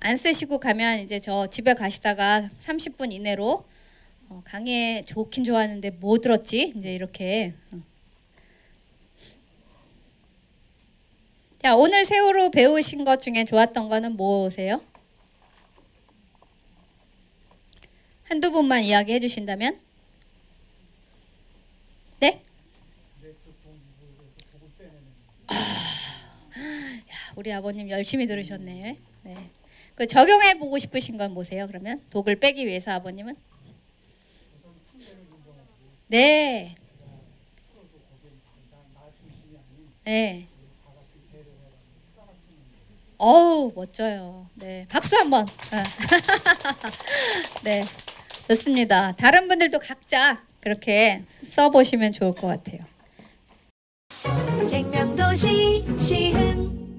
안 쓰시고 가면 이제 저 집에 가시다가 30분 이내로 강의 좋긴 좋았는데 뭐 들었지? 이제 이렇게. 자, 오늘 새우로 배우신 것 중에 좋았던 거는 뭐세요? 한두 분만 이야기해 주신다면? 네? 야, 우리 아버님 열심히 들으셨네. 네. 그 적용해 보고 싶으신 건 뭐세요? 그러면 독을 빼기 위해서 아버님은? 네. 네. 어우, 멋져요. 네. 박수 한번. 네. 좋습니다. 다른 분들도 각자 그렇게 써보시면 좋을 것 같아요. 생명도시 시흥